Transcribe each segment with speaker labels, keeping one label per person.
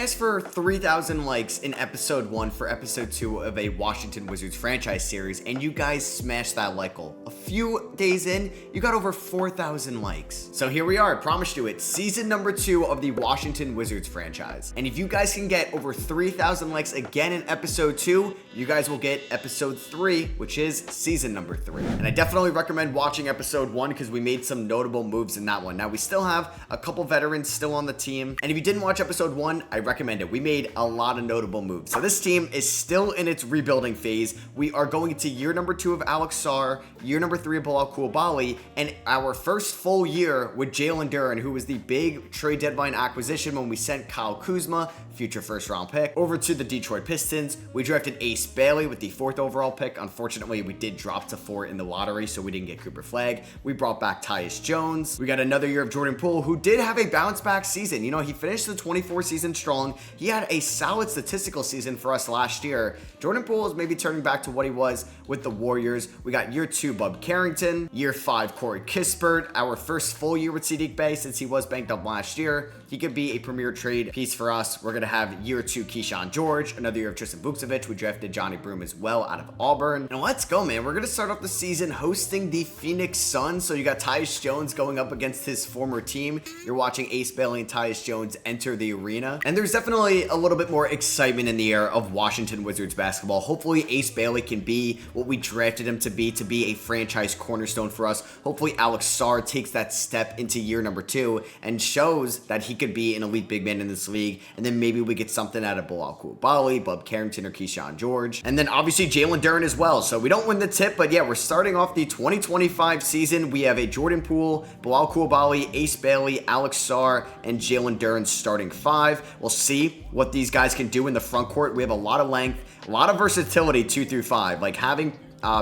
Speaker 1: asked for 3,000 likes in episode 1 for episode 2 of a Washington Wizards franchise series, and you guys smashed that like goal. A few days in, you got over 4,000 likes. So here we are, I promised you it, season number 2 of the Washington Wizards franchise. And if you guys can get over 3,000 likes again in episode 2, you guys will get episode 3, which is season number 3. And I definitely recommend watching episode 1 because we made some notable moves in that one. Now we still have a couple veterans still on the team, and if you didn't watch episode 1, I recommend it. We made a lot of notable moves. So this team is still in its rebuilding phase. We are going into year number 2 of Alex Sarr, year number 3 of Bilal Coulibaly, and our first full year with Jalen Duren, who was the big trade deadline acquisition when we sent Kyle Kuzma, future first round pick, over to the Detroit Pistons. We drafted Ace Bailey with the 4th overall pick. Unfortunately, we did drop to 4 in the lottery, so we didn't get Cooper Flagg. We brought back Tyus Jones. We got another year of Jordan Poole, who did have a bounce back season. You know, he finished the 24 season strong. He had a solid statistical season for us last year. Jordan Poole is maybe turning back to what he was with the Warriors. We got year 2 Bub Carrington, year 5 Corey Kispert, our first full year with Saddiq Bey since he was banked up last year. He could be a premier trade piece for us. We're going to have year 2 Keyshawn George, another year of Tristan Vukcevic. We drafted Johnny Broome as well out of Auburn. And let's go, man. We're going to start off the season hosting the Phoenix Suns. So you got Tyus Jones going up against his former team. You're watching Ace Bailey and Tyus Jones enter the arena. And there's definitely a little bit more excitement in the air of Washington Wizards basketball. Hopefully Ace Bailey can be what we drafted him to be a franchise cornerstone for us. Hopefully Alex Sarr takes that step into year number 2 and shows that he could be an elite big man in this league. And then maybe we get something out of Bilal Coulibaly, Bub Carrington, or Keyshawn George. And then obviously Jalen Duren as well. So we don't win the tip, but yeah, we're starting off the 2025 season. We have a Jordan Poole, Bilal Coulibaly, Ace Bailey, Alex Sarr, and Jalen Duren starting 5. We'll see what these guys can do in the front court. We have a lot of length, a lot of versatility 2 through 5. Like having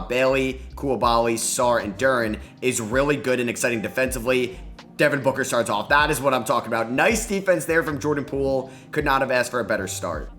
Speaker 1: Bailey, Coulibaly, Sarr, and Duren is really good and exciting defensively. Devin Booker starts off. That is what I'm talking about. Nice defense there from Jordan Poole. Could not have asked for a better start.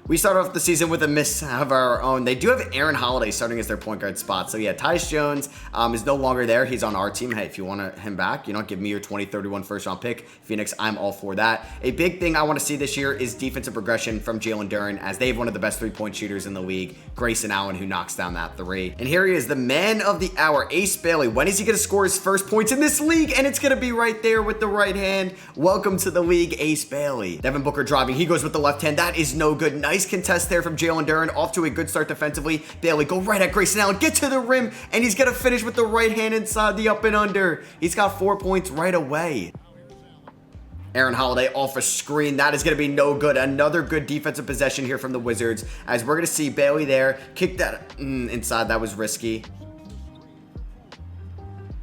Speaker 1: We start off the season with a miss of our own. They do have Aaron Holiday starting as their point guard spot. So yeah, Tyus Jones is no longer there. He's on our team. Hey, if you want him back, you know, give me your 2031 first round pick. Phoenix, I'm all for that. A big thing I want to see this year is defensive progression from Jalen Duren, as they have one of the best 3-point shooters in the league, Grayson Allen, who knocks down that 3. And here he is, the man of the hour, Ace Bailey. When is he going to score his first points in this league? And it's going to be right there with the right hand. Welcome to the league, Ace Bailey. Devin Booker driving. He goes with the left hand. That is no good. Nice contest there from Jalen Duren, off to a good start defensively. Bailey go right at Grayson Allen, get to the rim, and he's gonna finish with the right hand inside the up and under. He's got 4 points right away. Aaron Holiday off a screen. That is going to be no good. Another good defensive possession here from the Wizards, as we're going to see Bailey there kick that inside. That was risky.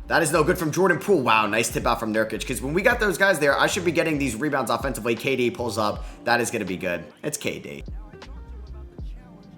Speaker 1: That is no good from Jordan Poole. Wow, nice tip out from Nurkic, because when we got those guys there, I should be getting these rebounds offensively. KD pulls up. That is going to be good. It's KD.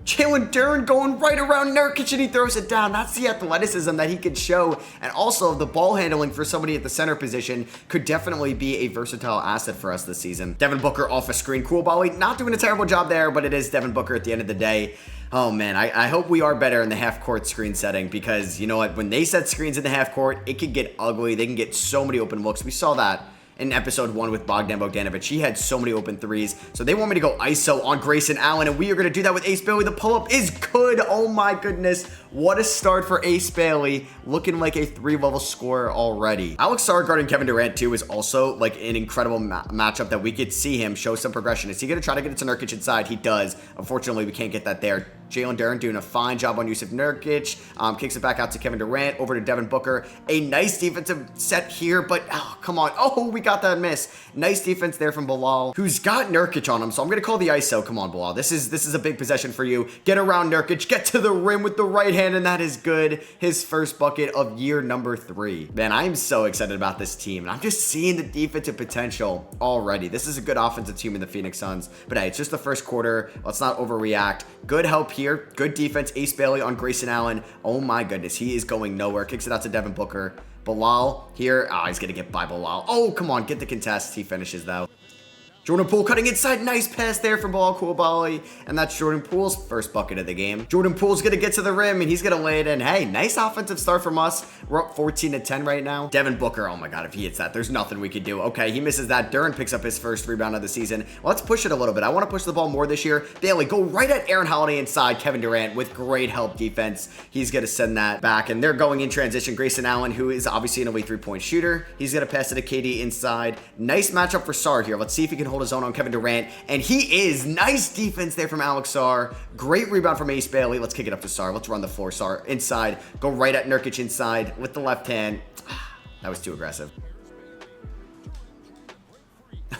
Speaker 1: Jalen Duren going right around Nurkic, and he throws it down. That's the athleticism that he could show. And also the ball handling for somebody at the center position could definitely be a versatile asset for us this season. Devin Booker off a screen. Coulibaly not doing a terrible job there, but it is Devin Booker at the end of the day. Oh man, I hope we are better in the half court screen setting, because you know what? When they set screens in the half court, it can get ugly. They can get so many open looks. We saw that in episode 1 with Bogdan Bogdanovic. He had so many open threes. So they want me to go ISO on Grayson Allen, and we are going to do that with Ace Bailey. The pull-up is good. Oh my goodness. What a start for Ace Bailey, looking like a 3-level scorer already. Alex Sarr guarding Kevin Durant too is also like an incredible matchup that we could see him show some progression. Is he going to try to get it to Nurkic inside? He does. Unfortunately, we can't get that there. Jalen Duren doing a fine job on Yusuf Nurkic. Kicks it back out to Kevin Durant, over to Devin Booker. A nice defensive set here, but oh, come on. Oh, we got that miss. Nice defense there from Bilal, who's got Nurkic on him. So I'm going to call the ISO. Come on, Bilal. This is a big possession for you. Get around Nurkic. Get to the rim with the right hand, and that is good. His first bucket of year number 3. Man, I'm so excited about this team, and I'm just seeing the defensive potential already. This is a good offensive team in the Phoenix Suns, but hey, it's just the first quarter. Let's not overreact. Good help here. Good defense. Ace Bailey on Grayson Allen. Oh my goodness. He is going nowhere. Kicks it out to Devin Booker. Bilal here. Oh, he's going to get by Bilal. Oh, come on. Get the contest. He finishes though. Jordan Poole cutting inside. Nice pass there from Bilal Coulibaly. And that's Jordan Poole's first bucket of the game. Jordan Poole's going to get to the rim, and he's going to lay it in. Hey, nice offensive start from us. We're up 14-10 right now. Devin Booker, oh my God, if he hits that, there's nothing we could do. Okay, he misses that. Duren picks up his first rebound of the season. Well, let's push it a little bit. I want to push the ball more this year. Bailey, go right at Aaron Holiday inside. Kevin Durant with great help defense. He's going to send that back, and they're going in transition. Grayson Allen, who is obviously an elite three-point shooter. He's going to pass it to KD inside. Nice matchup for Sarr here. Let's see if he can hold his own on Kevin Durant. And he is. Nice defense there from Alex Sarr. Great rebound from Ace Bailey. Let's kick it up to Sarr. Let's run the floor. Sarr inside. Go right at Nurkic inside with the left hand. That was too aggressive.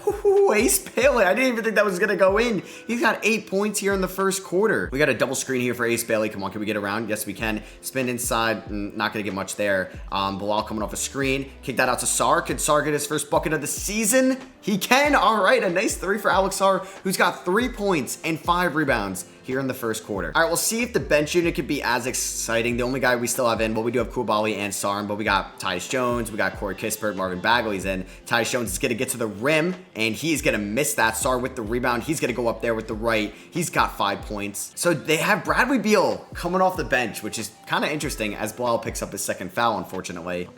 Speaker 1: Ooh, Ace Bailey. I didn't even think that was going to go in. He's got 8 points here in the first quarter. We got a double screen here for Ace Bailey. Come on, can we get around? Yes, we can. Spin inside. Not going to get much there. Bilal coming off a screen. Kick that out to Sarr. Can Sarr get his first bucket of the season? He can. All right, a nice three for Alex Sarr, who's got 3 points and 5 rebounds here in the first quarter. All right, we'll see if the bench unit could be as exciting. The only guy we still have in, well, we do have Coulibaly and Sarr, but we got Tyus Jones, we got Corey Kispert, Marvin Bagley's in. Tyus Jones is going to get to the rim, and he's going to miss that. Sarr with the rebound. He's going to go up there with the right. He's got 5 points. So they have Bradley Beal coming off the bench, which is kind of interesting as Bilal picks up his second foul, unfortunately.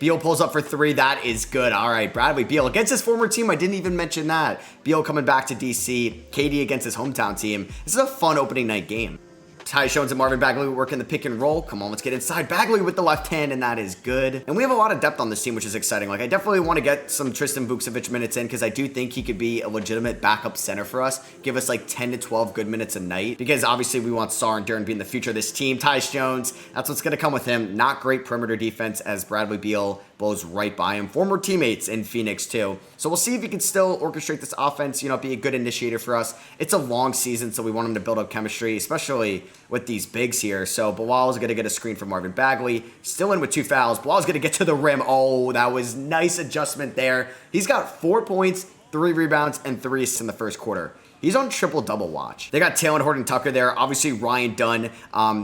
Speaker 1: Beal pulls up for 3. That is good. All right, Bradley Beal against his former team. I didn't even mention that. Beal coming back to DC. KD against his hometown team. This is a fun opening night game. Tyus Jones and Marvin Bagley working the pick and roll. Come on, let's get inside. Bagley with the left hand, and that is good. And we have a lot of depth on this team, which is exciting. Like, I definitely want to get some Tristan Vukcevic minutes in because I do think he could be a legitimate backup center for us. Give us like 10 to 12 good minutes a night because obviously we want Sarr and Duren being the future of this team. Tyus Jones, that's what's going to come with him. Not great perimeter defense as Bradley Beal blows right by him. Former teammates in Phoenix too. So we'll see if he can still orchestrate this offense, be a good initiator for us. It's a long season, so we want him to build up chemistry, especially with these bigs here. So Bilal is going to get a screen from Marvin Bagley. Still in with 2 fouls. Bilal is going to get to the rim. Oh, that was nice adjustment there. He's got 4 points, 3 rebounds, and 3 assists in the first quarter. He's on triple-double watch. They got Taylor Horton-Tucker there. Obviously, Ryan Dunn,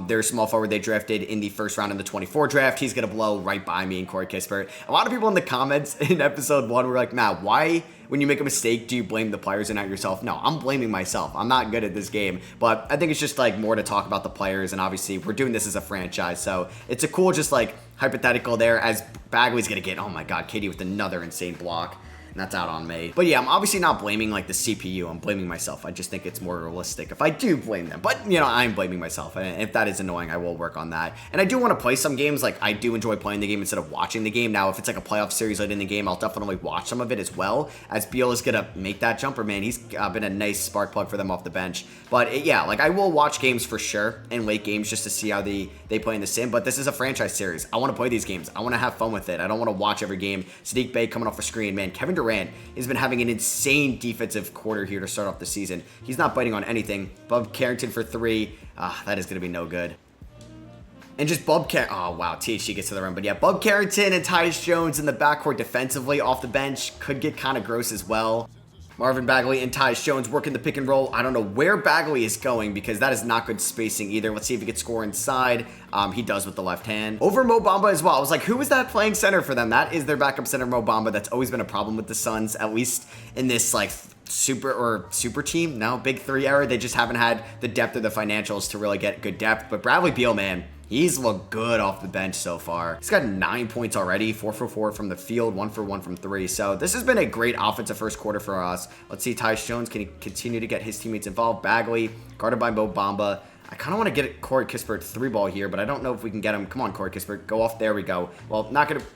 Speaker 1: their small forward they drafted in the first round in the 24 draft. He's going to blow right by me and Corey Kispert. A lot of people in the comments in episode 1 were like, Matt, why, when you make a mistake, do you blame the players and not yourself? No, I'm blaming myself. I'm not good at this game. But I think it's just like more to talk about the players. And obviously, we're doing this as a franchise. So it's a cool just like hypothetical there as Bagley's going to get, oh my God, KD with another insane block. And that's out on me. But yeah, I'm obviously not blaming like the CPU. I'm blaming myself. I just think it's more realistic if I do blame them. But, I'm blaming myself. And if that is annoying, I will work on that. And I do want to play some games. Like, I do enjoy playing the game instead of watching the game. Now, if it's like a playoff series late in the game, I'll definitely watch some of it as well. As Beal is going to make that jumper, man. He's been a nice spark plug for them off the bench. But yeah, like I will watch games for sure in late games just to see how they play in the sim. But this is a franchise series. I want to play these games. I want to have fun with it. I don't want to watch every game. Sadiq Bey coming off a screen. Man, Kevin Durant has been having an insane defensive quarter here to start off the season. He's not biting on anything. Bub Carrington for 3. That is going to be no good. And just Bub Carrington. Oh, wow. THC gets to the rim. But yeah, Bub Carrington and Tyus Jones in the backcourt defensively off the bench could get kind of gross as well. Marvin Bagley and Tyus Jones working the pick and roll. I don't know where Bagley is going because that is not good spacing either. Let's see if he can score inside. He does with the left hand. Over Mo Bamba as well. I was like, who is that playing center for them? That is their backup center, Mo Bamba. That's always been a problem with the Suns, at least in this like super team. No, Big 3 era. They just haven't had the depth of the financials to really get good depth. But Bradley Beal, man, he's looked good off the bench so far. He's got 9 points already, 4 for 4 from the field, 1 for 1 from 3. So this has been a great offensive first quarter for us. Let's see, Tyus Jones, can he continue to get his teammates involved? Bagley, guarded by Mo Bamba. I kind of want to get Corey Kispert 3-ball here, but I don't know if we can get him. Come on, Corey Kispert, go off. There we go. Well, not going to...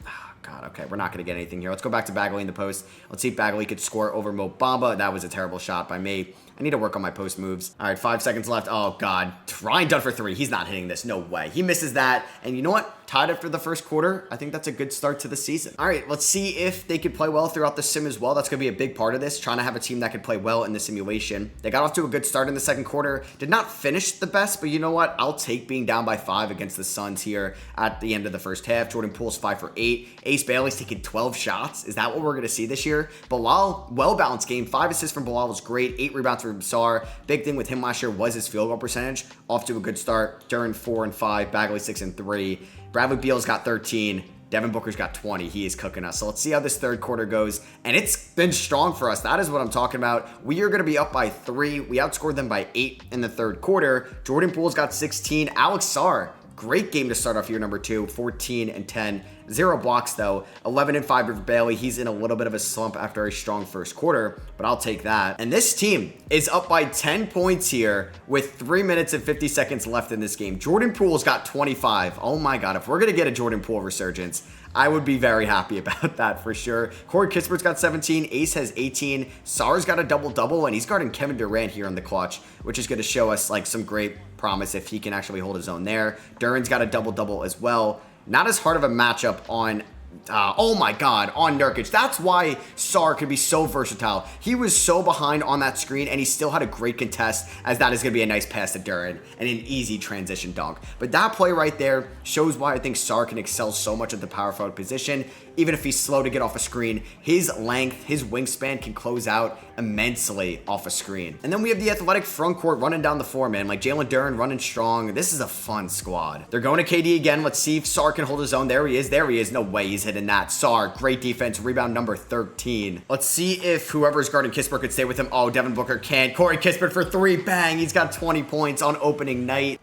Speaker 1: God, okay, we're not going to get anything here. Let's go back to Bagley in the post. Let's see if Bagley could score over Mo Bamba. That was a terrible shot by me. I need to work on my post moves. All right, 5 seconds left. Oh, God. Ryan Dunn for 3. He's not hitting this. No way. He misses that. And you know what? Tied after the first quarter. I think that's a good start to the season. All right, let's see if they could play well throughout the sim as well. That's going to be a big part of this, trying to have a team that could play well in the simulation. They got off to a good start in the second quarter. Did not finish the best, but you know what? I'll take being down by 5 against the Suns here at the end of the first half. Jordan Poole's 5 for 8. Ace Bailey's taking 12 shots. Is that what we're going to see this year? Bilal, well-balanced game. 5 assists from Bilal was great. 8 rebounds from Sarr. Big thing with him last year was his field goal percentage. Off to a good start. Duren 4 and 5. Bagley 6 and 3. Bradley Beal's got 13. Devin Booker's got 20. He is cooking us. So let's see how this third quarter goes. And it's been strong for us. That is what I'm talking about. We are going to be up by 3. We outscored them by 8 in the third quarter. Jordan Poole's got 16. Alex Sarr, great game to start off year number 2, 14 and 10. 0 blocks though. 11 and 5 for Bailey. He's in a little bit of a slump after a strong first quarter, but I'll take that. And this team is up by 10 points here with 3 minutes and 50 seconds left in this game. Jordan Poole's got 25. Oh my God. If we're going to get a Jordan Poole resurgence, I would be very happy about that for sure. Corey Kispert's got 17. Ace has 18. Sarr's got a double-double, and he's guarding Kevin Durant here in the clutch, which is going to show us like some great promise if he can actually hold his own there. Duran's got a double-double as well. Not as hard of a matchup on oh my God, on Nurkic. That's why Sarr could be so versatile. He was so behind on that screen, and he still had a great contest, as that is going to be a nice pass to Duran and an easy transition dunk. But that play right there shows why I think Sarr can excel so much at the power forward position. Even if he's slow to get off a screen, his length, his wingspan can close out immensely off a screen. And then we have the athletic front court running down the floor, man. Like Jalen Duran running strong. This is a fun squad. They're going to KD again. Let's see if Sarr can hold his own. There he is. There he is. No way he's hitting that. Sarr, great defense. Rebound number 13. Let's see if whoever's guarding Kispert could stay with him. Oh, Devin Booker can't. Corey Kispert for 3. Bang. He's got 20 points on opening night.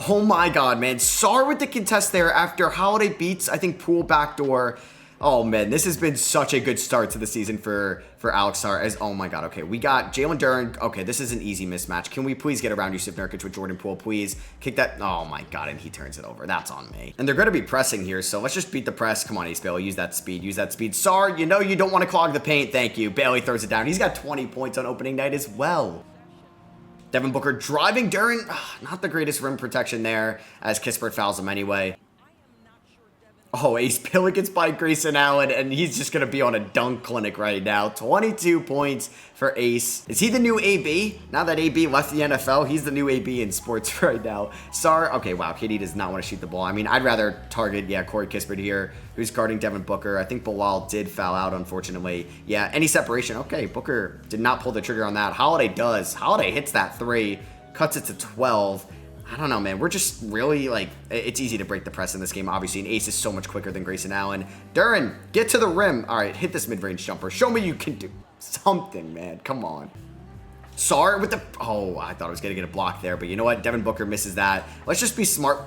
Speaker 1: Oh my God, man. Sarr with the contest there after Holiday beats, I think, Poole backdoor. Oh man, this has been such a good start to the season for Alex Sarr. As oh my God, okay, we got Jalen Duran. Okay, this is an easy mismatch. Can we please get around Yusuf Nurkic with Jordan Poole, please? Kick that. Oh my God, and he turns it over. That's on me. And they're going to be pressing here, so let's just beat the press. Come on, Ace Bailey, use that speed. Use that speed. Sarr, you know you don't want to clog the paint. Thank you. Bailey throws it down. He's got 20 points on opening night as well. Devin Booker driving Duran. Not the greatest rim protection there, as Kispert fouls him anyway. Oh, Ace Bailey gets by Grayson Allen, and he's just going to be on a dunk clinic right now. 22 points for Ace. Is he the new AB? Now that AB left the NFL, he's the new AB in sports right now. Sarr, okay, wow, KD does not want to shoot the ball. I mean, I'd rather target, yeah, Corey Kispert here, who's guarding Devin Booker. I think Bilal did foul out, unfortunately. Yeah, any separation. Okay, Booker did not pull the trigger on that. Holiday does. Holiday hits that 3, cuts it to 12. I don't know, man. We're just really, like, it's easy to break the press in this game, obviously, and Ace is so much quicker than Grayson Allen. Duran, get to the rim. All right, hit this mid-range jumper. Show me you can do something, man. Come on. Sarr with the... Oh, I thought I was going to get a block there, but you know what? Devin Booker misses that. Let's just be smart.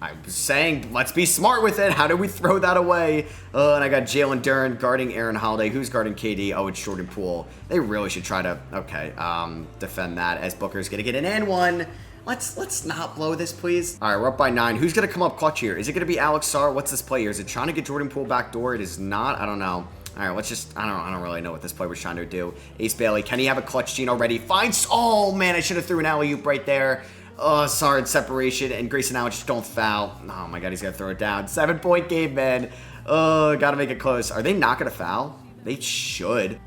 Speaker 1: I was saying, let's be smart with it. How do we throw that away? And I got Jalen Duran guarding Aaron Holiday. Who's guarding KD? Oh, it's Jordan Poole. They really should try to, okay, defend that, as Booker's going to get an and one. Let's not blow this, please. All right, we're up by 9. Who's going to come up clutch here? Is it going to be Alex Sarr? What's this play here? Is it trying to get Jordan Poole back door? It is not. I don't know. All right, let's just, I don't really know what this play was trying to do. Ace Bailey, can he have a clutch gene already? Finds, oh man, I should have threw an alley-oop right there. Oh, Sarr in separation, and Grayson Allen just don't foul. Oh my God, he's going to throw it down. 7-point game, man. Oh, got to make it close. Are they not going to foul? They should.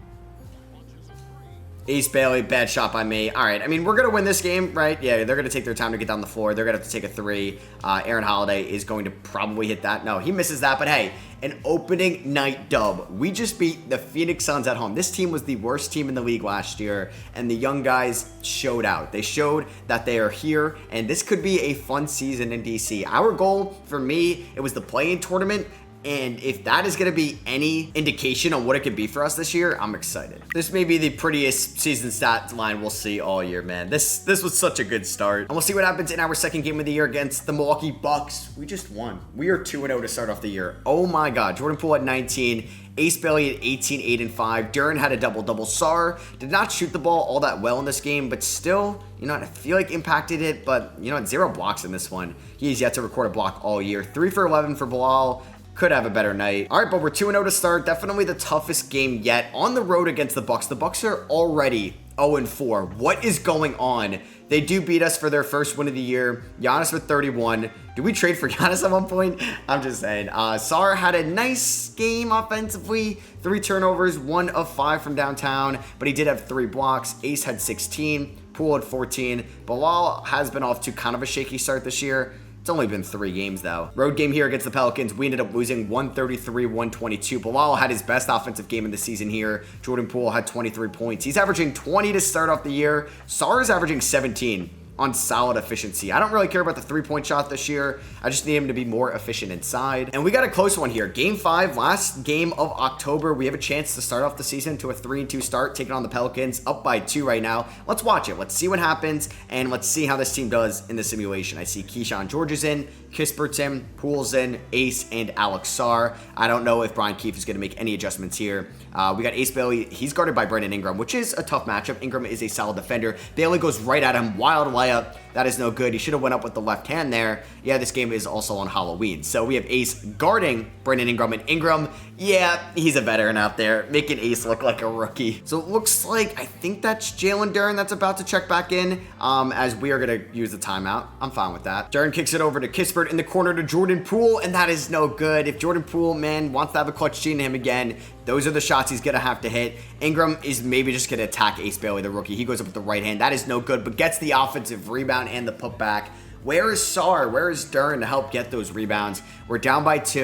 Speaker 1: Ace Bailey, bad shot by me. All right, I mean, we're going to win this game, right? Yeah, they're going to take their time to get down the floor. They're going to have to take a 3. Aaron Holiday is going to probably hit that. No, he misses that, but hey, an opening night dub. We just beat the Phoenix Suns at home. This team was the worst team in the league last year, and the young guys showed out. They showed that they are here, and this could be a fun season in DC. Our goal, for me, it was the play-in tournament. And if that is going to be any indication on what it could be for us this year, I'm excited. This may be the prettiest season stat line we'll see all year, man. This was such a good start. And we'll see what happens in our second game of the year against the Milwaukee Bucks. We just won. We are 2-0 to start off the year. Oh my God. Jordan Poole at 19. Ace Bailey at 18, 8, and 5. Duran had a double-double. Sarr did not shoot the ball all that well in this game, but still, you know, I feel like impacted it, but, you know, 0 blocks in this one. He has yet to record a block all year. 3 for 11 for Bilal. Could have a better night. All right, but we're 2-0 to start. Definitely the toughest game yet on the road against the Bucks. The Bucks are already 0-4. What is going on? They do beat us for their first win of the year. Giannis with 31. Do we trade for Giannis at one point? I'm just saying. Sarr had a nice game offensively. 3 turnovers, 1 of 5 from downtown, but he did have 3 blocks. Ace had 16. Poole had 14. Bilal has been off to kind of a shaky start this year. It's only been 3 games, though. Road game here against the Pelicans. We ended up losing 133-122. Bilal had his best offensive game of the season here. Jordan Poole had 23 points. He's averaging 20 to start off the year. Sarr is averaging 17. on solid efficiency. I don't really care about the three-point shot this year. I just need him to be more efficient inside. And we got a close one here. Game 5, last game of October. We have a chance to start off the season to a 3-2 start, taking on the Pelicans, up by 2 right now. Let's watch it. Let's see what happens, and let's see how this team does in the simulation. I see Keyshawn George is in, Kispert's in, Poole's in, Ace, and Alex Sarr. I don't know if Brian Keefe is going to make any adjustments here. We got Ace Bailey. He's guarded by Brandon Ingram, which is a tough matchup. Ingram is a solid defender. Bailey goes right at him. Wild layup. That is no good. He should have went up with the left hand there. Yeah, this game is also on Halloween. So we have Ace guarding Brandon Ingram, and Ingram, yeah, he's a veteran out there, making Ace look like a rookie. So it looks like, I think that's Jalen Duren that's about to check back in, as we are going to use the timeout. I'm fine with that. Duren kicks it over to Kispert in the corner to Jordan Poole, and that is no good. If Jordan Poole, man, wants to have a clutch gene to him again, those are the shots he's going to have to hit. Ingram is maybe just going to attack Ace Bailey, the rookie. He goes up with the right hand. That is no good, but gets the offensive rebound and the putback. Where is Sarr? Where is Duren to help get those rebounds? We're down by 2.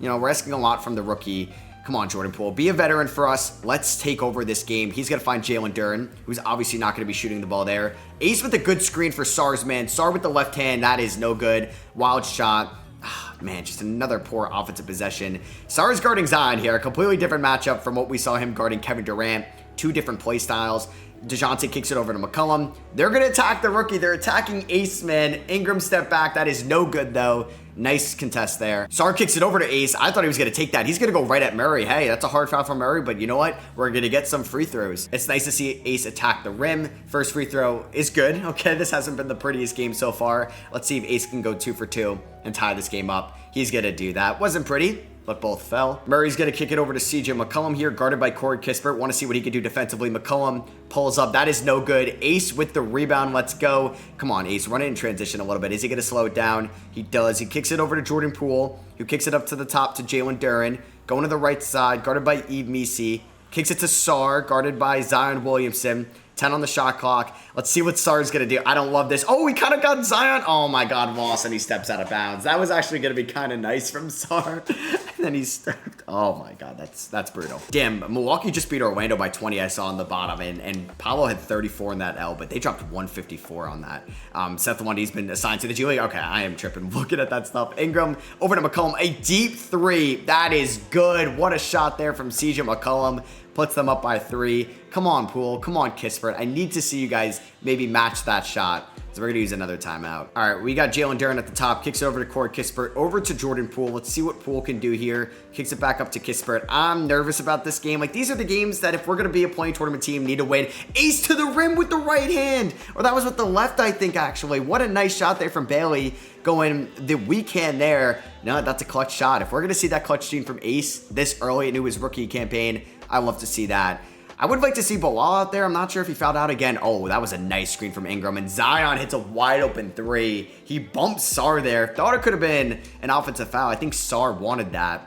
Speaker 1: You know, we're asking a lot from the rookie. Come on, Jordan Poole. Be a veteran for us. Let's take over this game. He's going to find Jalen Duren, who's obviously not going to be shooting the ball there. Ace with a good screen for Sarr's man. Sarr with the left hand. That is no good. Wild shot. Man, just another poor offensive possession. Sarr's guarding Zion here. A completely different matchup from what we saw him guarding Kevin Durant. 2 different play styles. DeJounte kicks it over to McCollum. They're going to attack the rookie. They're attacking Ace, man. Ingram step back. That is no good, though. Nice contest there. Sarr kicks it over to Ace. I thought he was going to take that. He's going to go right at Murray. Hey, that's a hard foul for Murray, but you know what? We're going to get some free throws. It's nice to see Ace attack the rim. First free throw is good. Okay, this hasn't been the prettiest game so far. Let's see if Ace can go 2 for 2 and tie this game up. He's going to do that. Wasn't pretty, but both fell. Murray's going to kick it over to CJ McCollum here, guarded by Corey Kispert. Want to see what he can do defensively. McCollum pulls up. That is no good. Ace with the rebound. Let's go. Come on, Ace. Run it in transition a little bit. Is he going to slow it down? He does. He kicks it over to Jordan Poole, who kicks it up to the top to Jalen Duren. Going to the right side, guarded by Yves Missi. Kicks it to Sarr, guarded by Zion Williamson. 10 on the shot clock. Let's see what Sarr's going to do. I don't love this. Oh, he kind of got Zion. Oh, my God, Moss, and he steps out of bounds. That was actually going to be kind of nice from Sarr. And then he stepped. Oh, my God, that's brutal. Damn, Milwaukee just beat Orlando by 20, I saw on the bottom. And Paolo had 34 in that L, but they dropped 154 on that. Seth Lundy's been assigned to the G League. Okay, I am tripping looking at that stuff. Ingram over to McCollum. A deep 3. That is good. What a shot there from CJ McCollum. Puts them up by 3. Come on, Poole. Come on, Kispert. I need to see you guys maybe match that shot. So we're going to use another timeout. All right, we got Jalen Duren at the top. Kicks over to Corey Kispert. Over to Jordan Poole. Let's see what Poole can do here. Kicks it back up to Kispert. I'm nervous about this game. Like, these are the games that if we're going to be a playing tournament team, need to win. Ace to the rim with the right hand. Or that was with the left, I think, actually. What a nice shot there from Bailey. Going the weak hand there. No, that's a clutch shot. If we're going to see that clutch gene from Ace this early into his rookie campaign, I love to see that. I would like to see Bilal out there. I'm not sure if he fouled out again. Oh, that was a nice screen from Ingram. And Zion hits a wide open 3. He bumps Sarr there. Thought it could have been an offensive foul. I think Sarr wanted that.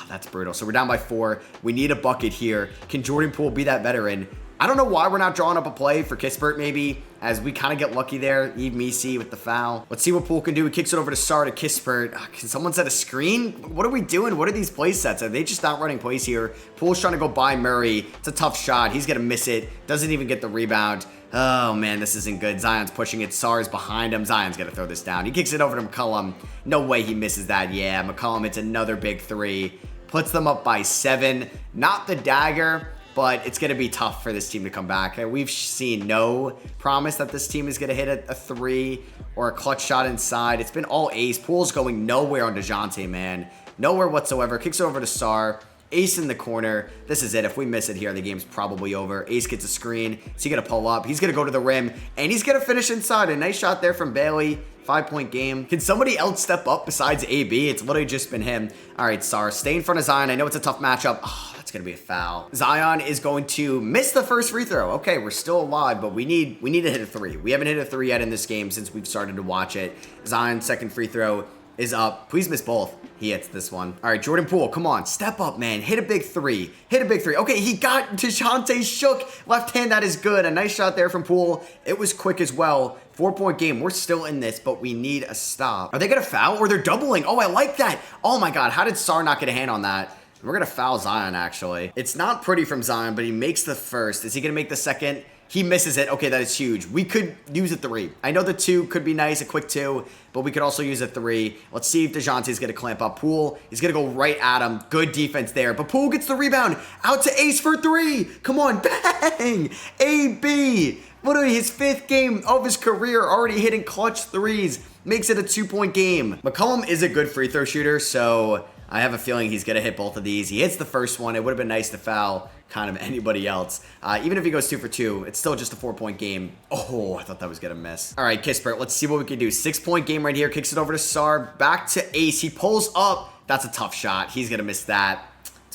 Speaker 1: That's brutal. So we're down by 4. We need a bucket here. Can Jordan Poole be that veteran? I don't know why we're not drawing up a play for Kispert maybe, as we kind of get lucky there. Yves Missi with the foul. Let's see what Poole can do. He kicks it over to Sarr to Kispert. Can someone set a screen? What are we doing? What are these play sets? Are they just not running plays here? Poole's trying to go by Murray. It's a tough shot. He's going to miss it. Doesn't even get the rebound. Oh, man, this isn't good. Zion's pushing it. Sarr's behind him. Zion's going to throw this down. He kicks it over to McCollum. No way he misses that. Yeah, McCollum hits another big 3. Puts them up by 7. Not the dagger, but it's going to be tough for this team to come back. We've seen no promise that this team is going to hit a 3 or a clutch shot inside. It's been all Ace. Poole's going nowhere on DeJounte, man. Nowhere whatsoever. Kicks it over to Sarr. Ace in the corner. This is it. If we miss it here, the game's probably over. Ace gets a screen. Is he going to pull up? He's going to go to the rim, and he's going to finish inside. A nice shot there from Bailey. 5-point game. Can somebody else step up besides AB? It's literally just been him. All right, Sarr, stay in front of Zion. I know it's a tough matchup. Oh, that's going to be a foul. Zion is going to miss the first free throw. Okay, we're still alive, but we need to hit a 3. We haven't hit a 3 yet in this game since we've started to watch it. Zion's second free throw is up. Please miss both. He hits this one. All right, Jordan Poole, come on. Step up, man. Hit a big 3. Hit a big 3. Okay, he got DeJounte shook. Left hand, that is good. A nice shot there from Poole. It was quick as well. 4-point game. We're still in this, but we need a stop. Are they going to foul or they're doubling? Oh, I like that. Oh, my God. How did Sarr not get a hand on that? We're going to foul Zion, actually. It's not pretty from Zion, but he makes the first. Is he going to make the second? He misses it. Okay, that is huge. We could use a 3. I know the 2 could be nice, a quick 2, but we could also use a 3. Let's see if DeJounte's going to clamp up. Poole, he's going to go right at him. Good defense there. But Poole gets the rebound. Out to Ace for 3. Come on, bang! AB. Literally his 5th game of his career, already hitting clutch 3s. Makes it a 2-point game. McCollum is a good free throw shooter, so I have a feeling he's going to hit both of these. He hits the first one. It would have been nice to foul kind of anybody else. Even if he goes 2 for 2, it's still just a 4-point game. Oh, I thought that was going to miss. All right, Kispert, let's see what we can do. 6-point game right here. Kicks it over to Sar. Back to Ace. He pulls up. That's a tough shot. He's going to miss that.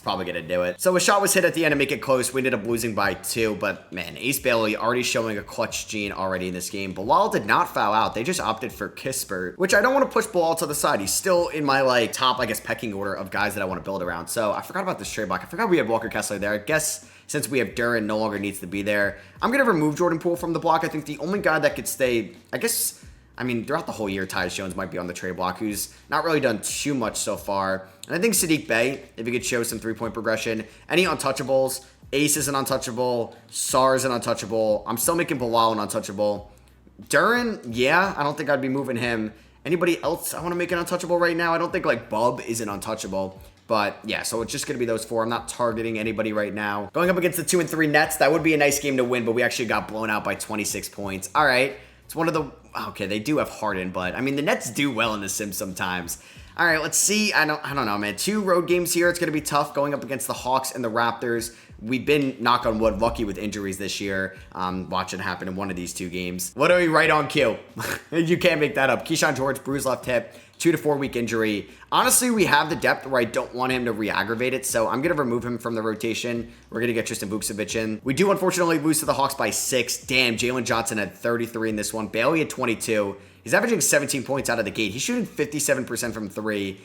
Speaker 1: Probably gonna do it. So a shot was hit at the end to make it close. We ended up losing by 2, but man, Ace Bailey already showing a clutch gene already in this game. Bilal did not foul out. They just opted for Kispert, which I don't want to push Bilal to the side. He's still in my like top, I guess, pecking order of guys that I want to build around. So I forgot about this trade block. I forgot we had Walker Kessler there. I guess since we have Duran no longer needs to be there, I'm gonna remove Jordan Poole from the block. I think the only guy that could stay, I mean, throughout the whole year, Tyus Jones might be on the trade block, who's not really done too much so far. And I think Sadiq Bey, if he could show some 3-point progression. Any untouchables? Ace is an untouchable. Sar is an untouchable. I'm still making Bilal an untouchable. Duran, yeah, I don't think I'd be moving him. Anybody else I want to make an untouchable right now? I don't think, like, Bub is an untouchable. But, yeah, so it's just going to be those 4. I'm not targeting anybody right now. Going up against the 2 and 3 Nets, that would be a nice game to win, but we actually got blown out by 26 points. All right. It's one of the... Okay, they do have Harden, but, I mean, the Nets do well in the Sims sometimes. All right, let's see. I don't know, man. 2 road games here. It's going to be tough going up against the Hawks and the Raptors. We've been, knock on wood, lucky with injuries this year. Watch it happen in one of these 2 games. Literally right on cue. You can't make that up. Keyshawn George, bruised left hip, 2 to 4 week injury. Honestly, we have the depth where I don't want him to re-aggravate it, so I'm going to remove him from the rotation. We're going to get Tristan Vukcevic in. We do, unfortunately, lose to the Hawks by 6. Damn, Jalen Johnson had 33 in this one. Bailey had 22. He's averaging 17 points out of the gate. He's shooting 57% from 3.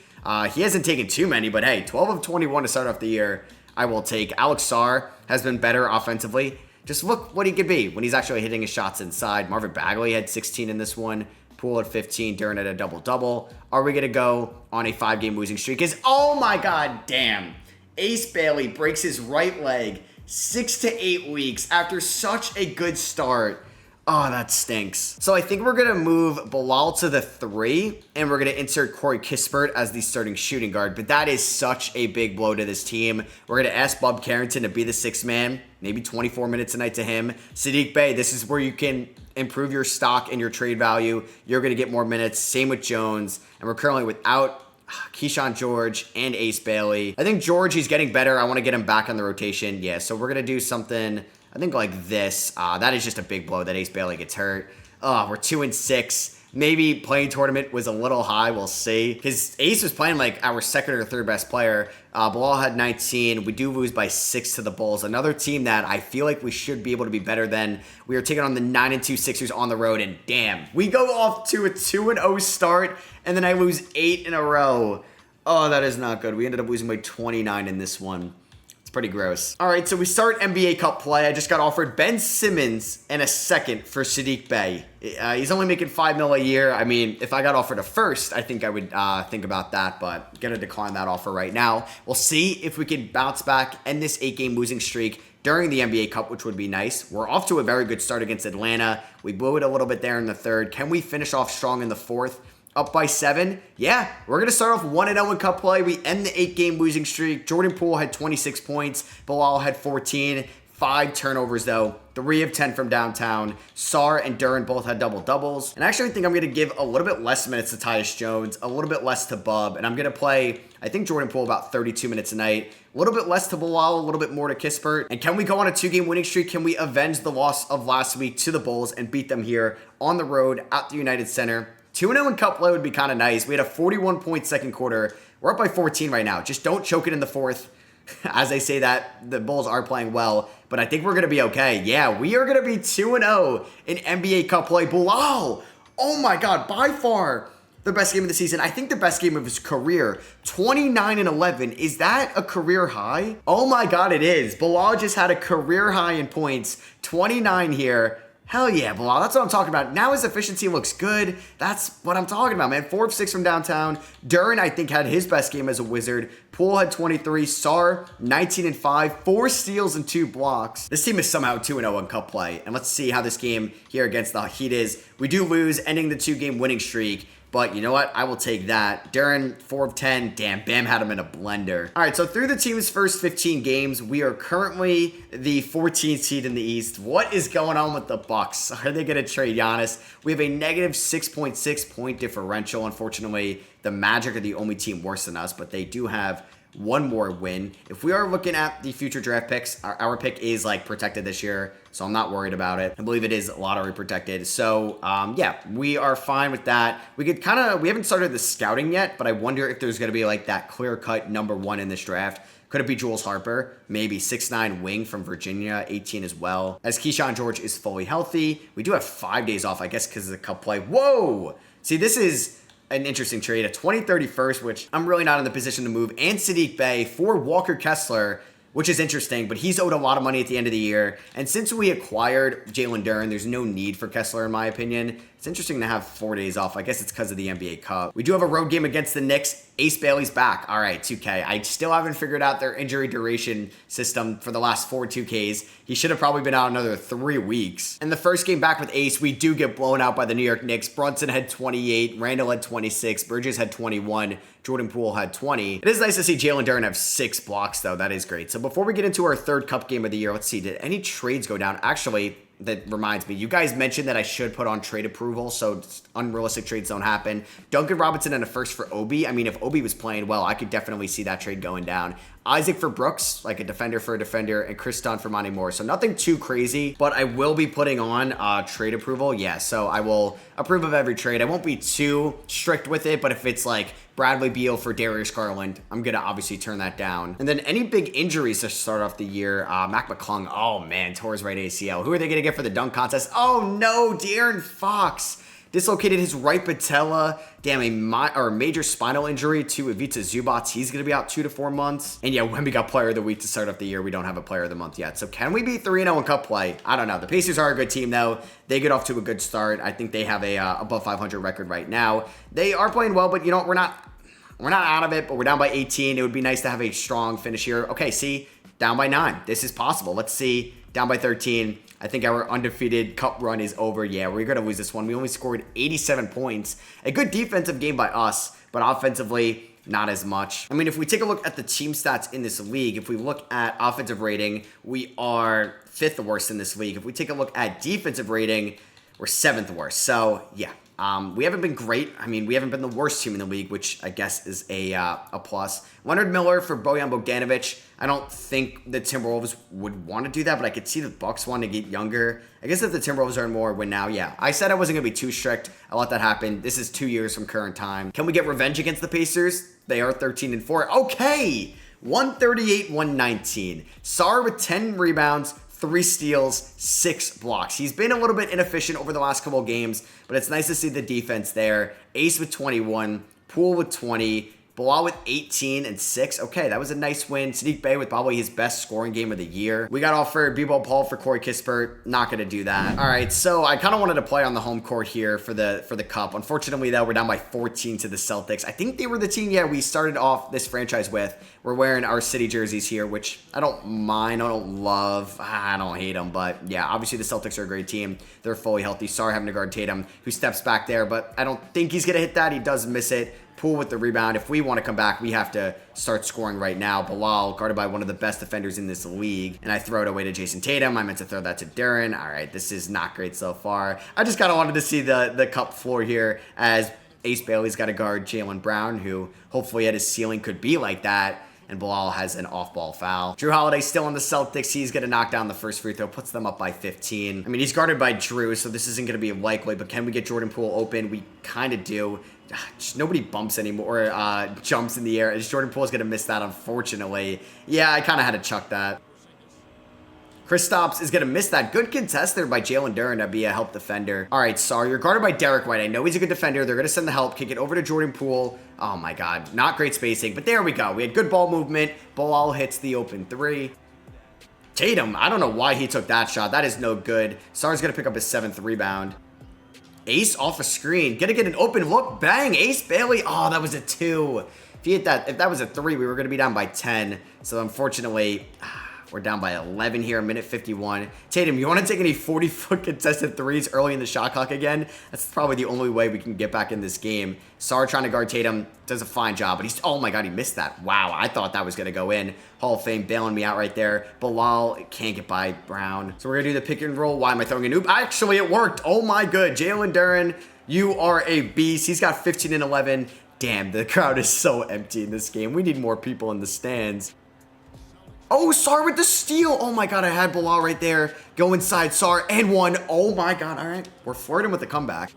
Speaker 1: He hasn't taken too many, but hey, 12 of 21 to start off the year, I will take. Alex Sarr has been better offensively. Just look what he could be when he's actually hitting his shots inside. Marvin Bagley had 16 in this one. Poole at 15, Duran at a double-double. Are we going to go on a 5-game losing streak? Oh my god, damn. Ace Bailey breaks his right leg 6 to 8 weeks after such a good start. Oh, that stinks. So I think we're going to move Bilal to the 3, and we're going to insert Corey Kispert as the starting shooting guard. But that is such a big blow to this team. We're going to ask Bub Carrington to be the 6th man, maybe 24 minutes a night to him. Sadiq Bey, this is where you can improve your stock and your trade value. You're going to get more minutes. Same with Jones. And we're currently without Keyshawn George and Ace Bailey. I think George, he's getting better. I want to get him back on the rotation. Yeah, so we're going to do something... I think like this. That is just a big blow that Ace Bailey gets hurt. We're 2 and 6. Maybe playing tournament was a little high. We'll see. Because Ace was playing like our 2nd or 3rd best player. Bilal had 19. We do lose by 6 to the Bulls. Another team that I feel like we should be able to be better than. We are taking on the 9 and 2 Sixers on the road. And damn, we go off to a 2 and 0 start. And then I lose 8 in a row. Oh, that is not good. We ended up losing by 29 in this one. Pretty gross. All right, so we start NBA Cup play. I just got offered Ben Simmons and a 2nd for Sadiq Bey. He's only making $5 million a year. I mean, if I got offered a 1st, I think I would think about that, but gonna decline that offer right now. We'll see if we can bounce back, end this 8-game losing streak during the NBA Cup, which would be nice. We're off to a very good start against Atlanta. We blew it a little bit there in the 3rd. Can we finish off strong in the 4th? Up by 7. Yeah, we're going to start off 1-0 in Cup play. We end the 8-game losing streak. Jordan Poole had 26 points. Bilal had 14. 5 turnovers, though. 3 of 10 from downtown. Sar and Duran both had double-doubles. And I actually think I'm going to give a little bit less minutes to Tyus Jones, a little bit less to Bub, and I'm going to play, I think, Jordan Poole about 32 minutes a night. A little bit less to Bilal, a little bit more to Kispert. And can we go on a 2-game winning streak? Can we avenge the loss of last week to the Bulls and beat them here on the road at the United Center? 2-0 in Cup play would be kind of nice. We had a 41-point second quarter. We're up by 14 right now. Just don't choke it in the 4th. As I say that, the Bulls are playing well, but I think we're going to be okay. Yeah, we are going to be 2-0 in NBA Cup play. Bilal, oh my God, by far the best game of the season. I think the best game of his career. 29-11. Is that a career high? Oh my God, it is. Bilal just had a career high in points. 29 here. Hell yeah, Bilal. That's what I'm talking about. Now his efficiency looks good. That's what I'm talking about, man. 4 of 6 from downtown. Duren, I think, had his best game as a Wizard. Poole had 23. Sar, 19 and 5. 4 steals and 2 blocks. This team is somehow 2-0 in cup play. And let's see how this game here against the Heat is. We do lose, ending the 2-game winning streak. But you know what? I will take that. Duren, 4 of 10. Damn, Bam had him in a blender. All right, so through the team's first 15 games, we are currently the 14th seed in the East. What is going on with the Bucks? Are they going to trade Giannis? We have a negative 6.6 point differential. Unfortunately, the Magic are the only team worse than us, but they do have one more win. If we are looking at the future draft picks, our pick is like protected this year, so I'm not worried about it. I believe it is lottery protected. So yeah, we are fine with that. We haven't started the scouting yet, but I wonder if there's going to be like that clear-cut number 1 in this draft. Could it be Jules Harper? Maybe 6'9" wing from Virginia, 18 as well. As Keyshawn George is fully healthy. We do have 5 days off, I guess, because of the cup play. Whoa! See, this is an interesting trade, a 2030 first, which I'm really not in the position to move, and Saddiq Bey for Walker Kessler, which is interesting, but he's owed a lot of money at the end of the year. And since we acquired Jalen Duren, there's no need for Kessler, in my opinion. It's interesting to have 4 days off. I guess it's because of the NBA Cup. We do have a road game against the Knicks. Ace Bailey's back. All right, 2K. I still haven't figured out their injury duration system for the last 4 2Ks. He should have probably been out another 3 weeks. In the first game back with Ace, we do get blown out by the New York Knicks. Brunson had 28. Randall had 26. Bridges had 21. Jordan Poole had 20. It is nice to see Jalen Duren have 6 blocks, though. That is great. So before we get into our third cup game of the year, let's see. Did any trades go down? Actually, that reminds me, you guys mentioned that I should put on trade approval so unrealistic trades don't happen. Duncan Robinson and a first for Obi. I mean, if Obi was playing well, I could definitely see that trade going down. Isaac for Brooks, like a defender for a defender, and Chris Dunn for Monty Moore. So nothing too crazy, but I will be putting on trade approval. Yeah, so I will approve of every trade. I won't be too strict with it, but if it's like Bradley Beal for Darius Garland, I'm going to obviously turn that down. And then any big injuries to start off the year, Mac McClung, oh man, tore his right ACL. Who are they going to get for the dunk contest? Oh no, De'Aaron Fox dislocated his right patella. Damn, a major spinal injury to Ivica Zubac. He's going to be out 2 to 4 months. And yeah, when we got player of the week to start off the year, we don't have a player of the month yet. So can we be 3-0 in cup play? I don't know. The Pacers are a good team, though. They get off to a good start. I think they have a above 500 record right now. They are playing well, but you know, we're not out of it, but we're down by 18. It would be nice to have a strong finish here. Okay, see, down by 9. This is possible. Let's see, down by 13. I think our undefeated cup run is over. Yeah, we're going to lose this one. We only scored 87 points. A good defensive game by us, but offensively, not as much. I mean, if we take a look at the team stats in this league, if we look at offensive rating, we are 5th worst in this league. If we take a look at defensive rating, we're 7th worst. So, yeah. We haven't been great. I mean, we haven't been the worst team in the league, which I guess is a plus. Leonard Miller for Bojan Bogdanovic. I don't think the Timberwolves would want to do that, but I could see the Bucks want to get younger. I guess if the Timberwolves earn more, win now, yeah. I said I wasn't going to be too strict. I let that happen. This is 2 years from current time. Can we get revenge against the Pacers? They are 13-4. Okay! 138-119. Sar with 10 rebounds, 3 steals, 6 blocks. He's been a little bit inefficient over the last couple of games, but it's nice to see the defense there. Ace with 21, Poole with 20, Bilal with 18 and 6. Okay, that was a nice win. Saddiq Bey with probably his best scoring game of the year. We got offered B-Ball Paul for Corey Kispert. Not going to do that. All right, so I kind of wanted to play on the home court here for the Cup. Unfortunately, though, we're down by 14 to the Celtics. I think they were the team, yeah, we started off this franchise with. We're wearing our city jerseys here, which I don't mind. I don't love. I don't hate them. But, yeah, obviously the Celtics are a great team. They're fully healthy. Sorry having to guard Tatum, who steps back there. But I don't think he's going to hit that. He does miss it. Poole with the rebound. If we want to come back, we have to start scoring right now. Bilal, guarded by one of the best defenders in this league. And I throw it away to Jason Tatum. I meant to throw that to Duren. All right, this is not great so far. I just kind of wanted to see the cup floor here as Ace Bailey's got to guard Jaylen Brown, who hopefully at his ceiling could be like that. And Bilal has an off-ball foul. Drew Holiday still on the Celtics. He's going to knock down the first free throw, puts them up by 15. I mean, he's guarded by Drew, so this isn't going to be likely, but can we get Jordan Poole open? We kind of do. Just nobody bumps anymore or jumps in the air. Jordan Poole's going to miss that, unfortunately. Yeah, I kind of had to chuck that. Kristaps is going to miss that. Good contest there by Jalen Duren to be a help defender. All right, sorry. You're guarded by Derek White. I know he's a good defender. They're going to send the help. Kick it over to Jordan Poole. Oh, my God. Not great spacing, but there we go. We had good ball movement. Bilal hits the open 3. Tatum, I don't know why he took that shot. That is no good. Sarr's going to pick up his 7th rebound. Ace off a screen. Gonna get an open look. Bang. Ace Bailey. Oh, that was a 2. If that was a 3, we were going to be down by 10. So unfortunately, we're down by 11 here, minute 51. Tatum, you want to take any 40-foot contested threes early in the shot clock again? That's probably the only way we can get back in this game. Sarr trying to guard Tatum. Does a fine job, but oh my God, he missed that. Wow, I thought that was going to go in. Hall of Fame bailing me out right there. Bilal can't get by Brown. So we're going to do the pick and roll. Why am I throwing a noob? Actually, it worked. Oh my good. Jalen Duren, you are a beast. He's got 15 and 11. Damn, the crowd is so empty in this game. We need more people in the stands. Oh, Sarr with the steal. Oh my God, I had Bilal right there. Go inside, Sarr, and 1. Oh my God, all right. We're flirting with the comeback.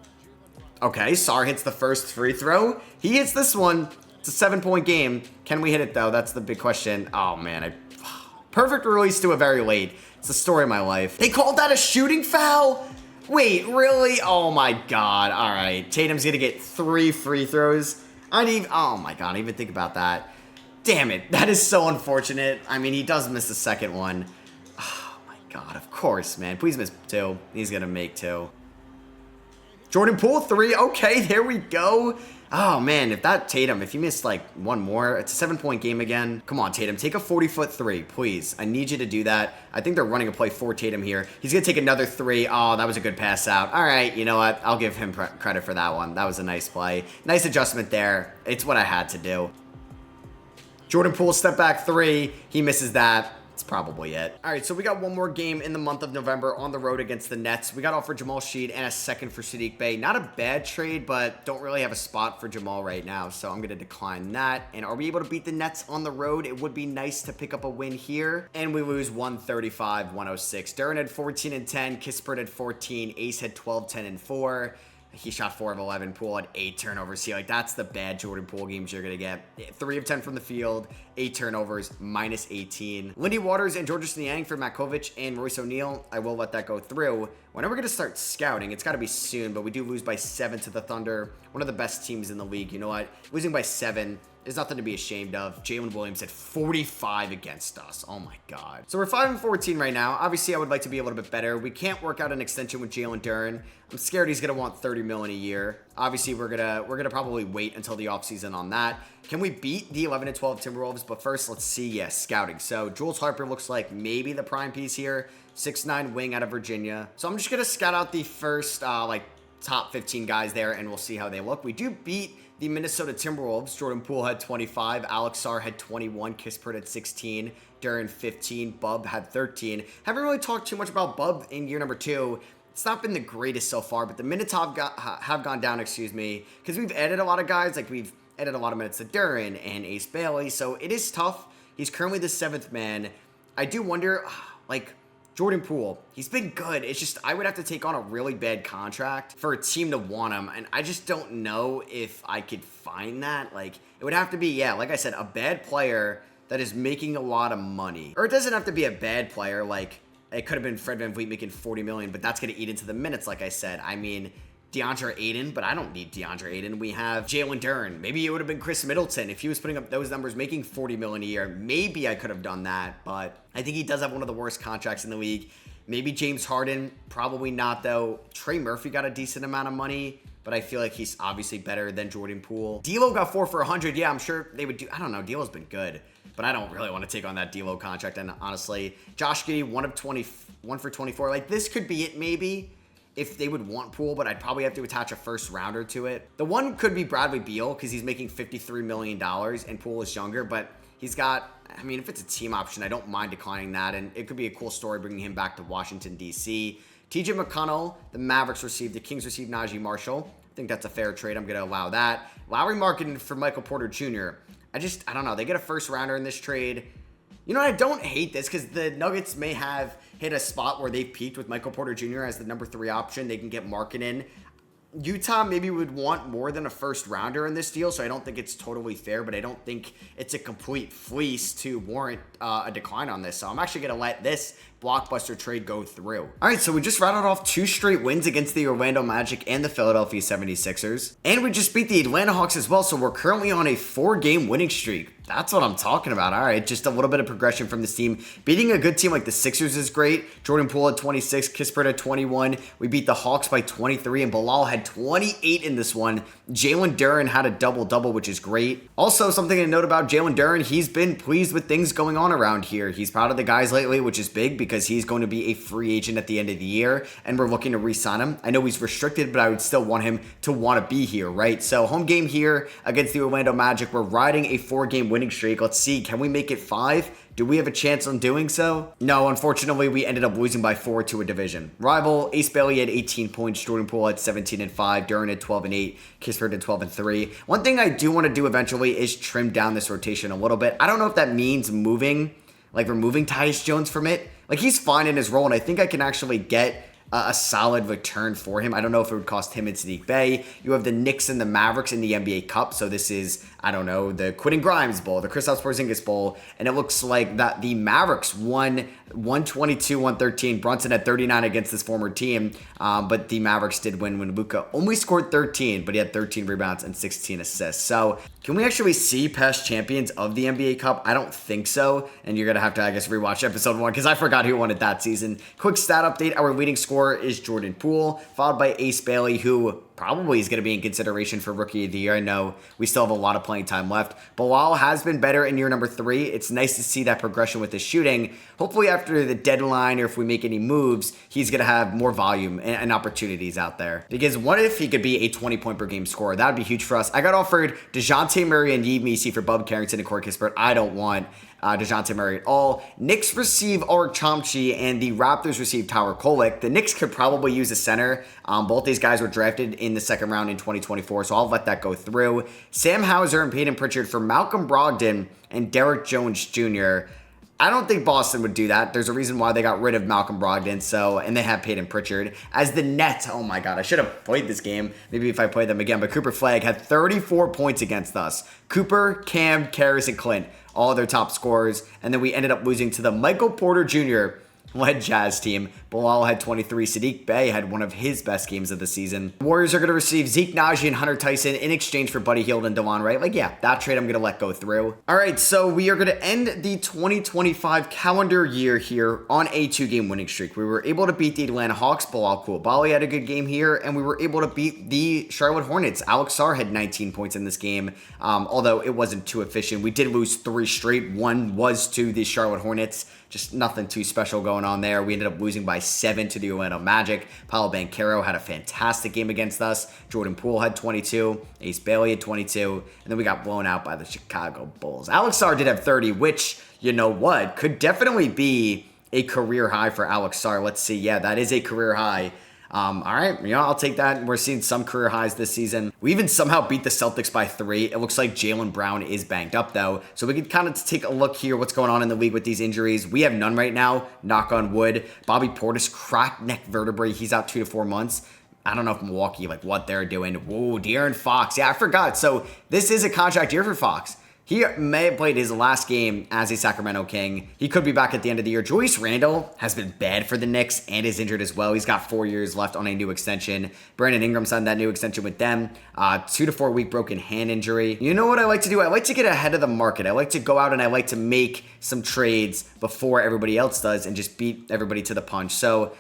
Speaker 1: Okay, Sarr hits the first free throw. He hits this one. It's a 7-point game. Can we hit it though? That's the big question. Oh man, perfect release to a very late. It's the story of my life. They called that a shooting foul? Wait, really? Oh my God, all right. Tatum's gonna get 3 free throws. Oh my God, I didn't even think about that. Damn it, that is so unfortunate. I mean, he does miss the second one. Oh my God, of course, man. Please miss 2. He's gonna make 2. Jordan Poole, 3. Okay, there we go. Oh man, if he missed like 1 more, it's a 7-point game again. Come on, Tatum, take a 40-foot 3, please. I need you to do that. I think they're running a play for Tatum here. He's gonna take another 3. Oh, that was a good pass out. All right, you know what? I'll give him credit for that one. That was a nice play. Nice adjustment there. It's what I had to do. Jordan Poole, step back 3. He misses that. That's probably it. All right, so we got 1 more game in the month of November on the road against the Nets. We got off for Jamal Sheed and a 2nd for Saddiq Bey. Not a bad trade, but don't really have a spot for Jamal right now, so I'm going to decline that. And are we able to beat the Nets on the road? It would be nice to pick up a win here. And we lose 135-106. Duren had 14 and 10. Kispert had 14. Ace had 12, 10, and 4. He shot 4 of 11. Poole had 8 turnovers. See, like, that's the bad Jordan Poole games you're going to get. 3 of 10 from the field, 8 turnovers, minus 18. Lindy Waters and Georges Niang for Matkovic and Royce O'Neal. I will let that go through. When are we going to start scouting? It's got to be soon, but we do lose by 7 to the Thunder. One of the best teams in the league. You know what? Losing by 7 is nothing to be ashamed of. Jalen Williams had 45 against us. Oh my God. So we're 5-14 right now. Obviously, I would like to be a little bit better. We can't work out an extension with Jalen Duren. I'm scared he's gonna want $30 million a year. Obviously, we're gonna probably wait until the offseason on that. Can we beat the 11-12 Timberwolves? But first, let's see. Yes, scouting. So Jules Harper looks like maybe the prime piece here. 6'9" wing out of Virginia. So I'm just gonna scout out the first top 15 guys there, and we'll see how they look. We do beat the Minnesota Timberwolves. Jordan Poole had 25. Alex Sarr had 21. Kispert had 16. Duren 15. Bub had 13. Haven't really talked too much about Bub in year number 2. It's not been the greatest so far, but the minutes have gone down, because we've added a lot of guys. Like, we've added a lot of minutes to Duren and Ace Bailey, so it is tough. He's currently the 7th man. I do wonder, Jordan Poole, he's been good. It's just I would have to take on a really bad contract for a team to want him, and I just don't know if I could find that. Like, it would have to be, yeah, like I said, a bad player that is making a lot of money. Or it doesn't have to be a bad player, like, it could have been Fred VanVleet making $40 million, but that's going to eat into the minutes, like I said. I mean, DeAndre Ayton, but I don't need DeAndre Ayton. We have Jalen Duren. Maybe it would have been Chris Middleton. If he was putting up those numbers, making $40 million a year, maybe I could have done that, but I think he does have one of the worst contracts in the league. Maybe James Harden, probably not though. Trey Murphy got a decent amount of money, but I feel like he's obviously better than Jordan Poole. D'Lo got 4 for 100. Yeah, I'm sure they would do. I don't know. D'Lo's been good, but I don't really want to take on that D'Lo contract. And honestly, Josh Giddey, 1 for 24. Like, this could be it maybe if they would want Poole, but I'd probably have to attach a first rounder to it. The one could be Bradley Beal because he's making $53 million and Poole is younger, but he's got, I mean, if it's a team option, I don't mind declining that, and it could be a cool story bringing him back to Washington, D.C. TJ McConnell, the Mavericks received, the Kings received Najee Marshall. I think that's a fair trade. I'm going to allow that. Lowry Markkanen for Michael Porter Jr. I don't know. They get a first rounder in this trade. You know, I don't hate this because the Nuggets may have hit a spot where they've peaked with Michael Porter Jr. as the number 3 option. They can get Markkanen. Utah maybe would want more than a first rounder in this deal, so I don't think it's totally fair, but I don't think it's a complete fleece to warrant a decline on this. So I'm actually going to let this blockbuster trade go through. All right, so we just rattled off 2 straight wins against the Orlando Magic and the Philadelphia 76ers. And we just beat the Atlanta Hawks as well, so we're currently on a 4-game winning streak. That's what I'm talking about. All right, just a little bit of progression from this team. Beating a good team like the Sixers is great. Jordan Poole had 26, Kispert had 21. We beat the Hawks by 23, and Bilal had 28 in this one. Jalen Duren had a double-double, which is great. Also, something to note about Jalen Duren, he's been pleased with things going on around here. He's proud of the guys lately, which is big because he's going to be a free agent at the end of the year, and we're looking to re-sign him. I know he's restricted, but I would still want him to want to be here, right? So, home game here against the Orlando Magic. We're riding a 4-game winning streak. Let's see, can we make it 5? Do we have a chance on doing so? No, unfortunately, we ended up losing by 4 to a division rival. Ace Bailey had 18 points, Jordan Poole had 17 and 5, Duren had 12 and 8, Kispert had 12 and 3. One thing I do want to do eventually is trim down this rotation a little bit. I don't know if that means moving, like removing Tyus Jones from it. Like, he's fine in his role, and I think I can actually get a solid return for him. I don't know if it would cost him and Sadiq Bey. You have the Knicks and the Mavericks in the NBA Cup. So this is, I don't know, the Quentin Grimes Bowl, the Kristaps Porzingis Bowl. And it looks like that the Mavericks won 122-113. Brunson had 39 against this former team. But the Mavericks did win when Luka only scored 13, but he had 13 rebounds and 16 assists. So can we actually see past champions of the NBA Cup? I don't think so. And you're going to have to, I guess, rewatch episode 1 because I forgot who won it that season. Quick stat update. Our leading scorer is Jordan Poole, followed by Ace Bailey, who probably is going to be in consideration for Rookie of the Year. I know we still have a lot of playing time left. Bilal has been better in year number 3. It's nice to see that progression with his shooting. Hopefully after the deadline or if we make any moves, he's going to have more volume and opportunities out there. Because what if he could be a 20-point per game scorer? That would be huge for us. I got offered DeJounte Murray and Yves Missi for Bub Carrington and Corey Kispert. I don't want DeJounte Murray at all. Knicks receive Arik Chomchi and the Raptors receive Tyler Kolek. The Knicks could probably use a center. Both these guys were drafted in the second round in 2024, so I'll let that go through. Sam Hauser and Peyton Pritchard for Malcolm Brogdon and Derek Jones Jr. I don't think Boston would do that. There's a reason why they got rid of Malcolm Brogdon, and they have Peyton Pritchard. As the Nets, oh my god, I should have played this game. Maybe if I played them again, but Cooper Flagg had 34 points against us. Cooper, Cam, Karras, and Clint, all their top scorers, and then we ended up losing to the Michael Porter Jr. led Jazz team. Bilal had 23. Sadiq Bey had one of his best games of the season. The Warriors are going to receive Zeke Naji and Hunter Tyson in exchange for Buddy Hield and Delon Wright. Like, yeah, that trade I'm going to let go through. All right, so we are going to end the 2025 calendar year here on a 2-game winning streak. We were able to beat the Atlanta Hawks. Bilal Coulibaly had a good game here, and we were able to beat the Charlotte Hornets. Alex Sarr had 19 points in this game, although it wasn't too efficient. We did lose 3 straight. One was to the Charlotte Hornets. Just nothing too special going on there. We ended up losing by 7 to the Orlando Magic. Paolo Banchero had a fantastic game against us. Jordan Poole had 22. Ace Bailey had 22. And then we got blown out by the Chicago Bulls. Alex Sarr did have 30, which, you know what, could definitely be a career high for Alex Sarr. Let's see. Yeah, that is a career high. All right, I'll take that. We're seeing some career highs this season. We even somehow beat the Celtics by 3. It looks like Jaylen Brown is banged up, though. So we can kind of take a look here what's going on in the league with these injuries. We have none right now, knock on wood. Bobby Portis, cracked neck vertebrae. He's out 2 to 4 months. I don't know if Milwaukee, like what they're doing. Whoa, De'Aaron Fox. Yeah, I forgot. So this is a contract year for Fox. He may have played his last game as a Sacramento King. He could be back at the end of the year. Julius Randle has been bad for the Knicks and is injured as well. He's got 4 years left on a new extension. Brandon Ingram signed that new extension with them. 2 to 4 week broken hand injury. You know what I like to do? I like to get ahead of the market. I like to go out and I like to make some trades before everybody else does and just beat everybody to the punch. So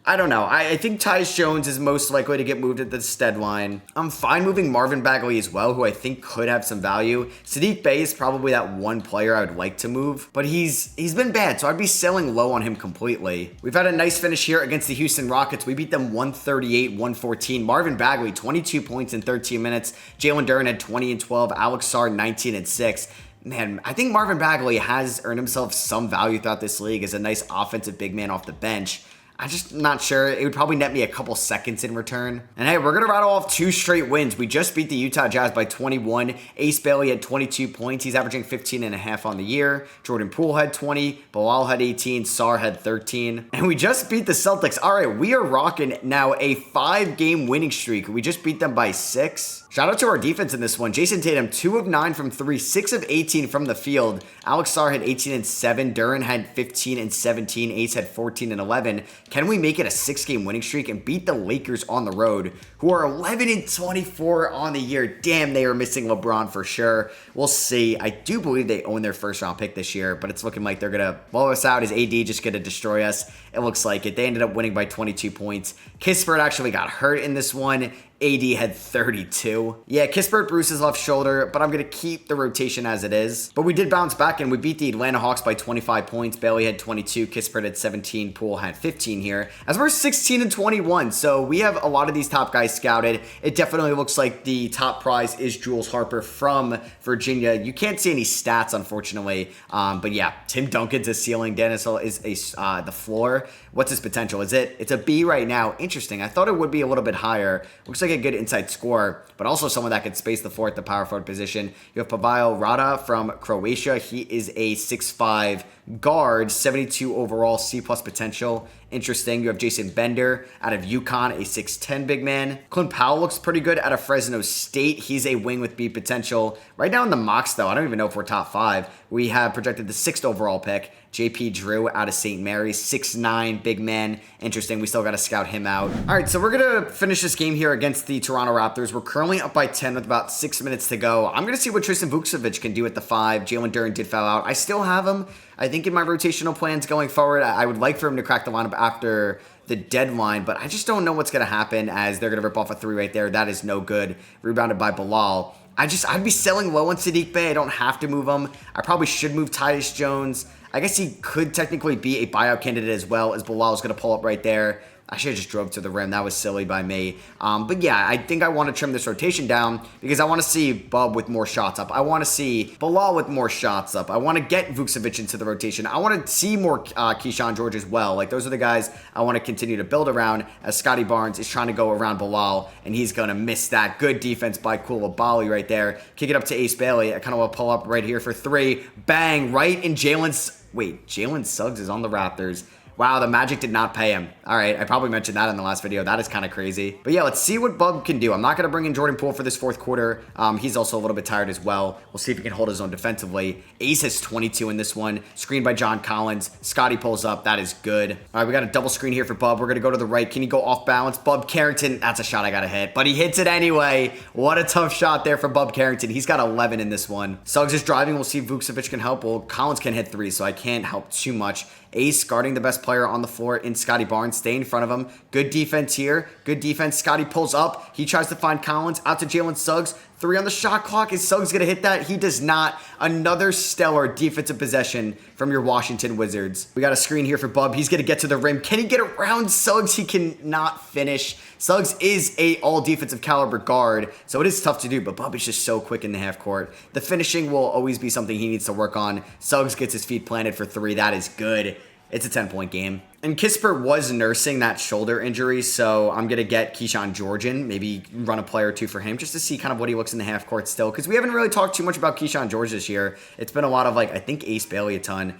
Speaker 1: I don't know. I think Tyus Jones is most likely to get moved at this deadline. I'm fine moving Marvin Bagley as well, who I think could have some value. Sadiq Bey is probably that one player I would like to move, but he's been bad, so I'd be selling low on him completely. We've had a nice finish here against the Houston Rockets. We beat them 138-114. Marvin Bagley, 22 points in 13 minutes. Jalen Duren had 20 and 12. Alex Sarr, 19 and 6. Man, I think Marvin Bagley has earned himself some value throughout this league as a nice offensive big man off the bench. I'm just not sure. It would probably net me a couple seconds in return. And hey, we're going to rattle off 2 straight wins. We just beat the Utah Jazz by 21. Ace Bailey had 22 points. He's averaging 15 and a half on the year. Jordan Poole had 20. Bilal had 18. Sarr had 13. And we just beat the Celtics. All right, we are rocking now a 5-game winning streak. We just beat them by 6. Shout out to our defense in this one. Jason Tatum, 2 of 9 from 3, 6 of 18 from the field. Alex Sarr had 18 and 7. Duren had 15 and 17. Ace had 14 and 11. Can we make it a 6-game winning streak and beat the Lakers on the road, who are 11-24 on the year? Damn, they are missing LeBron for sure. We'll see. I do believe they own their first-round pick this year, but it's looking like they're going to blow us out. Is AD just going to destroy us? It looks like it. They ended up winning by 22 points. Kispert actually got hurt in this one. AD had 32. Yeah, Kispert bruised his left shoulder, but I'm going to keep the rotation as it is. But we did bounce back, and we beat the Atlanta Hawks by 25 points. Bailey had 22, Kispert had 17, Poole had 15 here. As we're 16-21, so we have a lot of these top guys scouted. It definitely looks like the top prize is Jules Harper from Virginia. You can't see any stats, unfortunately. But yeah, Tim Duncan's a ceiling. Dennis Hill is the floor. What's his potential? It's a B right now. Interesting. I thought it would be a little bit higher. Looks like a good inside scorer, but also someone that can space the floor at the power forward position. You have Pavel Rada from Croatia. He is a 6'5" guard, 72 overall, C+ potential. Interesting. You have Jason Bender out of UConn, a 6'10" big man. Clint Powell looks pretty good out of Fresno State. He's a wing with B potential. Right now in the mocks, though, I don't even know if we're top 5. We have projected the 6th overall pick. JP Drew out of St. Mary's, 6'9", big man. Interesting. We still got to scout him out. All right, so we're going to finish this game here against the Toronto Raptors. We're currently up by 10 with about 6 minutes to go. I'm going to see what Tristan Vukcevic can do at the 5. Jalen Duren did foul out. I still have him. I think in my rotational plans going forward, I would like for him to crack the lineup after the deadline, but I just don't know what's going to happen as they're going to rip off a 3 right there. That is no good. Rebounded by Bilal. I'd be selling low on Sadiq Bey. I don't have to move him. I probably should move Tyus Jones. I guess he could technically be a buyout candidate as well, as Bilal is going to pull up right there. I should have just drove to the rim. That was silly by me. But yeah, I think I want to trim this rotation down because I want to see Bub with more shots up. I want to see Bilal with more shots up. I want to get Vukcevic into the rotation. I want to see more Keyshawn George as well. Like, those are the guys I want to continue to build around, as Scotty Barnes is trying to go around Bilal, and he's going to miss that. Good defense by Koulibaly right there. Kick it up to Ace Bailey. I kind of want to pull up right here for 3. Bang! Right in Jalen's... Wait, Jalen Suggs is on the Raptors. Wow, the Magic did not pay him. All right, I probably mentioned that in the last video. That is kind of crazy. But yeah, let's see what Bub can do. I'm not going to bring in Jordan Poole for this 4th quarter. He's also a little bit tired as well. We'll see if he can hold his own defensively. Ace has 22 in this one. Screen by John Collins. Scotty pulls up. That is good. All right, we got a double screen here for Bub. We're going to go to the right. Can he go off balance? Bub Carrington. That's a shot I got to hit, but he hits it anyway. What a tough shot there for Bub Carrington. He's got 11 in this one. Suggs is driving. We'll see if Vukcevic can help. Well, Collins can hit 3, so I can't help too much. Ace guarding the best player on the floor in Scotty Barnes. Stay in front of him. Good defense here. Good defense. Scotty pulls up. He tries to find Collins. Out to Jalen Suggs. 3 on the shot clock. Is Suggs going to hit that? He does not. Another stellar defensive possession from your Washington Wizards. We got a screen here for Bub. He's going to get to the rim. Can he get around Suggs? He cannot finish. Suggs is a all-defensive caliber guard, so it is tough to do, but Bub is just so quick in the half court. The finishing will always be something he needs to work on. Suggs gets his feet planted for 3. That is good. It's a 10-point game. And Kispert was nursing that shoulder injury, so I'm going to get Keyshawn George in, maybe run a play or 2 for him just to see kind of what he looks in the half court still, because we haven't really talked too much about Keyshawn George this year. It's been a lot of, like, I think Ace Bailey a ton.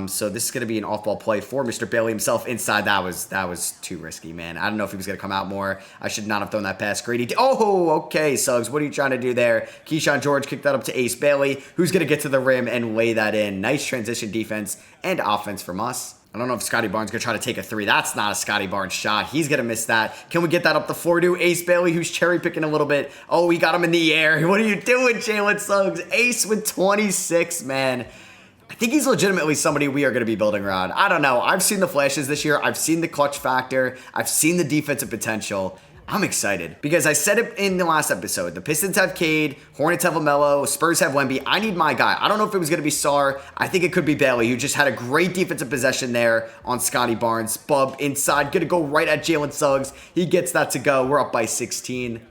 Speaker 1: So this is going to be an off-ball play for Mr. Bailey himself inside. That was too risky, man. I don't know if he was going to come out more. I should not have thrown that pass. Grady. Oh, okay, Suggs. What are you trying to do there? Keyshawn George kicked that up to Ace Bailey, who's going to get to the rim and lay that in. Nice transition defense and offense from us. I don't know if Scotty Barnes going to try to take a 3. That's not a Scotty Barnes shot. He's going to miss that. Can we get that up the floor to Ace Bailey, who's cherry picking a little bit? Oh, he got him in the air. What are you doing, Jalen Suggs? Ace with 26, man. I think he's legitimately somebody we are going to be building around. I don't know. I've seen the flashes this year. I've seen the clutch factor. I've seen the defensive potential. I'm excited because I said it in the last episode. The Pistons have Cade, Hornets have LaMelo, Spurs have Wemby. I need my guy. I don't know if it was going to be Sarr. I think it could be Bailey, who just had a great defensive possession there on Scotty Barnes. Bub inside, going to go right at Jalen Suggs. He gets that to go. We're up by 16.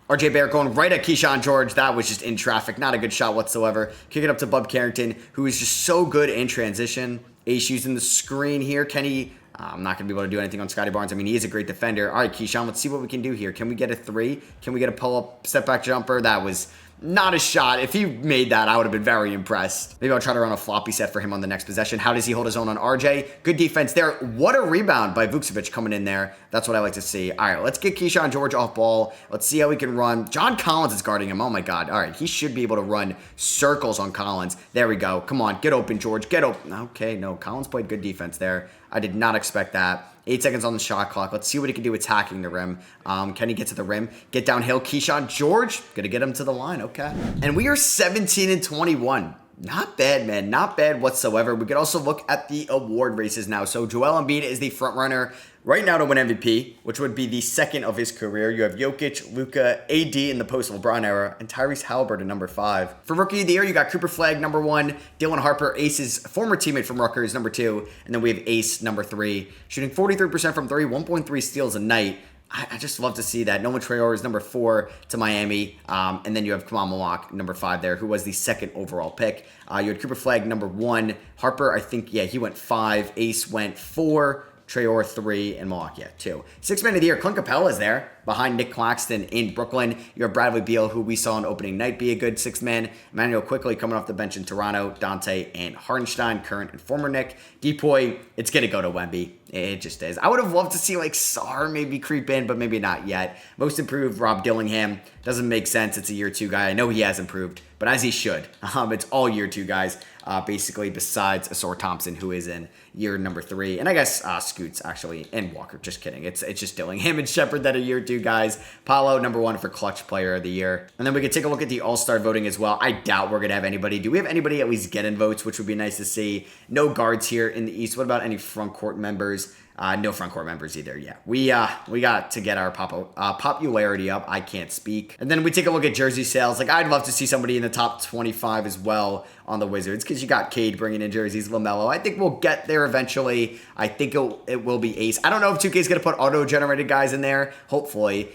Speaker 1: RJ Barrett going right at Keyshawn George. That was just in traffic. Not a good shot whatsoever. Kick it up to Bub Carrington, who is just so good in transition. Ace using the screen here. Kenny... I'm not going to be able to do anything on Scotty Barnes. I mean, he is a great defender. All right, Keyshawn, let's see what we can do here. Can we get a 3? Can we get a pull-up, step-back jumper? That was not a shot. If he made that, I would have been very impressed. Maybe I'll try to run a floppy set for him on the next possession. How does he hold his own on RJ? Good defense there. What a rebound by Vucevic coming in there. That's what I like to see. All right, let's get Keyshawn George off ball. Let's see how he can run. John Collins is guarding him. Oh my God. All right, he should be able to run circles on Collins. There we go. Come on, get open, George. Get open. Okay, no, Collins played good defense there. I did not expect that. 8 seconds on the shot clock. Let's see what he can do attacking the rim. Can he get to the rim? Get downhill. Keyshawn George. Gonna get him to the line. Okay. And we are 17-21. Not bad, man. Not bad whatsoever. We could also look at the award races now. So Joel Embiid is the front runner right now to win MVP, which would be the second of his career. You have Jokic, Luka, AD in the post-LeBron era, and Tyrese Halliburton number 5. For Rookie of the Year, you got Cooper Flagg number 1, Dylan Harper, Ace's former teammate from Rutgers, number 2, and then we have Ace number 3, shooting 43% from 3, 1.3 steals a night. I just love to see that. Nolan Traore is number 4 to Miami. And then you have Kamal Malak, number 5 there, who was the second overall pick. You had Cooper Flagg, number 1. Harper, I think, yeah, he went 5. Ace went 4. Traore 3, and Malak, 2. Sixth man of the year, Clint Capella is there behind Nick Claxton in Brooklyn. You have Bradley Beal, who we saw on opening night be a good sixth man. Emmanuel quickly coming off the bench in Toronto. Dante and Hartenstein, current and former Nick. Depoy, it's going to go to Wemby. It just is. I would have loved to see like Sar maybe creep in, but maybe not yet. Most improved, Rob Dillingham. Doesn't make sense. It's a year 2 guy. I know he has improved, but as he should. It's all year 2 guys, basically, besides Asor Thompson, who is in year number 3. And I guess Scoots, actually, and Walker. Just kidding. It's just Dillingham and Shepard that are year 2 guys. Paolo, number 1 for clutch player of the year. And then we could take a look at the all-star voting as well. I doubt we're going to have anybody. Do we have anybody at least getting votes, which would be nice to see? No guards here in the East. What about any front court members? No front court members either. Yeah, we got to get our popularity up. I can't speak. And then we take a look at jersey sales. Like, I'd love to see somebody in the top 25 as well on the Wizards, because you got Cade bringing in jerseys, LaMelo. I think we'll get there eventually. I think it will be Ace. I don't know if 2K is going to put auto-generated guys in there. Hopefully.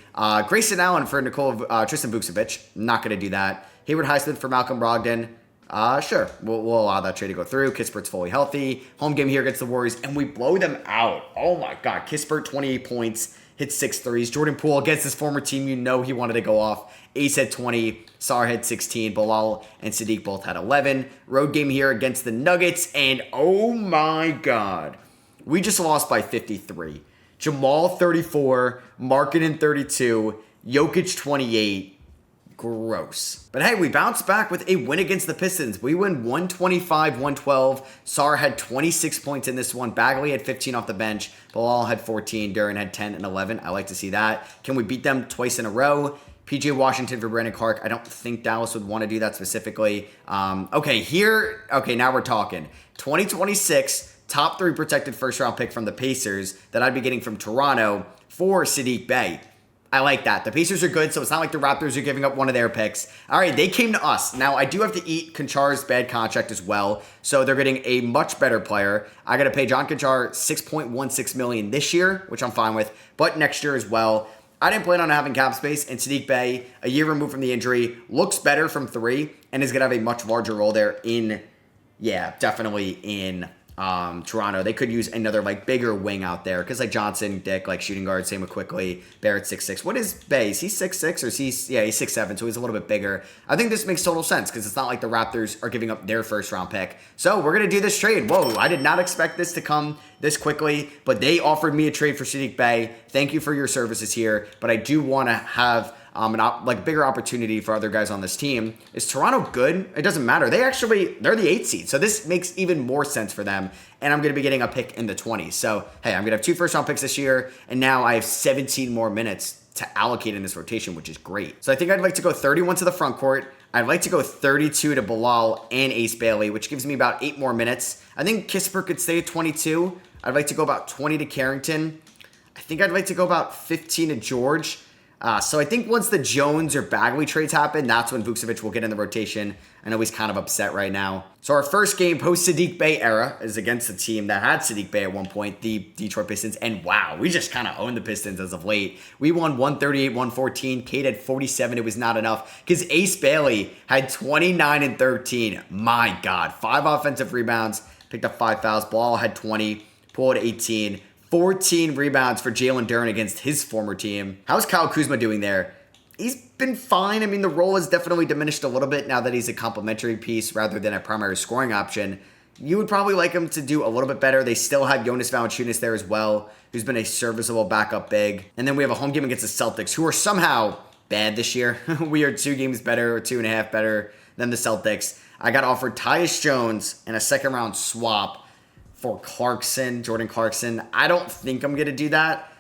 Speaker 1: Grayson Allen for Tristan Vucevic. Not going to do that. Hayward Highsmith for Malcolm Brogdon. Sure. We'll allow that trade to go through. Kispert's fully healthy. Home game here against the Warriors, and we blow them out. Oh my God. Kispert, 28 points, hit 6 threes. Jordan Poole against his former team, he wanted to go off. Ace had 20. Sar had 16. Bilal and Sadiq both had 11. Road game here against the Nuggets, and oh my God. We just lost by 53. Jamal, 34. Markkanen, 32. Jokic, 28. Gross. But hey, we bounced back with a win against the Pistons. We win 125-112. Sar had 26 points in this one. Bagley had 15 off the bench. Bilal had 14. Duran had 10 and 11. I like to see that. Can we beat them twice in a row? PJ Washington for Brandon Clark. I don't think Dallas would want to do that specifically. Okay, now we're talking. 2026, top 3 protected first round pick from the Pacers that I'd be getting from Toronto for Sadiq Bey. I like that. The Pacers are good, so it's not like the Raptors are giving up one of their picks. All right, they came to us. Now, I do have to eat Konchar's bad contract as well, so they're getting a much better player. I got to pay John Konchar $6.16 million this year, which I'm fine with, but next year as well. I didn't plan on having cap space, and Sadiq Bey, a year removed from the injury, looks better from 3 and is going to have a much larger role there definitely in Toronto. They could use another bigger wing out there, because Johnson, Dick, shooting guard, same with Quickly. Barrett 6'6". What is Bey? Is he 6'6" or he's 6'7", so he's a little bit bigger. I think this makes total sense, because it's not like the Raptors are giving up their first round pick. So we're going to do this trade. Whoa, I did not expect this to come this quickly, but they offered me a trade for Sadiq Bey. Thank you for your services here, but I do want to have bigger opportunity for other guys on this team. Is Toronto good? It doesn't matter. They're the 8th seed, so this makes even more sense for them, and I'm going to be getting a pick in the 20s. So, hey, I'm going to have 2 first-round picks this year, and now I have 17 more minutes to allocate in this rotation, which is great. So I think I'd like to go 31 to the front court. I'd like to go 32 to Bilal and Ace Bailey, which gives me about 8 more minutes. I think Kispert could stay at 22. I'd like to go about 20 to Carrington. I think I'd like to go about 15 to George. So I think once the Jones or Bagley trades happen, that's when Vucevic will get in the rotation. I know he's kind of upset right now. So our first game post-Sadiq Bey era is against the team that had Sadiq Bey at one point, the Detroit Pistons. And wow, we just kind of owned the Pistons as of late. We won 138-114. Cade had 47. It was not enough because Ace Bailey had 29 and 13. My God. 5 offensive rebounds. Picked up 5 fouls. Ball had 20. Poole had 18. 14 rebounds for Jalen Duren against his former team. How's Kyle Kuzma doing there? he's been fine. I mean, the role has definitely diminished a little bit now that he's a complementary piece rather than a primary scoring option. You would probably like him to do a little bit better. They still have Jonas Valanciunas there as well, who's been a serviceable backup big. And then we have a home game against the Celtics, who are somehow bad this year. We are 2 games better, or 2.5 better than the Celtics. I got offered Tyus Jones and a second-round swap for Jordan Clarkson. I don't think I'm going to do that.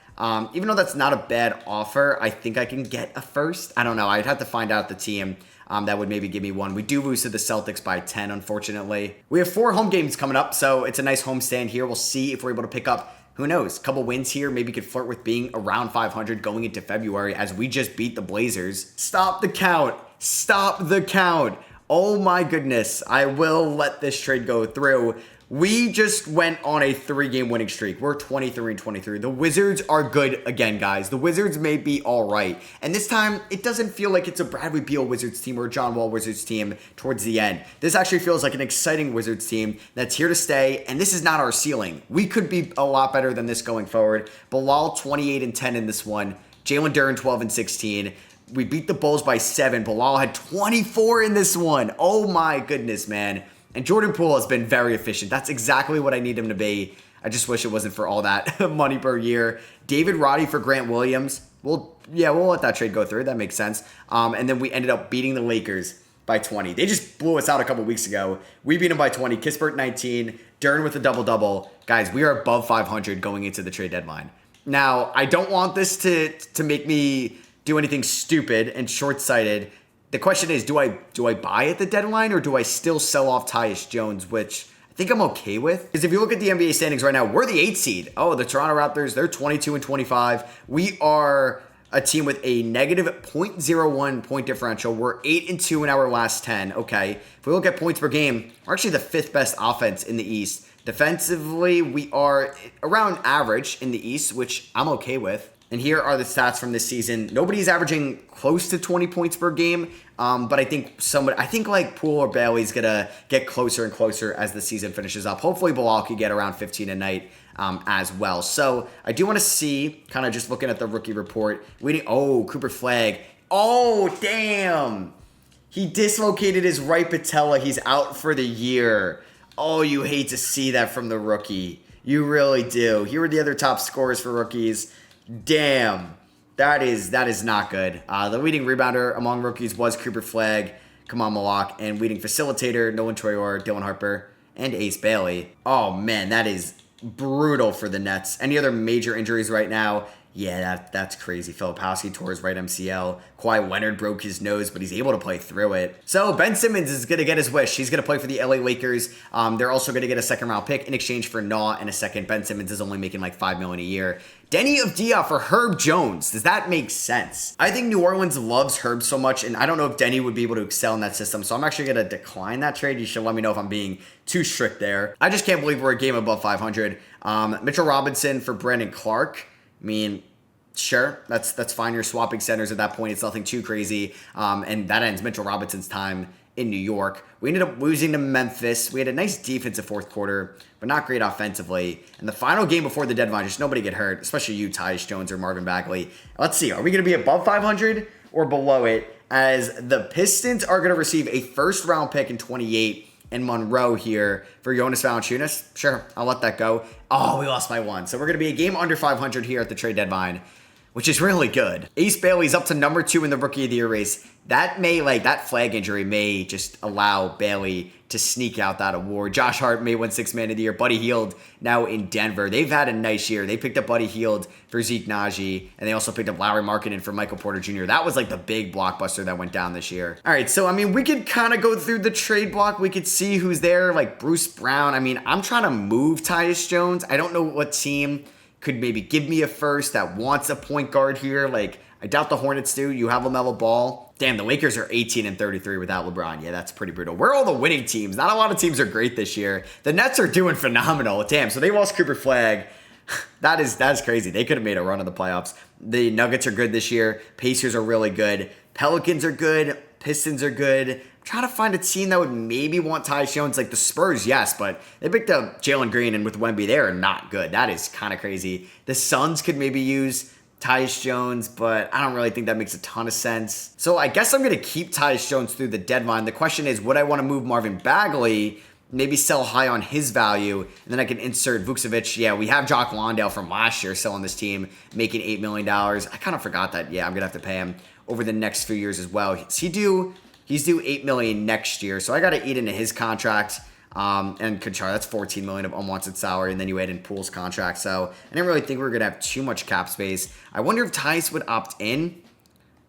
Speaker 1: Even though that's not a bad offer, I think I can get a first. I don't know. I'd have to find out the team that would maybe give me one. We do lose to the Celtics by 10, unfortunately. We have 4 home games coming up, so it's a nice homestand here. We'll see if we're able to pick up, who knows, a couple wins here. Maybe could flirt with being around 500 going into February as we just beat the Blazers. Stop the count. Stop the count. Oh my goodness. I will let this trade go through. We just went on a 3-game winning streak. We're 23-23. The Wizards are good again, guys. The Wizards may be all right. And this time, it doesn't feel like it's a Bradley Beal Wizards team or a John Wall Wizards team towards the end. This actually feels like an exciting Wizards team that's here to stay, and this is not our ceiling. We could be a lot better than this going forward. Bilal, 28-10 in this one. Jalen Duren, 12-16. We beat the Bulls by 7. Bilal had 24 in this one. Oh my goodness, man. And Jordan Poole has been very efficient. That's exactly what I need him to be. I just wish it wasn't for all that money per year. David Roddy for Grant Williams. We'll let that trade go through. That makes sense. And then we ended up beating the Lakers by 20. They just blew us out a couple weeks ago. We beat them by 20. Kispert 19. Duren with a double-double. Guys, we are above 500 going into the trade deadline. Now, I don't want this to make me do anything stupid and short-sighted. The question is, do I buy at the deadline or do I still sell off Tyus Jones, which I think I'm okay with? Because if you look at the NBA standings right now, we're the 8th seed. Oh, the Toronto Raptors, they're 22-25. We are a team with a negative .01 point differential. We're 8-2 in our last 10. Okay. If we look at points per game, we're actually the 5th best offense in the East. Defensively, we are around average in the East, which I'm okay with. And here are the stats from this season. Nobody's averaging close to 20 points per game, but I think like Poole or Bailey's gonna get closer and closer as the season finishes up. Hopefully, Bilal could get around 15 a night as well. So I do want to see, kind of just looking at the rookie report. Cooper Flagg. Oh, damn. He dislocated his right patella. He's out for the year. Oh, you hate to see that from the rookie. You really do. Here are the other top scorers for rookies. Damn, that is not good. The leading rebounder among rookies was Cooper Flagg, Kamal Malak, and leading facilitator Nolan Troyer, Dylan Harper, and Ace Bailey. Oh man, that is brutal for the Nets. Any other major injuries right now? Yeah, that's crazy. Filipowski tore his right MCL. Kawhi Leonard broke his nose, but he's able to play through it. So Ben Simmons is going to get his wish. He's going to play for the LA Lakers. They're also going to get a 2nd-round pick in exchange for Naw and a second. Ben Simmons is only making like $5 million a year. Denny Avdia for Herb Jones. Does that make sense? I think New Orleans loves Herb so much, and I don't know if Denny would be able to excel in that system, so I'm actually going to decline that trade. You should let me know if I'm being too strict there. I just can't believe we're a game above 500. Mitchell Robinson for Brandon Clark. I mean, sure, that's fine. You're swapping centers at that point. It's nothing too crazy. And that ends Mitchell Robinson's time in New York. We ended up losing to Memphis. We had a nice defensive 4th quarter, but not great offensively. And the final game before the deadline, just nobody get hurt, especially you, Tyus Jones or Marvin Bagley. Let's see, are we going to be above 500 or below it? As the Pistons are going to receive a 1st-round pick in 28 and Monroe here for Jonas Valanciunas. Sure, I'll let that go. Oh, we lost by 1. So we're going to be a game under 500 here at the trade deadline, which is really good. Ace Bailey's up to number 2 in the Rookie of the Year race. That flag injury may just allow Bailey to sneak out that award. Josh Hart may win 6th Man of the Year. Buddy Hield now in Denver. They've had a nice year. They picked up Buddy Hield for Zeke Naji, and they also picked up Lauri Markkanen for Michael Porter Jr. That was like the big blockbuster that went down this year. All right, so I mean, we could kind of go through the trade block. We could see who's there, like Bruce Brown. I mean, I'm trying to move Tyus Jones. I don't know what team could maybe give me a first that wants a point guard here. Like, I doubt the Hornets do. You have LaMelo Ball. Damn, the Lakers are 18-33 without LeBron. Yeah, that's pretty brutal. Where are all the winning teams? Not a lot of teams are great this year. The Nets are doing phenomenal. Damn, so they lost Cooper Flagg. That is crazy. They could have made a run in the playoffs. The Nuggets are good this year. Pacers are really good. Pelicans are good. Pistons are good. I'm trying to find a team that would maybe want Tyus Jones. Like the Spurs, yes, but they picked up Jalen Green, and with Wemby, they are not good. That is kind of crazy. The Suns could maybe use Tyus Jones, but I don't really think that makes a ton of sense. So I guess I'm going to keep Tyus Jones through the deadline. The question is, would I want to move Marvin Bagley, maybe sell high on his value, and then I can insert Vucevic. Yeah, we have Jock Landale from last year still on this team, making $8 million. I kind of forgot that. Yeah, I'm going to have to pay him over the next few years as well. He's due $8 million next year, so I got to eat into his contract. And Kachar, that's $14 million of unwanted salary, and then you add in Poole's contract. So I didn't really think we were going to have too much cap space. I wonder if Tyus would opt in,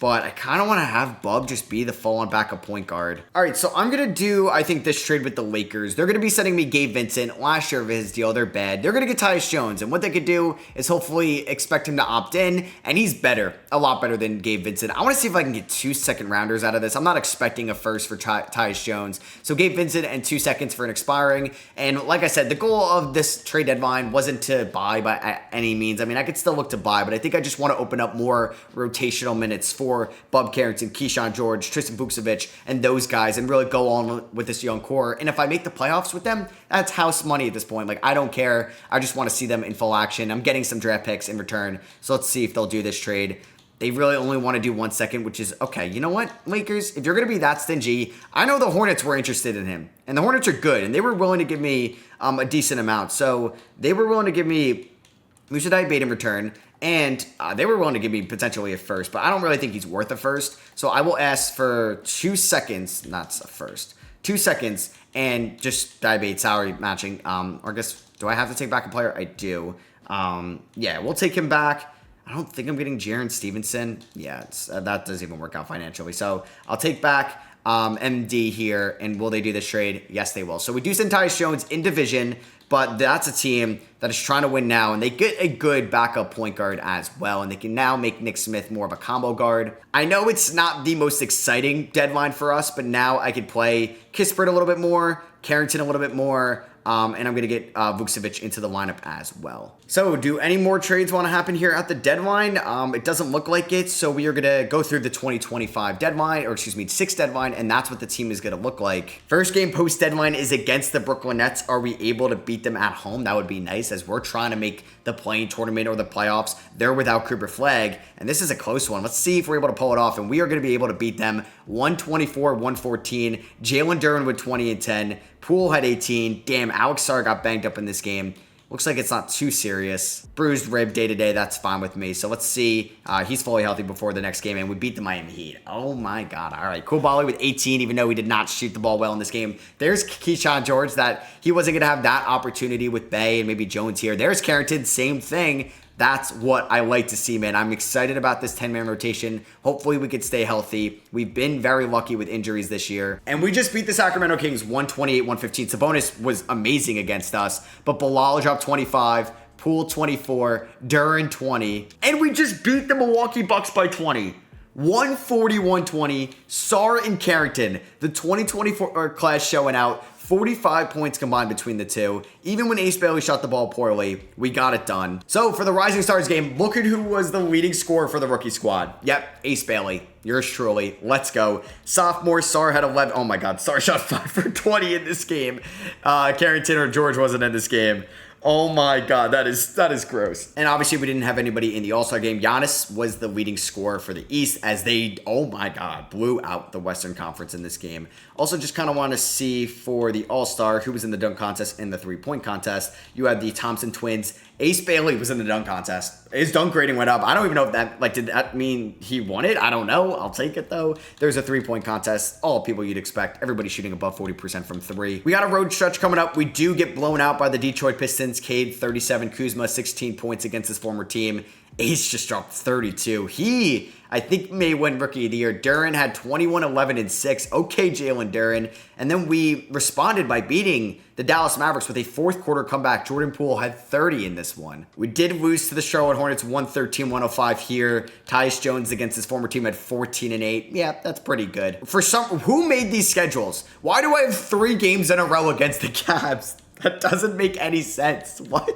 Speaker 1: but I kind of want to have Bub just be the full-on backup point guard. All right, so I'm going to do, I think, this trade with the Lakers. They're going to be sending me Gabe Vincent. Last year of his deal, they're bad. They're going to get Tyus Jones, and what they could do is hopefully expect him to opt in, and he's better, a lot better than Gabe Vincent. I want to see if I can get 2 second-rounders out of this. I'm not expecting a first for Tyus Jones. So Gabe Vincent and 2 seconds for an expiring, and like I said, the goal of this trade deadline wasn't to buy by any means. I mean, I could still look to buy, but I think I just want to open up more rotational minutes for Bub Carrington, Keyshawn George, Tristan Vucevic, and those guys, and really go on with this young core. And if I make the playoffs with them, that's house money at this point. Like, I don't care. I just want to see them in full action. I'm getting some draft picks in return, so let's see if they'll do this trade. They really only want to do 1 second, which is, okay, you know what, Lakers, if you're going to be that stingy, I know the Hornets were interested in him, and the Hornets are good, and they were willing to give me a decent amount. So they were willing to give me Musa Diabate in return, and they were willing to give me potentially a first, but I don't really think he's worth a first. So I will ask for 2 seconds, not a first, 2 seconds, and just Diabate salary matching. Or I guess, do I have to take back a player? I do. Yeah, we'll take him back. I don't think I'm getting Jaren Stevenson. Yeah, that doesn't even work out financially. So I'll take back MD here, and will they do this trade? Yes, they will. So we do send Tyus Jones in division, but that's a team that is trying to win now, and they get a good backup point guard as well, and they can now make Nick Smith more of a combo guard. I know it's not the most exciting deadline for us, but now I could play Kispert a little bit more, Carrington a little bit more, and I'm going to get Vucevic into the lineup as well. So do any more trades want to happen here at the deadline? It doesn't look like it, so we are going to go through the 2025 deadline, or excuse me, 6th deadline, and that's what the team is going to look like. First game post-deadline is against the Brooklyn Nets. Are we able to beat them at home? That would be nice, as we're trying to make the play-in tournament or the playoffs. They're without Cooper Flag, and this is a close one. Let's see if we're able to pull it off, and we are going to be able to beat them 124-114. Jalen Duren with 20 and 10. Poole had 18. Damn, Alex Sarr got banged up in this game. Looks like it's not too serious. Bruised rib day-to-day, that's fine with me. So let's see. He's fully healthy before the next game, and we beat the Miami Heat. Oh my God. All right, Kubali with 18, even though he did not shoot the ball well in this game. There's Keyshawn George, that he wasn't going to have that opportunity with Bay and maybe Jones here. There's Carrington, same thing. That's what I like to see, man. I'm excited about this 10-man rotation. Hopefully we could stay healthy. We've been very lucky with injuries this year. And we just beat the Sacramento Kings 128-115. Sabonis was amazing against us, but Bilal dropped 25, Poole 24, Duren 20, and we just beat the Milwaukee Bucks by 20. 140-120. Sarr and Carrington, the 2024 class showing out. 45 points combined between the two. Even when Ace Bailey shot the ball poorly, we got it done. So for the Rising Stars game, look at who was the leading scorer for the rookie squad. Yep, Ace Bailey. Yours truly. Let's go. Sophomore, Sarr had 11. Oh my God, Sarr shot 5 for 20 in this game. Carrington or George wasn't in this game. Oh my God, that is gross. And obviously we didn't have anybody in the All-Star game. Giannis was the leading scorer for the East as they, oh my God, blew out the Western Conference in this game. Also just kind of want to see for the All-Star who was in the dunk contest and the three-point contest. You had the Thompson twins. Ace Bailey was in the dunk contest. His dunk rating went up. I don't even know if that, did that mean he won it? I don't know. I'll take it though. There's a three-point contest. All people you'd expect. Everybody shooting above 40% from three. We got a road stretch coming up. We do get blown out by the Detroit Pistons. Cade, 37. Kuzma, 16 points against his former team. Ace just dropped 32. He, I think, may win Rookie of the Year. Duren had 21, 11, and 6. Okay, Jalen Duren. And then we responded by beating the Dallas Mavericks with a fourth quarter comeback. Jordan Poole had 30 in this one. We did lose to the Charlotte Hornets 113-105 here. Tyus Jones against his former team had 14 and 8. Yeah, that's pretty good. Who made these schedules? Why do I have 3 games in a row against the Cavs? That doesn't make any sense. What?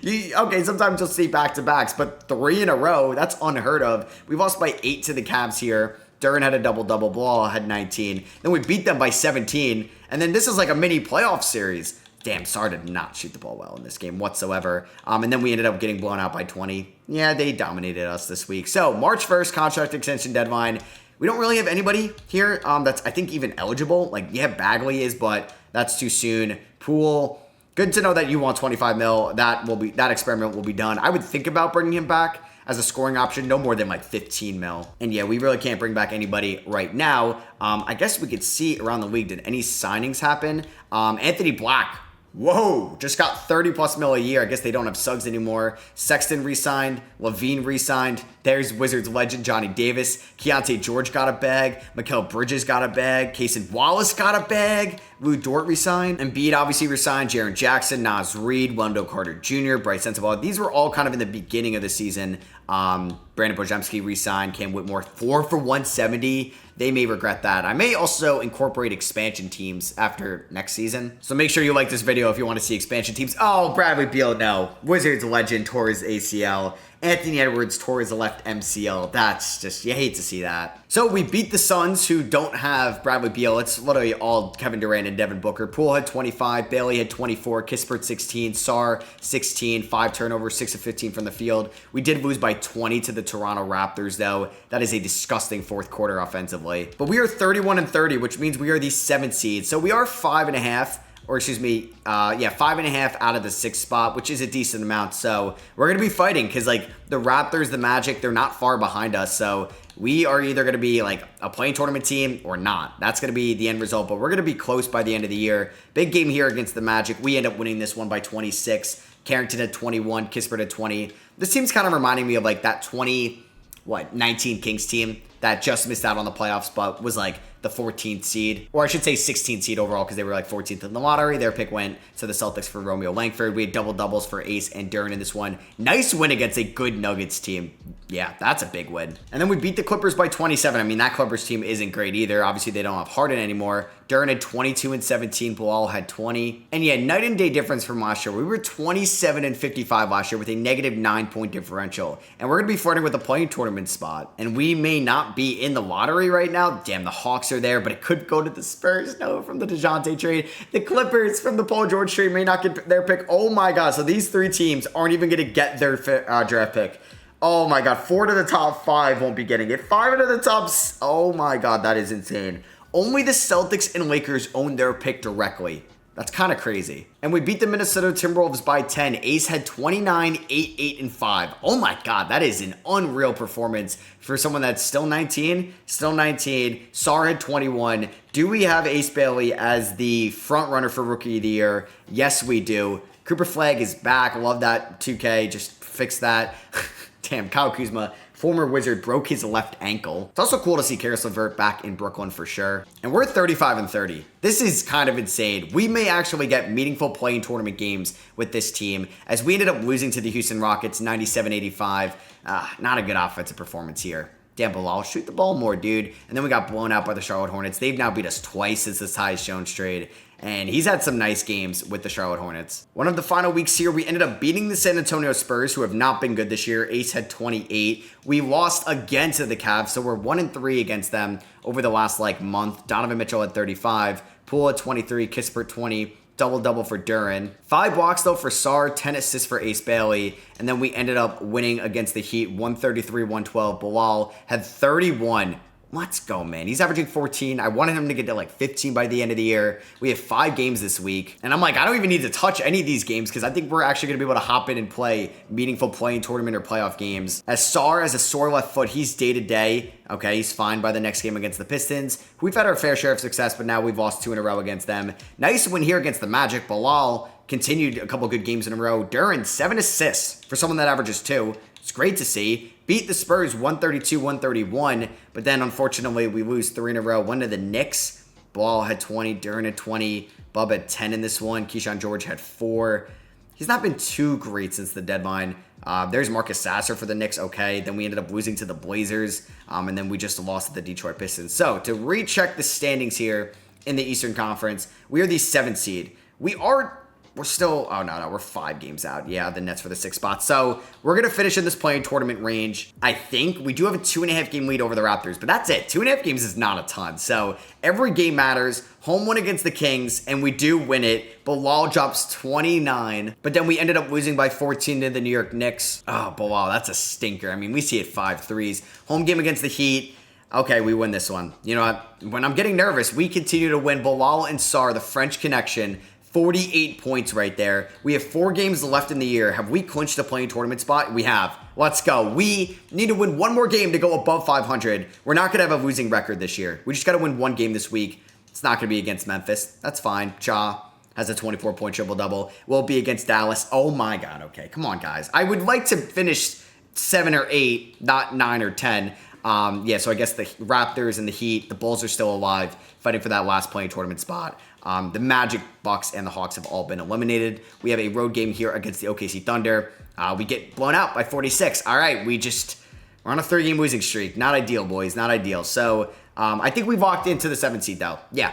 Speaker 1: Okay, sometimes you'll see back-to-backs, but 3 in a row, that's unheard of. We lost by 8 to the Cavs here. Duren had a double-double. Ball had 19. Then we beat them by 17. And then this is like a mini playoff series. Damn, Sar did not shoot the ball well in this game whatsoever. And then we ended up getting blown out by 20. Yeah, they dominated us this week. So, March 1st, contract extension deadline. We don't really have anybody here that's, I think, even eligible. Like, yeah, Bagley is, but that's too soon. Poole, good to know that you want 25 mil. That experiment will be done. I would think about bringing him back as a scoring option, no more than like 15 mil. And yeah, we really can't bring back anybody right now. I guess we could see around the league, did any signings happen? Anthony Black. Whoa, just got 30 plus mil a year. I guess they don't have Suggs anymore. Sexton re-signed. Levine re-signed. There's Wizards legend Johnny Davis. Keontae George got a bag. Mikal Bridges got a bag. Cason Wallace got a bag. Lou Dort re-signed. Embiid obviously re-signed. Jaren Jackson, Naz Reid, Wendell Carter Jr., Bryce Sensabaugh. These were all kind of in the beginning of the season. Brandon Bojemski re-signed. Cam Whitmore 4 for 170. They may regret that. I may also incorporate expansion teams after next season. So make sure you like this video if you want to see expansion teams. Oh, Bradley Beal, no. Wizards legend tore his ACL. Anthony Edwards tore his left MCL. That's just, you hate to see that. So we beat the Suns, who don't have Bradley Beal. It's literally all Kevin Durant and Devin Booker. Poole had 25, Bailey had 24, Kispert 16, Sar 16, 5 turnovers, 6 of 15 from the field. We did lose by 20 to the Toronto Raptors, though. That is a disgusting fourth quarter offensively. But we are 31-30, which means we are the 7th seed. So we are 5.5. Or excuse me, 5.5 out of the 6th spot, which is a decent amount. So we're going to be fighting because, like, the Raptors, the Magic, they're not far behind us. So we are either going to be, like, a playing tournament team or not. That's going to be the end result. But we're going to be close by the end of the year. Big game here against the Magic. We end up winning this one by 26. Carrington had 21. Kispert had 20. This team's kind of reminding me of, like, that 19 Kings team that just missed out on the playoffs but was, like, the 14th seed, or I should say 16th seed overall because they were like 14th in the lottery. Their pick went to the Celtics for Romeo Langford. We had double doubles for Ace and Duren in this one. Nice win against a good Nuggets team. Yeah, that's a big win. And then we beat the Clippers by 27. I mean, that Clippers team isn't great either. Obviously, they don't have Harden anymore. Duren had 22 and 17. Bilal had 20. And yeah, night and day difference from last year. We were 27 and 55 last year with a negative 9-point differential. And we're going to be flirting with a playing tournament spot. And we may not be in the lottery right now. Damn, the Hawks are there, but it could go to the Spurs. No, from the DeJounte trade. The Clippers from the Paul George trade may not get their pick. Oh my God. So these 3 teams aren't even going to get their draft pick. Oh my God. 4 to the top 5 won't be getting it. 5 to the top. Oh my God. That is insane. Only the Celtics and Lakers own their pick directly. That's kind of crazy. And we beat the Minnesota Timberwolves by 10. Ace had 29, 8, 8, and 5. Oh my God, that is an unreal performance for someone that's still 19. Still 19. Sar had 21. Do we have Ace Bailey as the front runner for Rookie of the Year? Yes, we do. Cooper Flag is back. Love that 2K. Just fix that. Damn, Kyle Kuzma, former Wizard, broke his left ankle. It's also cool to see Karis LeVert back in Brooklyn for sure. And we're 35-30. This is kind of insane. We may actually get meaningful playing tournament games with this team, as we ended up losing to the Houston Rockets 97-85. Not a good offensive performance here. Damn, Bilal, shoot the ball more, dude. And then we got blown out by the Charlotte Hornets. They've now beat us twice since the Tyus Jones trade. And he's had some nice games with the Charlotte Hornets. One of the final weeks here, we ended up beating the San Antonio Spurs, who have not been good this year. Ace had 28. We lost again to the Cavs, so we're 1-3 against them over the last month. Donovan Mitchell had 35. Poole at 23. Kispert 20. Double-double for Duren. 5 blocks, though, for Sar. 10 assists for Ace Bailey. And then we ended up winning against the Heat, 133-112. Bilal had 31. Let's go, man. He's averaging 14. I wanted him to get to 15 by the end of the year. We have 5 games this week. And I'm like, I don't even need to touch any of these games because I think we're actually going to be able to hop in and play meaningful playing tournament or playoff games. As Sar has a sore left foot, he's day-to-day. Okay, he's fine by the next game against the Pistons. We've had our fair share of success, but now we've lost 2 in a row against them. Nice win here against the Magic. Bilal continued a couple good games in a row. Duren, 7 assists for someone that averages 2. It's great to see. Beat the Spurs 132-131, but then unfortunately we lose 3 in a row. One to the Knicks. Ball had 20, Duren had 20, Bub had 10 in this one. Keyshawn George had 4. He's not been too great since the deadline. There's Marcus Sasser for the Knicks, okay. Then we ended up losing to the Blazers, and then we just lost to the Detroit Pistons. So to recheck the standings here in the Eastern Conference, we are the 7th seed. We are we're still, oh no, we're 5 games out. Yeah, the Nets for the 6th spot. So we're going to finish in this play-in tournament range. I think we do have a 2.5 game lead over the Raptors, but that's it. 2.5 games is not a ton. So every game matters. Home win against the Kings, and we do win it. Bilal drops 29, but then we ended up losing by 14 to the New York Knicks. Oh, Bilal, that's a stinker. I mean, we see it 5 threes. Home game against the Heat. Okay, we win this one. You know what? When I'm getting nervous, we continue to win. Bilal and Sar, the French connection, 48 points right there. We have 4 games left in the year. Have we clinched the play-in tournament spot? We have. Let's go. We need to win one more game to go above 500. We're not going to have a losing record this year. We just got to win one game this week. It's not going to be against Memphis. That's fine. Ja has a 24-point triple-double. Will be against Dallas. Oh my God. Okay, come on, guys. I would like to finish 7 or 8, not 9 or 10. Yeah, so I guess the Raptors and the Heat, the Bulls are still alive, fighting for that last play-in tournament spot. The Magic, Bucks, and the Hawks have all been eliminated. We have a road game here against the OKC Thunder. We get blown out by 46. All right, we're on a 3-game losing streak. Not ideal, boys. Not ideal. So I think we've walked into the 7th seed, though. Yeah,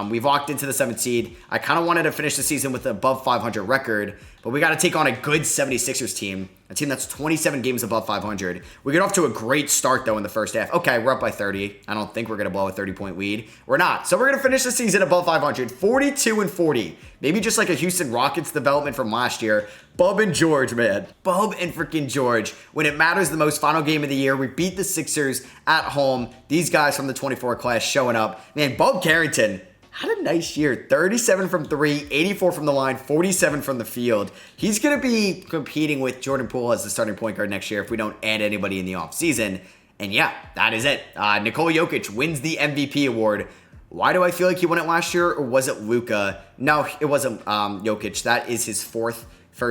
Speaker 1: we've walked into the 7th seed. I kind of wanted to finish the season with an above 500 record, but we got to take on a good 76ers team, a team that's 27 games above 500. We get off to a great start, though, in the first half. Okay, we're up by 30. I don't think we're going to blow a 30-point lead. We're not. So we're going to finish the season above 500, 42-40. Maybe just like a Houston Rockets development from last year. Bub and George, man. Bub and freaking George. When it matters the most, final game of the year, we beat the Sixers at home. These guys from the 24 class showing up. Man, Bub Carrington had a nice year. 37 from 3, 84 from the line, 47 from the field. He's going to be competing with Jordan Poole as the starting point guard next year if we don't add anybody in the offseason. And yeah, that is it. Nikola Jokic wins the MVP award. Why do I feel like he won it last year, or was it Luka? No, it wasn't Jokic. That is his first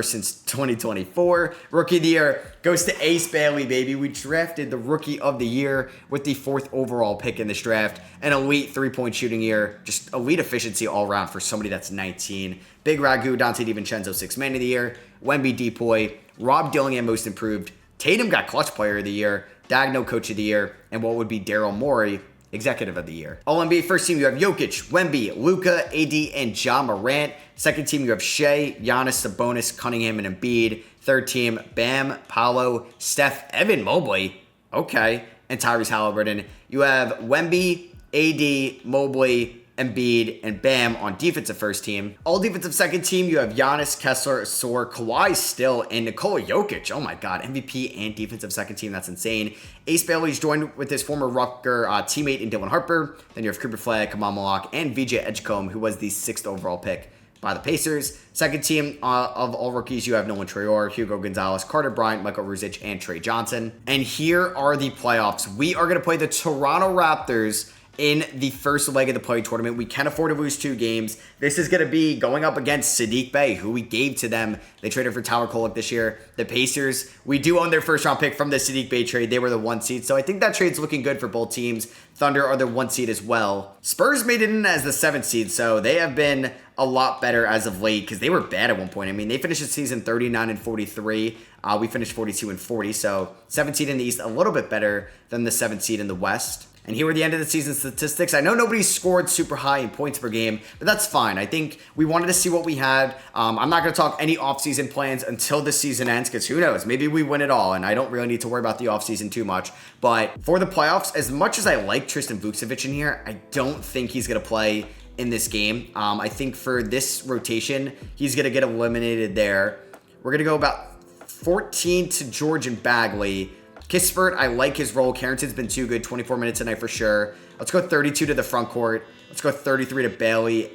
Speaker 1: since 2024. Rookie of the Year goes to Ace Bailey, baby. We drafted the Rookie of the Year with the 4th overall pick in this draft. An elite 3-point shooting year. Just elite efficiency all around for somebody that's 19. Big Ragu, Dante DiVincenzo, 6th Man of the Year. Wemby Depoy, Rob Dillingham, Most Improved. Tatum got Clutch Player of the Year. Dagno, Coach of the Year. And what would be Daryl Morey, Executive of the Year. All-NBA first team, you have Jokic, Wemby, Luka, AD, and Ja Morant. Second team, you have Shea, Giannis, Sabonis, Cunningham, and Embiid. Third team, Bam, Paolo, Steph, Evan Mobley, okay, and Tyrese Halliburton. You have Wemby, AD, Mobley, Embiid, and Bam on defensive first team. All defensive second team, you have Giannis, Kessler, Sor, Kawhi still, and Nikola Jokic. Oh my God, MVP and defensive second team. That's insane. Ace Bailey's joined with his former Rucker teammate in Dylan Harper. Then you have Cooper Flag, Kamal Malak, and VJ Edgecombe, who was the 6th overall pick by the Pacers. Second team of all rookies, you have Nolan Traore, Hugo Gonzalez, Carter Bryant, Michael Ruzic, and Trey Johnson. And here are the playoffs. We are going to play the Toronto Raptors in the first leg of the play tournament. We can afford to lose 2 games. This is going to be going up against Sadiq Bey, who we gave to them. They traded for Tyler Kolek this year. The Pacers, we do own their first round pick from the Sadiq Bey trade. They were the 1 seed. So I think that trade's looking good for both teams. Thunder are the 1 seed as well. Spurs made it in as the 7th seed. So they have been a lot better as of late because they were bad at one point. I mean, they finished the season 39-43. We finished 42-40. So 7th seed in the East, a little bit better than the 7th seed in the West. And here are the end of the season statistics. I know nobody scored super high in points per game, but that's fine. I think we wanted to see what we had. I'm not going to talk any offseason plans until the season ends, because who knows? Maybe we win it all, and I don't really need to worry about the offseason too much. But for the playoffs, as much as I like Tristan Vukcevic in here, I don't think he's going to play in this game. I think for this rotation, he's going to get eliminated there. We're going to go about 14 to George and Bagley. Kispert, I like his role. Carrington's been too good. 24 minutes tonight for sure. Let's go 32 to the front court. Let's go 33 to Bailey,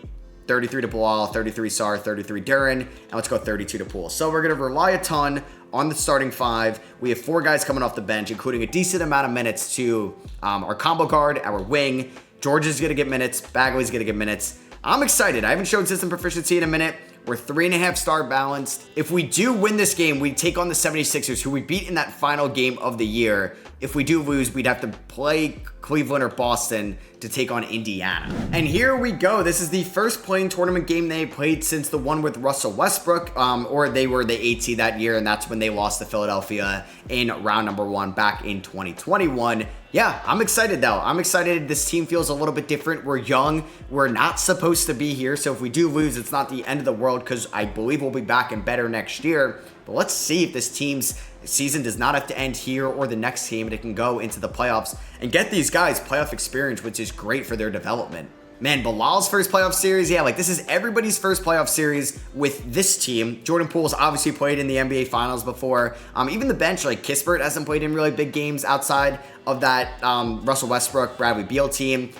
Speaker 1: 33 to Bilal, 33 Sar, 33 Duren, and let's go 32 to Poole. So we're going to rely a ton on the starting 5. We have 4 guys coming off the bench, including a decent amount of minutes to our combo guard, our wing. George is going to get minutes. Bagley's going to get minutes. I'm excited. I haven't shown system proficiency in a minute. We're 3.5 star balanced. If we do win this game, we take on the 76ers, who we beat in that final game of the year. If we do lose, we'd have to play Cleveland or Boston to take on Indiana. And here we go. This is the first play-in tournament game they played since the one with Russell Westbrook, or they were the 8 seed that year, and that's when they lost to Philadelphia in round number 1 back in 2021. Yeah, I'm excited though. I'm excited. This team feels a little bit different. We're young. We're not supposed to be here. So if we do lose, it's not the end of the world because I believe we'll be back and better next year. But let's see if this team's season does not have to end here or the next team, and it can go into the playoffs and get these guys playoff experience, which is great for their development. Man, Bilal's first playoff series, yeah, like this is everybody's first playoff series with this team. Jordan Poole's obviously played in the NBA Finals before. Even the bench, like Kispert hasn't played in really big games outside of that Russell Westbrook, Bradley Beal team.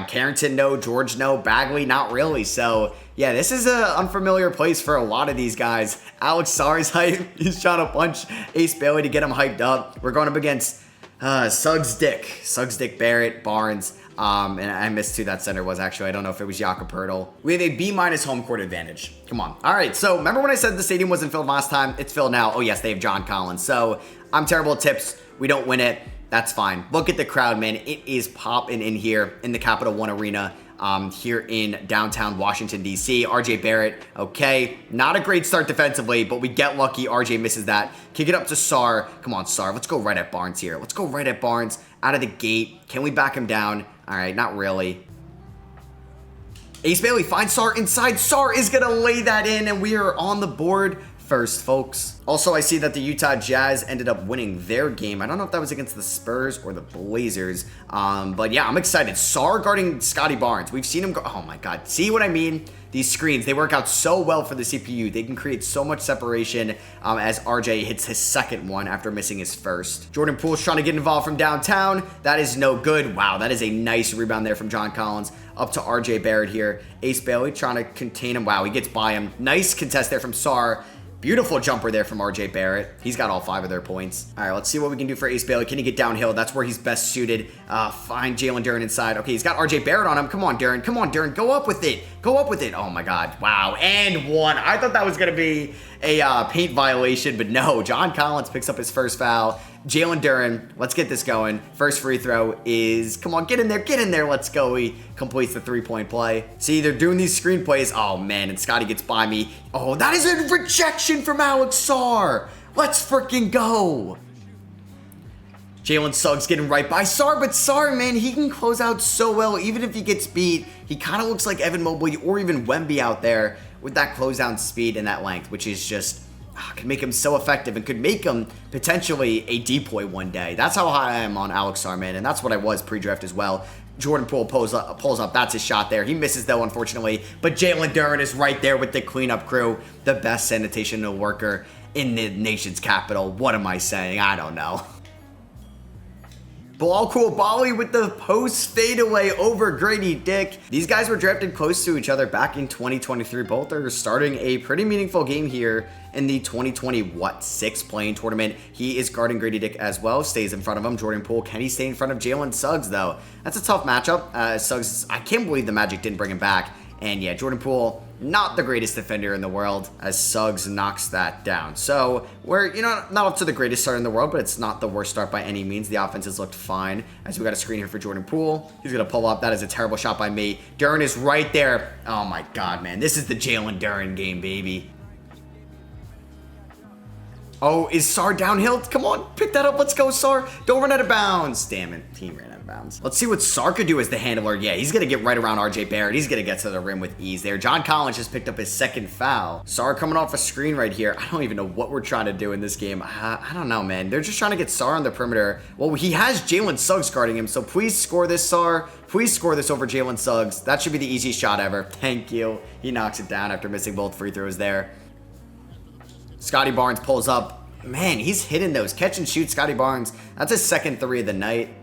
Speaker 1: Carrington, no. George, no. Bagley, not really. So, yeah, this is an unfamiliar place for a lot of these guys. Alex Sarr's hype. He's trying to punch Ace Bailey to get him hyped up. We're going up against Suggs Dick Barrett, Barnes. And I missed who that center was, actually. I don't know if it was Jakob Poeltl. We have a B- home court advantage. Come on. All right, so remember when I said the stadium wasn't filled last time? It's filled now. Oh, yes, they have John Collins. So I'm terrible at tips. We don't win it. That's fine. Look at the crowd, man. It is popping in here in the Capital One Arena here in downtown Washington, D.C. RJ Barrett, okay. Not a great start defensively, but we get lucky. RJ misses that. Kick it up to Sarr. Come on, Sarr. Let's go right at Barnes here. Let's go right at Barnes out of the gate. Can we back him down? All right, not really. Ace Bailey finds Sarr inside. Sarr is going to lay that in, and we are on the board first, folks. Also, I see that the Utah Jazz ended up winning their game. I don't know if that was against the Spurs or the Blazers, but yeah, I'm excited. Sarr guarding Scotty Barnes. We've seen him go. Oh my God. See what I mean? These screens, they work out so well for the CPU. They can create so much separation as RJ hits his second one after missing his first. Jordan Poole's trying to get involved from downtown. That is no good. Wow, that is a nice rebound there from John Collins. Up to RJ Barrett here. Ace Bailey trying to contain him. Wow, he gets by him. Nice contest there from Sarr. Beautiful jumper there from RJ Barrett. He's got all 5 of their points. All right, let's see what we can do for Ace Bailey. Can he get downhill? That's where he's best suited. Find Jalen Duren inside. Okay, he's got RJ Barrett on him. Come on, Duren. Come on, Duren. Go up with it. Go up with it. Oh, my God. Wow. And 1. I thought that was going to be a paint violation, but no. John Collins picks up his first foul. Jalen Duren, let's get this going. First free throw is, come on, get in there, get in there. Let's go. He completes the 3-point play. See, they're doing these screen plays. Oh, man, and Scotty gets by me. Oh, that is a rejection from Alex Sarr. Let's freaking go. Jalen Suggs getting right by Sarr, but Sarr, man, he can close out so well. Even if he gets beat, he kind of looks like Evan Mobley or even Wemby out there with that closedown speed and that length, which is just could make him so effective and could make him potentially a depoy one day. That's how high I am on Alex Sarr, man, and that's what I was pre-draft as well. Jordan Poole pulls up. That's his shot there. He misses, though, unfortunately. But Jalen Duren is right there with the cleanup crew, the best sanitation worker in the nation's capital. What am I saying? I don't know. Bilal Coulibaly with the post fadeaway over Grady Dick. These guys were drafted close to each other back in 2023. Both are starting a pretty meaningful game here in the 2026 play-in tournament. He is guarding Grady Dick as well. Stays in front of him. Jordan Poole, can he stay in front of Jalen Suggs, though? That's a tough matchup. Suggs, I can't believe the Magic didn't bring him back. And yeah, Jordan Poole, not the greatest defender in the world, as Suggs knocks that down. So we're, not up to the greatest start in the world, but it's not the worst start by any means. The offense has looked fine, as we got a screen here for Jordan Poole. He's going to pull up. That is a terrible shot by me. Duren is right there. Oh my God, man. This is the Jalen Duren game, baby. Oh, is Sarr downhill? Come on, pick that up. Let's go, Sarr. Don't run out of bounds. Damn it, team ran out of bounds. Let's see what Sarr could do as the handler. Yeah, he's going to get right around RJ Barrett. He's going to get to the rim with ease there. John Collins just picked up his second foul. Sarr coming off a screen right here. I don't even know what we're trying to do in this game. I don't know, man. They're just trying to get Sarr on the perimeter. Well, he has Jalen Suggs guarding him, so please score this, Sarr. Please score this over Jalen Suggs. That should be the easiest shot ever. Thank you. He knocks it down after missing both free throws there. Scotty Barnes pulls up. Man, he's hitting those. Catch and shoot, Scotty Barnes. That's his second 3 of the night.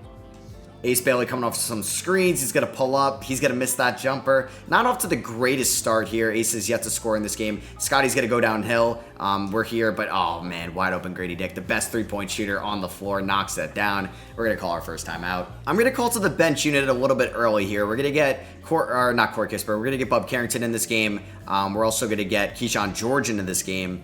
Speaker 1: Ace Bailey coming off some screens. He's going to pull up. He's going to miss that jumper. Not off to the greatest start here. Ace is yet to score in this game. Scotty's going to go downhill. We're here, but oh, man, wide open Grady Dick. The best 3-point shooter on the floor knocks that down. We're going to call our first time out. I'm going to call to the bench unit a little bit early here. We're going to get not Court Kispert. We're going to get Bub Carrington in this game. We're also going to get Keyshawn George into this game.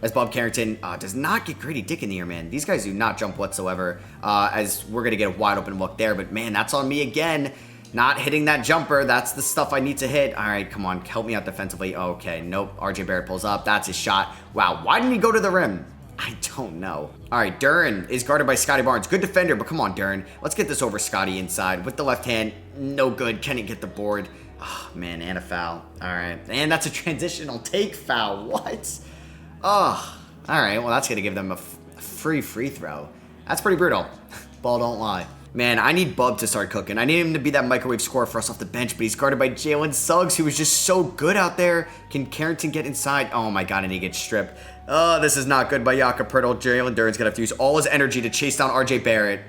Speaker 1: as Bob Carrington does not get Grady Dick in the air, man. These guys do not jump whatsoever, as we're going to get a wide open look there. But, man, that's on me again. Not hitting that jumper. That's the stuff I need to hit. All right, come on. Help me out defensively. Okay, nope. RJ Barrett pulls up. That's his shot. Wow, why didn't he go to the rim? I don't know. All right, Duren is guarded by Scotty Barnes. Good defender, but come on, Duren. Let's get this over Scotty inside. With the left hand, no good. Can he get the board? Oh, man, and a foul. All right, and that's a transitional take foul. What? Oh, all right. Well, that's going to give them a free throw. That's pretty brutal. Ball don't lie. Man, I need Bub to start cooking. I need him to be that microwave scorer for us off the bench, but he's guarded by Jalen Suggs, who is just so good out there. Can Carrington get inside? Oh, my God, and he gets stripped. Oh, this is not good by Jakob Poeltl. Jalen Duren's going to have to use all his energy to chase down RJ Barrett.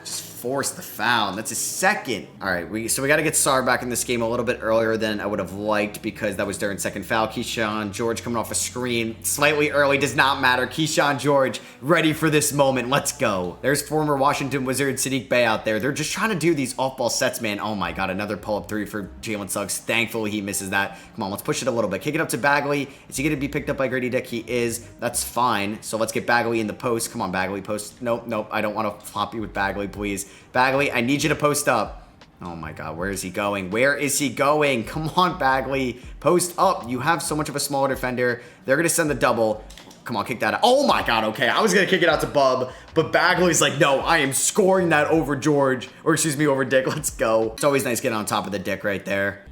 Speaker 1: Just force the foul, and that's his second. All right, so we got to get Sar back in this game a little bit earlier than I would have liked because that was Duren's second foul. Keyshawn George coming off a screen slightly early, does not matter. Keyshawn George ready for this moment. Let's go. There's former Washington Wizard Sadiq Bey out there. They're just trying to do these off-ball sets, man. Oh my God, another pull-up three for Jalen Suggs. Thankfully, he misses that. Come on, let's push it a little bit. Kick it up to Bagley. Is he going to be picked up by Grady Dick? He is. That's fine. So let's get Bagley in the post. Come on, Bagley, post. Nope. I don't want to flop you with Bagley, please. Bagley, I need you to post up. Oh my God, where is he going? Where is he going? Come on, Bagley. Post up. You have so much of a smaller defender. They're going to send the double. Come on, kick that out. Oh my God, okay. I was going to kick it out to Bub, but Bagley's like, no, I am scoring that over George. Or excuse me, over Dick. Let's go. It's always nice getting on top of the Dick right there.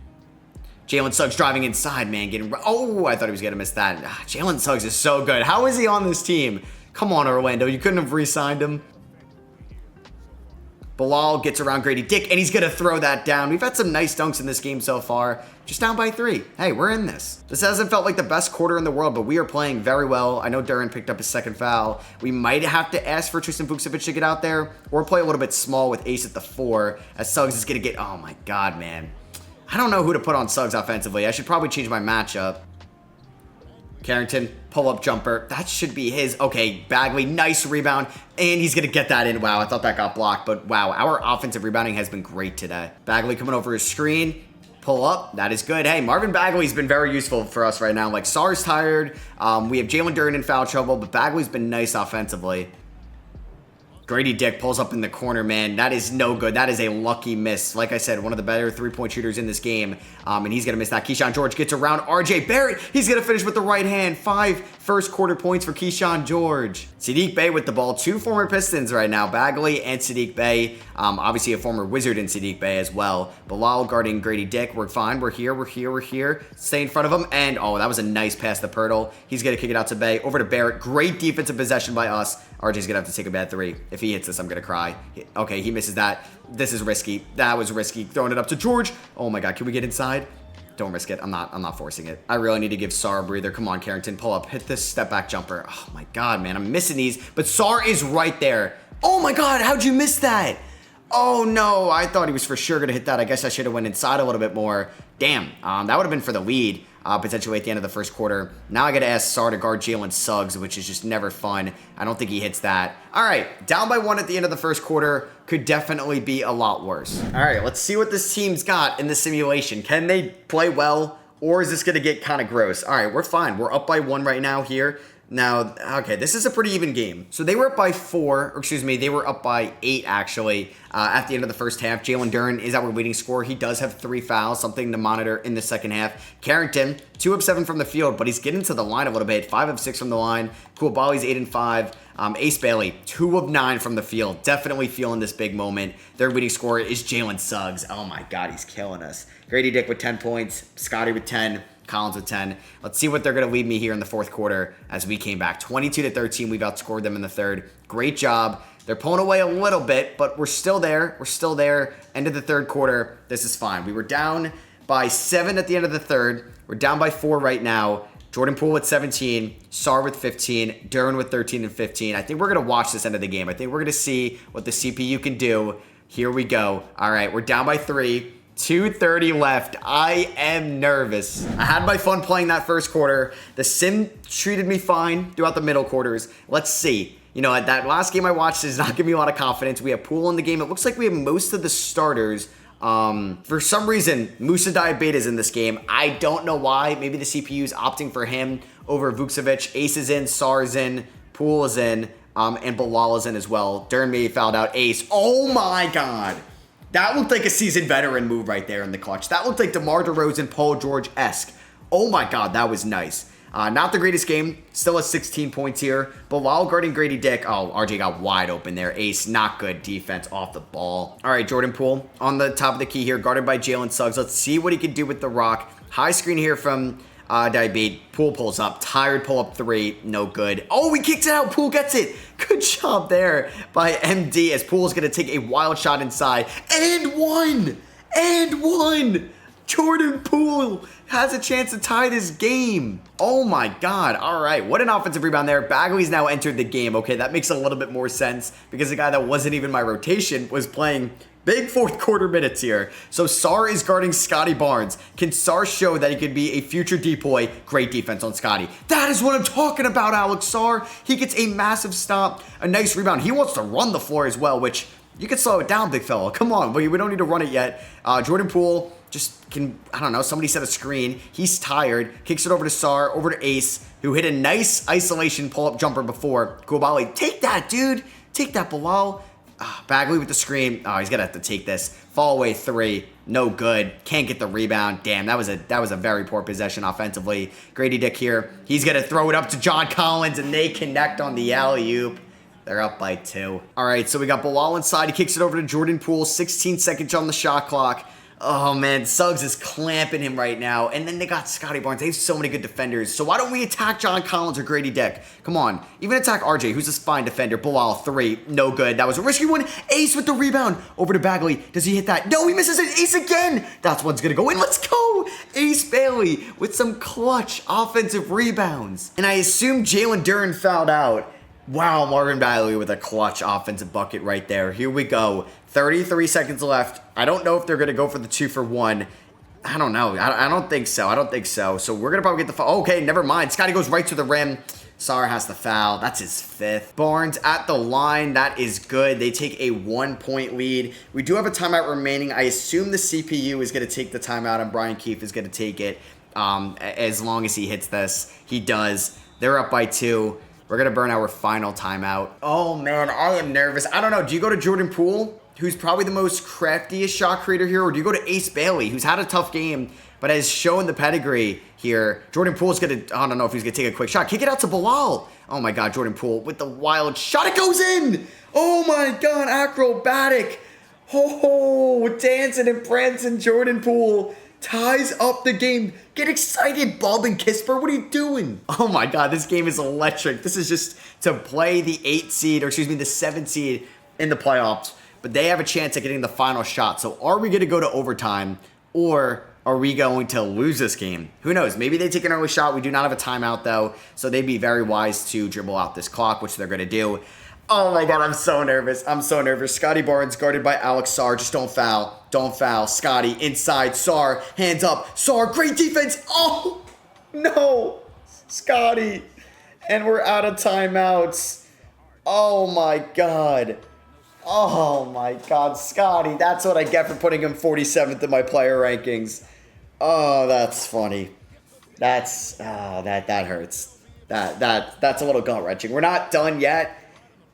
Speaker 1: Jalen Suggs driving inside, man. Oh, I thought he was going to miss that. Jalen Suggs is so good. How is he on this team? Come on, Orlando. You couldn't have re-signed him. Bilal gets around Grady Dick, and he's going to throw that down. We've had some nice dunks in this game so far. Just down by 3. Hey, we're in this. This hasn't felt like the best quarter in the world, but we are playing very well. I know Duren picked up his second foul. We might have to ask for Tristan Vukcevic to get out there or play a little bit small with Ace at the 4 as Suggs is going to get... Oh, my God, man. I don't know who to put on Suggs offensively. I should probably change my matchup. Carrington, pull-up jumper. That should be his. Okay, Bagley, nice rebound. And he's going to get that in. Wow, I thought that got blocked. But wow, our offensive rebounding has been great today. Bagley coming over his screen. Pull up. That is good. Hey, Marvin Bagley's been very useful for us right now. Like, Sar's tired. We have Jalen Duren in foul trouble. But Bagley's been nice offensively. Grady Dick pulls up in the corner, man. That is no good. That is a lucky miss. Like I said, one of the better three-point shooters in this game. And he's going to miss that. Keyshawn George gets around RJ Barrett. He's going to finish with the right hand. 5 first quarter points for Keyshawn George. Sadiq Bey with the ball. 2 former Pistons right now. Bagley and Sadiq Bey. Obviously a former Wizard in Sadiq Bey as well. Bilal guarding Grady Dick. We're fine. We're here. Stay in front of him. And, oh, that was a nice pass to Poeltl. He's going to kick it out to Bey. Over to Barrett. Great defensive possession by us. RJ's going to have to take a bad 3. If he hits this, I'm going to cry. Okay, he misses that. This is risky. That was risky. Throwing it up to George. Oh my God, can we get inside? Don't risk it. I'm not forcing it. I really need to give Sar a breather. Come on, Carrington, pull up. Hit this step back jumper. Oh my God, man, I'm missing these. But Sar is right there. Oh my God, how'd you miss that? Oh no, I thought he was for sure going to hit that. I guess I should have went inside a little bit more. Damn, that would have been for the lead. Potentially at the end of the first quarter. Now I got to ask Sar to guard Jalen Suggs, which is just never fun. I don't think he hits that. All right, down by 1 at the end of the first quarter could definitely be a lot worse. All right, let's see what this team's got in the simulation. Can they play well, or is this going to get kind of gross? All right, we're fine. We're up by 1 right now here. Now, okay, this is a pretty even game. So they were up by 4, or excuse me, they were up by 8 actually at the end of the first half. Jalen Duren is our leading scorer. He does have 3 fouls, something to monitor in the second half. Carrington, 2 of 7 from the field, but he's getting to the line a little bit. 5 of 6 from the line. Koulibaly's 8 and 5. Ace Bailey, 2 of 9 from the field. Definitely feeling this big moment. Their leading scorer is Jalen Suggs. Oh my God, he's killing us. Grady Dick with 10 points. Scotty with 10. Collins with 10. Let's see what they're going to lead me here in the fourth quarter as we came back. 22-13. We've outscored them in the third. Great job. They're pulling away a little bit, but we're still there. End of the third quarter. This is fine. We were down by 7 at the end of the third. We're down by 4 right now. Jordan Poole with 17. Sar with 15. Duren with 13 and 15. I think we're going to watch this end of the game. I think we're going to see what the CPU can do. Here we go. All right, we're down by 3. 2:30 left. I am nervous. I had my fun playing that first quarter. The sim treated me fine throughout the middle quarters. Let's see. You know, that last game I watched does not give me a lot of confidence. We have Poole in the game. It looks like we have most of the starters. For some reason, Musa Diabetes in this game. I don't know why. Maybe the CPU is opting for him over Vucevic. Ace is in, Sar is in, Poole is in, and Bilal is in as well. Durn may fouled out Ace. Oh my God. That looked like a seasoned veteran move right there in the clutch. That looked like DeMar DeRozan, Paul George-esque. Oh my God, that was nice. Not the greatest game. Still at 16 points here. Bilal guarding Grady Dick. Oh, RJ got wide open there. Ace, not good defense off the ball. All right, Jordan Poole on the top of the key here, guarded by Jalen Suggs. Let's see what he can do with the rock. High screen here from Diabete. Poole pulls up. Tired pull up three. No good. Oh, he kicks it out. Poole gets it. Good job there by MD as Poole's going to take a wild shot inside. And one. And one. Jordan Poole has a chance to tie this game. Oh my God. All right. What an offensive rebound there. Bagley's now entered the game. Okay, that makes a little bit more sense because the guy that wasn't even my rotation was playing big fourth quarter minutes here. So Sar is guarding Scotty Barnes. Can Sar show that he could be a future depoy? Great defense on Scotty. That is what I'm talking about, Alex Sar. He gets a massive stop, a nice rebound. He wants to run the floor as well, which you can slow it down, big fella. Come on, but we don't need to run it yet. Jordan Poole just can, I don't know, somebody set a screen. He's tired. Kicks it over to Sar, over to Ace, who hit a nice isolation pull-up jumper before. Koulibaly, take that, dude. Take that, Bilal. Bagley with the screen. Oh, he's going to have to take this. Fall away three. No good. Can't get the rebound. Damn, that was a very poor possession offensively. Grady Dick here. He's going to throw it up to John Collins, and they connect on the alley-oop. They're up by 2. All right, so we got Bilal inside. He kicks it over to Jordan Poole. 16 seconds on the shot clock. Oh, man, Suggs is clamping him right now. And then they got Scotty Barnes. They have so many good defenders. So why don't we attack John Collins or Grady Dick? Come on. Even attack RJ, who's a fine defender. Bilal, 3. No good. That was a risky one. Ace with the rebound. Over to Bagley. Does he hit that? No, he misses it. Ace again. That's what's going to go in. Let's go. Ace Bailey with some clutch offensive rebounds. And I assume Jalen Duren fouled out. Wow, Marvin Bagley with a clutch offensive bucket right there. Here we go. 33 seconds left. I don't know if they're going to go for the 2-for-1. I don't know. I don't think so. I don't think so. So we're going to probably get the foul. Okay, never mind. Scotty goes right to the rim. Sar has the foul. That's his 5th. Barnes at the line. That is good. They take a 1-point lead. We do have a timeout remaining. I assume the CPU is going to take the timeout and Brian Keefe is going to take it as long as he hits this. He does. They're up by 2. We're going to burn our final timeout. Oh, man, I am nervous. I don't know. Do you go to Jordan Poole, who's probably the most craftiest shot creator here, or do you go to Ace Bailey, who's had a tough game, but has shown the pedigree here? Jordan Poole's going to, I don't know if he's going to take a quick shot. Kick it out to Bilal. Oh, my God, Jordan Poole with the wild shot. It goes in. Oh, my God, acrobatic. Oh, dancing and prancing Jordan Poole ties up the game. Get excited, Bob and Kisper. What are you doing? Oh my God, this game is electric. This is just to play the 8 seed, or excuse me, the 7 seed in the playoffs. But they have a chance at getting the final shot. So are we going to go to overtime, or are we going to lose this game? Who knows? Maybe they take an early shot. We do not have a timeout though, so they'd be very wise to dribble out this clock, which they're going to do. Oh my God, I'm so nervous. I'm so nervous. Scotty Barnes guarded by Alex Sar. Just don't foul. Don't foul. Scotty inside. Sar, hands up. Sar, great defense. Oh, no. Scotty. And we're out of timeouts. Oh my God. Oh my God, Scotty. That's what I get for putting him 47th in my player rankings. Oh, that's funny. That's, that hurts. That's a little gut-wrenching. We're not done yet.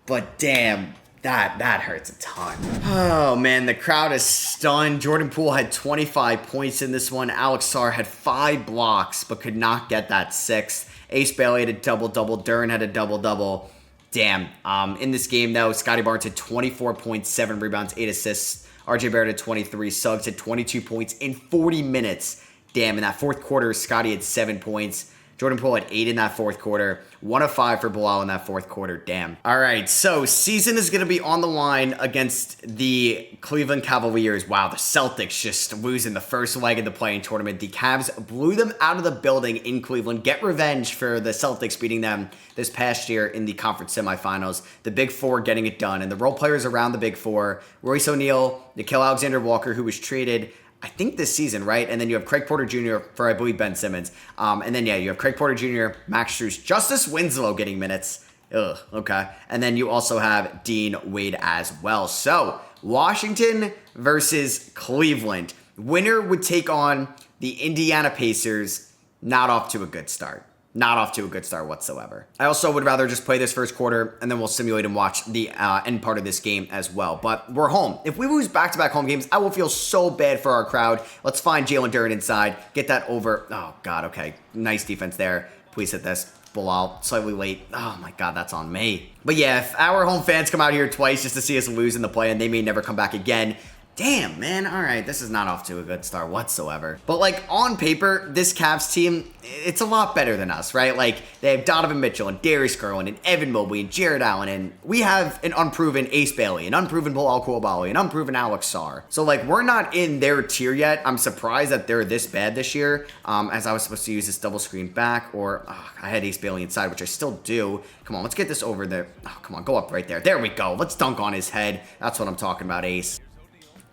Speaker 1: But damn, that hurts a ton. Oh man, the crowd is stunned. Jordan Poole had 25 points in this one. Alex Sar had 5 blocks, but could not get that 6th. Ace Bailey had a double-double. Duren had a double-double. Damn. In this game, though, Scotty Barnes had 24 points, 7 rebounds, 8 assists. RJ Barrett had 23. Suggs had 22 points in 40 minutes. Damn, in that fourth quarter, Scotty had 7 points. Jordan Poole had 8 in that fourth quarter. 1 of 5 for Bilal in that fourth quarter. Damn. All right, so season is going to be on the line against the Cleveland Cavaliers. Wow, the Celtics just losing the first leg of the play-in tournament. The Cavs blew them out of the building in Cleveland. Get revenge for the Celtics beating them this past year in the conference semifinals. The Big Four getting it done. And the role players around the Big Four, Royce O'Neal, Nickeil Alexander-Walker, who was traded I think this season, right? And then you have Craig Porter Jr. for, I believe, Ben Simmons. And then, yeah, you have Craig Porter Jr., Max Strus, Justice Winslow getting minutes. Ugh, okay. And then you also have Dean Wade as well. So, Washington versus Cleveland. Winner would take on the Indiana Pacers. Not off to a good start. Not off to a good start whatsoever. I also would rather just play this first quarter and then we'll simulate and watch the end part of this game as well. But we're home. If we lose back-to-back home games, I will feel so bad for our crowd. Let's find Jalen Duren inside. Get that over. Oh, God, okay. Nice defense there. Please hit this. Bilal, slightly late. Oh, my God, that's on me. But yeah, if our home fans come out here twice just to see us lose in the play and they may never come back again, damn, man. All right, this is not off to a good start whatsoever. But, like, on paper, this Cavs team, it's a lot better than us, right? Like, they have Donovan Mitchell and Darius Garland and Evan Mobley and Jared Allen, and we have an unproven Ace Bailey, an unproven Bilal Coulibaly, an unproven Alex Sarr. So, like, we're not in their tier yet. I'm surprised that they're this bad this year, as I was supposed to use this double screen back, or I had Ace Bailey inside, which I still do. Come on, let's get this over there. Oh, come on, go up right there. There we go. Let's dunk on his head. That's what I'm talking about, Ace.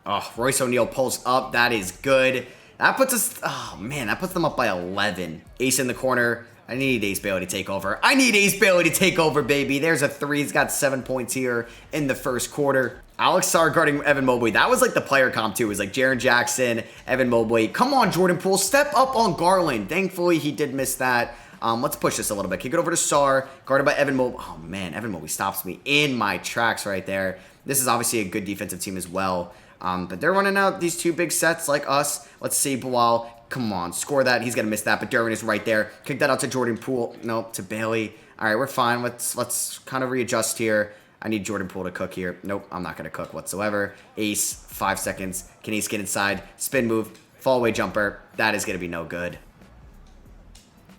Speaker 1: Oh, Royce O'Neal pulls up. That is good. That puts us, oh man, that puts them up by 11. Ace in the corner. I need Ace Bailey to take over. I need Ace Bailey to take over, baby. There's a 3. He's got 7 points here in the first quarter. Alex Sarr guarding Evan Mobley. That was like the player comp too. It was like Jaren Jackson, Evan Mobley. Come on, Jordan Poole. Step up on Garland. Thankfully, he did miss that. Let's push this a little bit. Kick it over to Sarr, guarded by Evan Mobley. Oh man, Evan Mobley stops me in my tracks right there. This is obviously a good defensive team as well. But they're running out these 2 big sets like us. Let's see, Bilal. Come on, score that. He's going to miss that, but Duren is right there. Kick that out to Jordan Poole. Nope, to Bailey. All right, we're fine. Let's kind of readjust here. I need Jordan Poole to cook here. Nope, I'm not going to cook whatsoever. Ace, 5 seconds. Can Ace get inside? Spin move. Fall away jumper. That is going to be no good.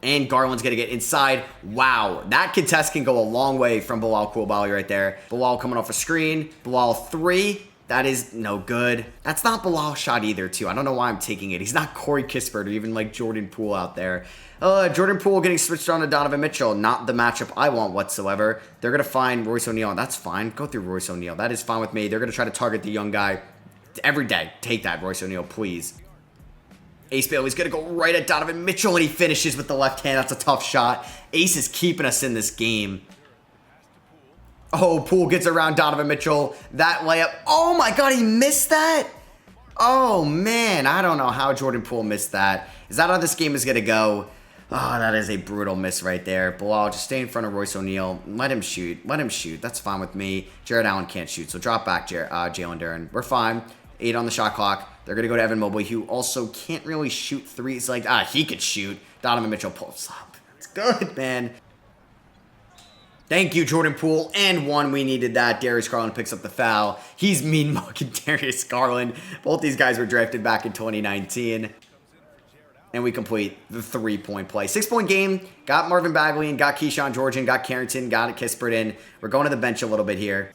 Speaker 1: And Garland's going to get inside. Wow, that contest can go a long way from Bilal Coulibaly right there. Bilal coming off a screen. Bilal 3. That is no good. That's not Bilal's shot either, too. I don't know why I'm taking it. He's not Corey Kispert or even like Jordan Poole out there. Jordan Poole getting switched on to Donovan Mitchell. Not the matchup I want whatsoever. They're going to find Royce O'Neal. That's fine. Go through Royce O'Neal. That is fine with me. They're going to try to target the young guy every day. Take that, Royce O'Neal, please. Ace Bailey's going to go right at Donovan Mitchell, and he finishes with the left hand. That's a tough shot. Ace is keeping us in this game. Oh, Poole gets around Donovan Mitchell. That layup. Oh, my God, he missed that? Oh, man. I don't know how Jordan Poole missed that. Is that how this game is going to go? Oh, that is a brutal miss right there. Bilal, just stay in front of Royce O'Neal. Let him shoot. Let him shoot. That's fine with me. Jared Allen can't shoot, so drop back Jalen Duren. We're fine. 8 on the shot clock. They're going to go to Evan Mobley, who also can't really shoot threes. Like, he could shoot. Donovan Mitchell pulls up. It's good, man. Thank you, Jordan Poole. And 1, we needed that. Darius Garland picks up the foul. He's mean-mugging Darius Garland. Both these guys were drafted back in 2019. And we complete the 3-point play. 6-point game. Got Marvin Bagley and got Keyshawn Georgian, got Carrington, got Kispert in. We're going to the bench a little bit here.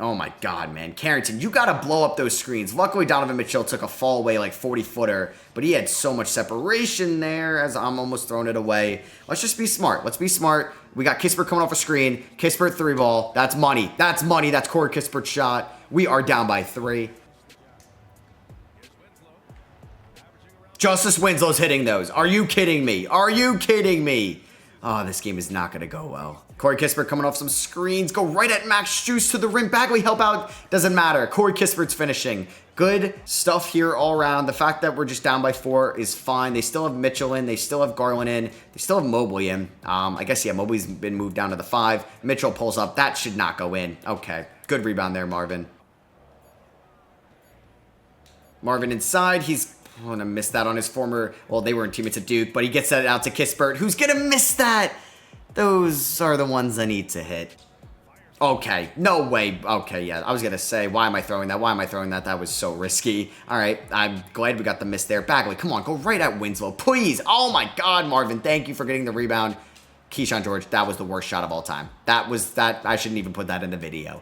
Speaker 1: Oh my God, man. Carrington, you got to blow up those screens. Luckily, Donovan Mitchell took a fall away like 40-footer, but he had so much separation there as I'm almost throwing it away. Let's just be smart. Let's be smart. We got Kispert coming off a screen. Kispert 3-ball. That's money. That's money. That's Corey Kispert's shot. We are down by 3. Justice Winslow's hitting those. Are you kidding me? Are you kidding me? Oh, this game is not going to go well. Corey Kispert coming off some screens. Go right at Max Strus to the rim. Bagley help out. Doesn't matter. Corey Kispert's finishing. Good stuff here all around. The fact that we're just down by 4 is fine. They still have Mitchell in. They still have Garland in. They still have Mobley in. I guess, yeah, Mobley's been moved down to the 5. Mitchell pulls up. That should not go in. Okay. Good rebound there, Marvin. Marvin inside. He's going to miss that on his former... Well, they weren't teammates at Duke, but he gets that out to Kispert. Who's going to miss that? Those are the ones I need to hit. Okay, no way. Okay, yeah, I was going to say, why am I throwing that? Why am I throwing that? That was so risky. All right, I'm glad we got the miss there. Bagley, come on, go right at Winslow, please. Oh, my God, Marvin, thank you for getting the rebound. Keyshawn George, that was the worst shot of all time. I shouldn't even put that in the video.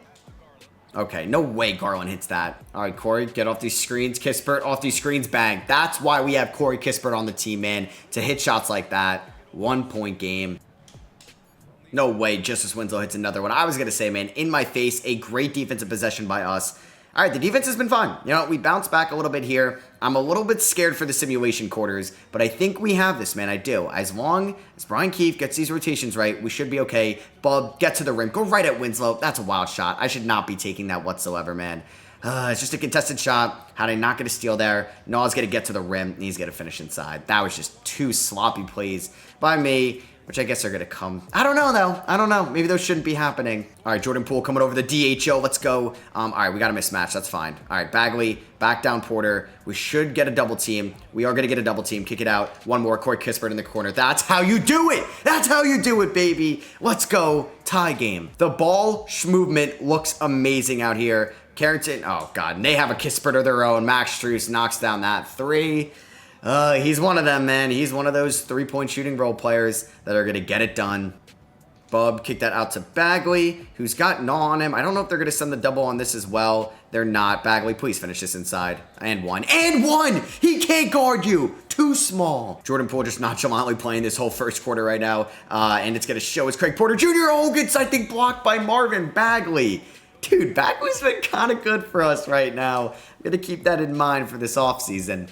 Speaker 1: Okay, no way Garland hits that. All right, Corey, get off these screens. Kispert, off these screens, bang. That's why we have Corey Kispert on the team, man, to hit shots like that. 1-point game. No way Justice Winslow hits another one. I was going to say, man, in my face, a great defensive possession by us. All right, the defense has been fun. You know, we bounced back a little bit here. I'm a little bit scared for the simulation quarters, but I think we have this, man. I do. As long as Brian Keefe gets these rotations right, we should be okay. Bub, get to the rim. Go right at Winslow. That's a wild shot. I should not be taking that whatsoever, man. It's just a contested shot. How did I not get a steal there? Noah's going to get to the rim, and he's going to finish inside. That was just 2 sloppy plays by me. which I guess are going to come. I don't know, though. I don't know. Maybe those shouldn't be happening. All right, Jordan Poole coming over the DHO. Let's go. All right, we got a mismatch. That's fine. All right, Bagley, back down Porter. We should get a double team. We are going to get a double team. Kick it out. One more. Corey Kispert in the corner. That's how you do it. That's how you do it, baby. Let's go. Tie game. The ball movement looks amazing out here. Carrington, oh, God. And they have a Kispert of their own. Max Strus knocks down that three. He's one of them, man. He's one of those three-point shooting role players that are going to get it done. Bub kicked that out to Bagley, who's got Naw on him. I don't know if they're going to send the double on this as well. They're not. Bagley, please finish this inside. And one. And one! He can't guard you! Too small. Jordan Poole just nonchalantly playing this whole first quarter right now. And it's going to show as Craig Porter Jr. Oh, gets, I think, blocked by Marvin Bagley. Dude, Bagley's been kind of good for us right now. I'm going to keep that in mind for this offseason.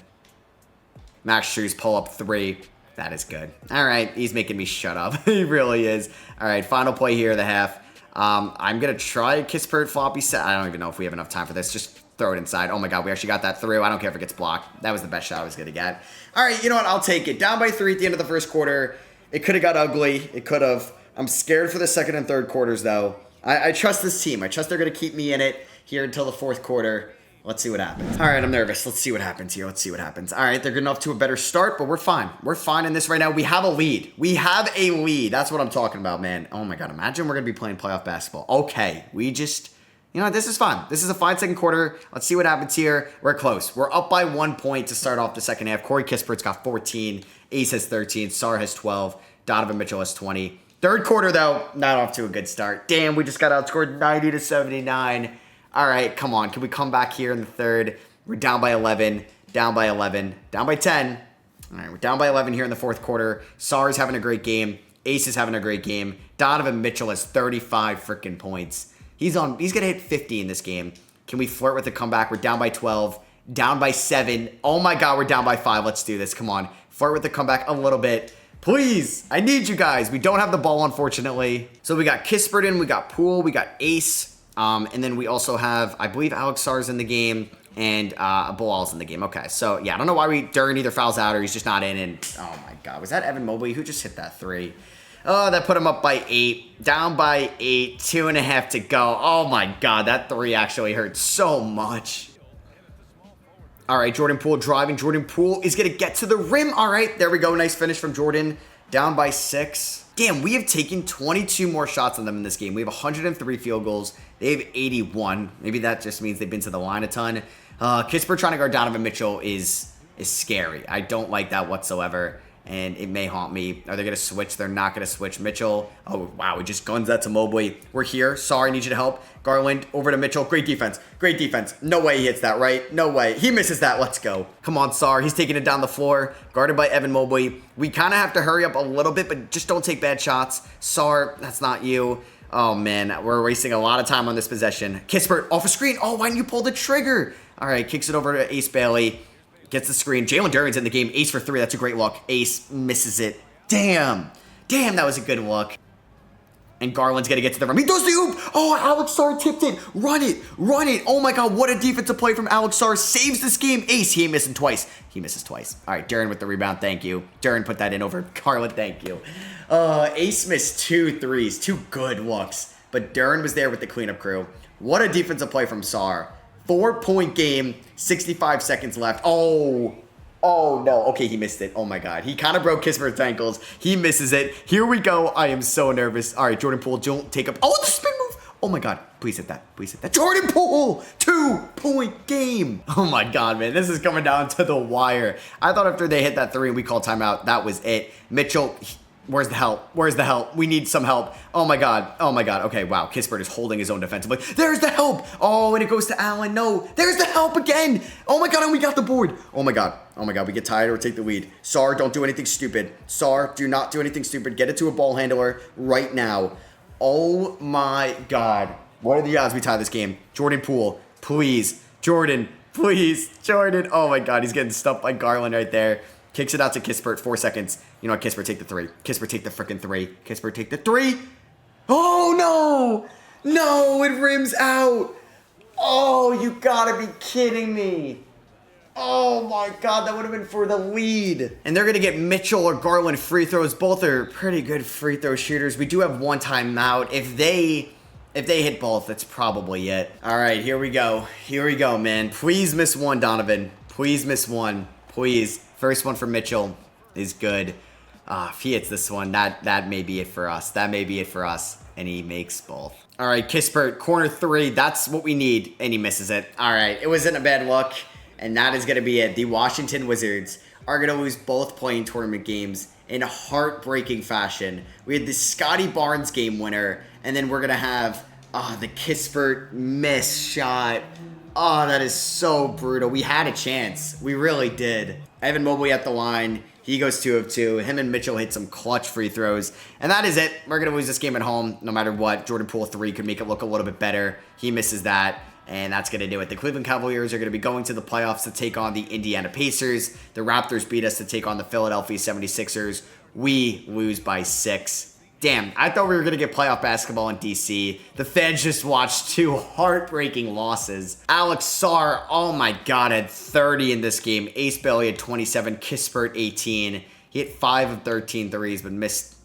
Speaker 1: Max Strus pull up three. That is good. All right, he's making me shut up. He really is. All right, final play here of the half. I'm going to try a Kispert floppy set. I don't even know if we have enough time for this. Just throw it inside. Oh my God, we actually got that through. I don't care if it gets blocked. That was the best shot I was going to get. All right, you know what? I'll take it. Down by 3 at the end of the first quarter. It could have got ugly. It could have. I'm scared for the second and third quarters, though. I trust this team. I trust they're going to keep me in it here until the fourth quarter. Let's see what happens. All right, I'm nervous. Let's see what happens here. Let's see what happens. All right, they're getting off to a better start, but we're fine. We're fine in this right now. We have a lead. We have a lead. That's what I'm talking about, man. Oh my God, imagine we're going to be playing playoff basketball. Okay, we just, you know, this is fun. This is a fine second quarter. Let's see what happens here. We're close. We're up by 1 point to start off the second half. Corey Kispert's got 14. Ace has 13. Sar has 12. Donovan Mitchell has 20. Third quarter, though, not off to a good start. Damn, we just got outscored 90-79. All right, come on. Can we come back here in the third? We're down by 11, down by 11, down by 10. All right, we're down by 11 here in the fourth quarter. Sar's having a great game. Ace is having a great game. Donovan Mitchell has 35 freaking points. He's going to hit 50 in this game. Can we flirt with a comeback? We're down by 12, down by 7. Oh my God, we're down by 5. Let's do this. Come on. Flirt with the comeback a little bit. Please, I need you guys. We don't have the ball, unfortunately. So we got Kispert in, we got Poole, we got Ace. And then we also have, I believe, Alex Sar's in the game, and Bilal's in the game. Okay, so, yeah, I don't know why Duran either fouls out or he's just not in. And, oh, my God, was that Evan Mobley who just hit that three? Oh, that put him up by 8, down by 8, 2.5 to go. Oh, my God, that three actually hurt so much. All right, Jordan Poole driving. Jordan Poole is going to get to the rim. All right, there we go. Nice finish from Jordan. Down by 6. Damn, we have taken 22 more shots on them in this game. We have 103 field goals. They have 81. Maybe that just means they've been to the line a ton. Kispert trying to guard Donovan Mitchell is scary. I don't like that whatsoever, and it may haunt me. Are they going to switch? They're not going to switch. Mitchell, oh, wow, he just guns that to Mobley. We're here. Sorry, need you to help. Garland over to Mitchell. Great defense. Great defense. No way he hits that, right? No way. He misses that. Let's go. Come on, Sar. He's taking it down the floor. Guarded by Evan Mobley. We kind of have to hurry up a little bit, but just don't take bad shots. Sar, that's not you. Oh, man. We're wasting a lot of time on this possession. Kispert off a screen. Oh, why didn't you pull the trigger? All right, kicks it over to Ace Bailey. Gets the screen. Jalen Duran's in the game. Ace for 3. That's a great look. Ace misses it. Damn. Damn, that was a good look. And Garland's going to get to the rim. He does the oop. Oh, Alex Sar tipped it. Run it. Run it. Oh, my God. What a defensive play from Alex Sar. Saves this game. Ace, he ain't missing twice. He misses twice. All right, Duran with the rebound. Thank you. Duran put that in over Garland. Thank you. Ace missed 2 threes. 2 good looks. But Duran was there with the cleanup crew. What a defensive play from Sar. 4-point game. 65 seconds left. Oh, no. Okay, he missed it. Oh, my God. He kind of broke Kispert's ankles. He misses it. Here we go. I am so nervous. All right, Jordan Poole, don't take up. Oh, the spin move. Oh, my God. Please hit that. Please hit that. Jordan Poole, 2-point game. Oh, my God, man. This is coming down to the wire. I thought after they hit that 3 and we called timeout, that was it. Mitchell, where's the help? Where's the help? We need some help. Oh, my God. Oh, my God. Okay, wow. Kispert is holding his own defensively. There's the help. Oh, and it goes to Allen. No. There's the help again. Oh, my God, and we got the board. Oh, my God. Oh, my God. We get tired or take the lead. Sar, don't do anything stupid. Sar, do not do anything stupid. Get it to a ball handler right now. Oh, my God. What are the odds we tie this game? Jordan Poole, please. Jordan, please. Jordan. Oh, my God. He's getting stumped by Garland right there. Kicks it out to Kispert. 4 seconds. You know what? Kispert, take the 3. Kispert, take the freaking 3. Kispert, take the 3. Oh, no. No, it rims out. Oh, you gotta be kidding me. Oh my God, that would have been for the lead. And they're going to get Mitchell or Garland free throws. Both are pretty good free throw shooters. We do have one timeout. If they hit both, that's probably it. All right, here we go. Here we go, man. Please miss one, Donovan. Please miss one. Please. First one for Mitchell is good. If he hits this one, that may be it for us. That may be it for us. And he makes both. All right, Kispert, corner three. That's what we need. And he misses it. All right, it wasn't a bad look. And that is going to be it. The Washington Wizards are going to lose both playing tournament games in a heartbreaking fashion. We had the Scotty Barnes game winner. And then we're going to have the Kispert miss shot. Oh, that is so brutal. We had a chance. We really did. Evan Mobley at the line. He goes 2 of 2. Him and Mitchell hit some clutch free throws. And that is it. We're going to lose this game at home no matter what. Jordan Poole 3 could make it look a little bit better. He misses that. And that's going to do it. The Cleveland Cavaliers are going to be going to the playoffs to take on the Indiana Pacers. The Raptors beat us to take on the Philadelphia 76ers. We lose by 6. Damn, I thought we were going to get playoff basketball in DC. The fans just watched 2 heartbreaking losses. Alex Sarr, oh my God, had 30 in this game. Ace Bailey had 27, Kispert 18. He hit 5 of 13 threes, but missed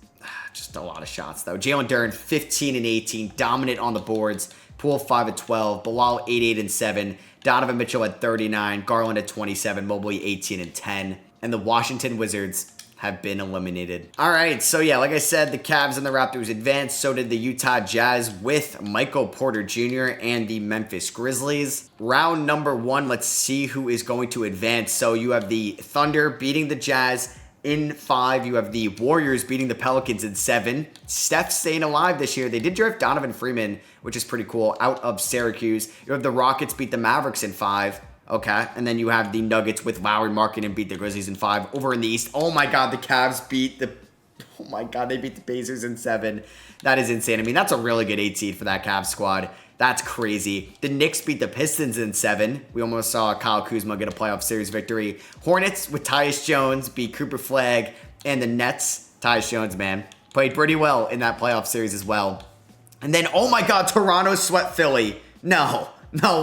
Speaker 1: just a lot of shots, though. Jalen Duren, 15 and 18, dominant on the boards. Poole, 5 of 12. Bilal, 8 and 7. Donovan Mitchell had 39. Garland had 27. Mobley, 18 and 10. And the Washington Wizards have been eliminated. All right, so yeah, like I said, the Cavs and the Raptors advanced. So did the Utah Jazz with Michael Porter Jr. and the Memphis Grizzlies. Round number 1, let's see who is going to advance. So you have the Thunder beating the Jazz in 5. You have the Warriors beating the Pelicans in 7. Steph staying alive this year. They did draft Donovan Freeman, which is pretty cool, out of Syracuse. You have the Rockets beat the Mavericks in 5. Okay, and then you have the Nuggets with Lowry Markkanen beat the Grizzlies in 5. Over in the East, oh my God, the Cavs beat the... Oh my God, they beat the Pacers in 7. That is insane. I mean, that's a really good 8 seed for that Cavs squad. That's crazy. The Knicks beat the Pistons in 7. We almost saw Kyle Kuzma get a playoff series victory. Hornets with Tyus Jones beat Cooper Flagg. And the Nets, Tyus Jones, man, played pretty well in that playoff series as well. And then, oh my God, Toronto swept Philly. No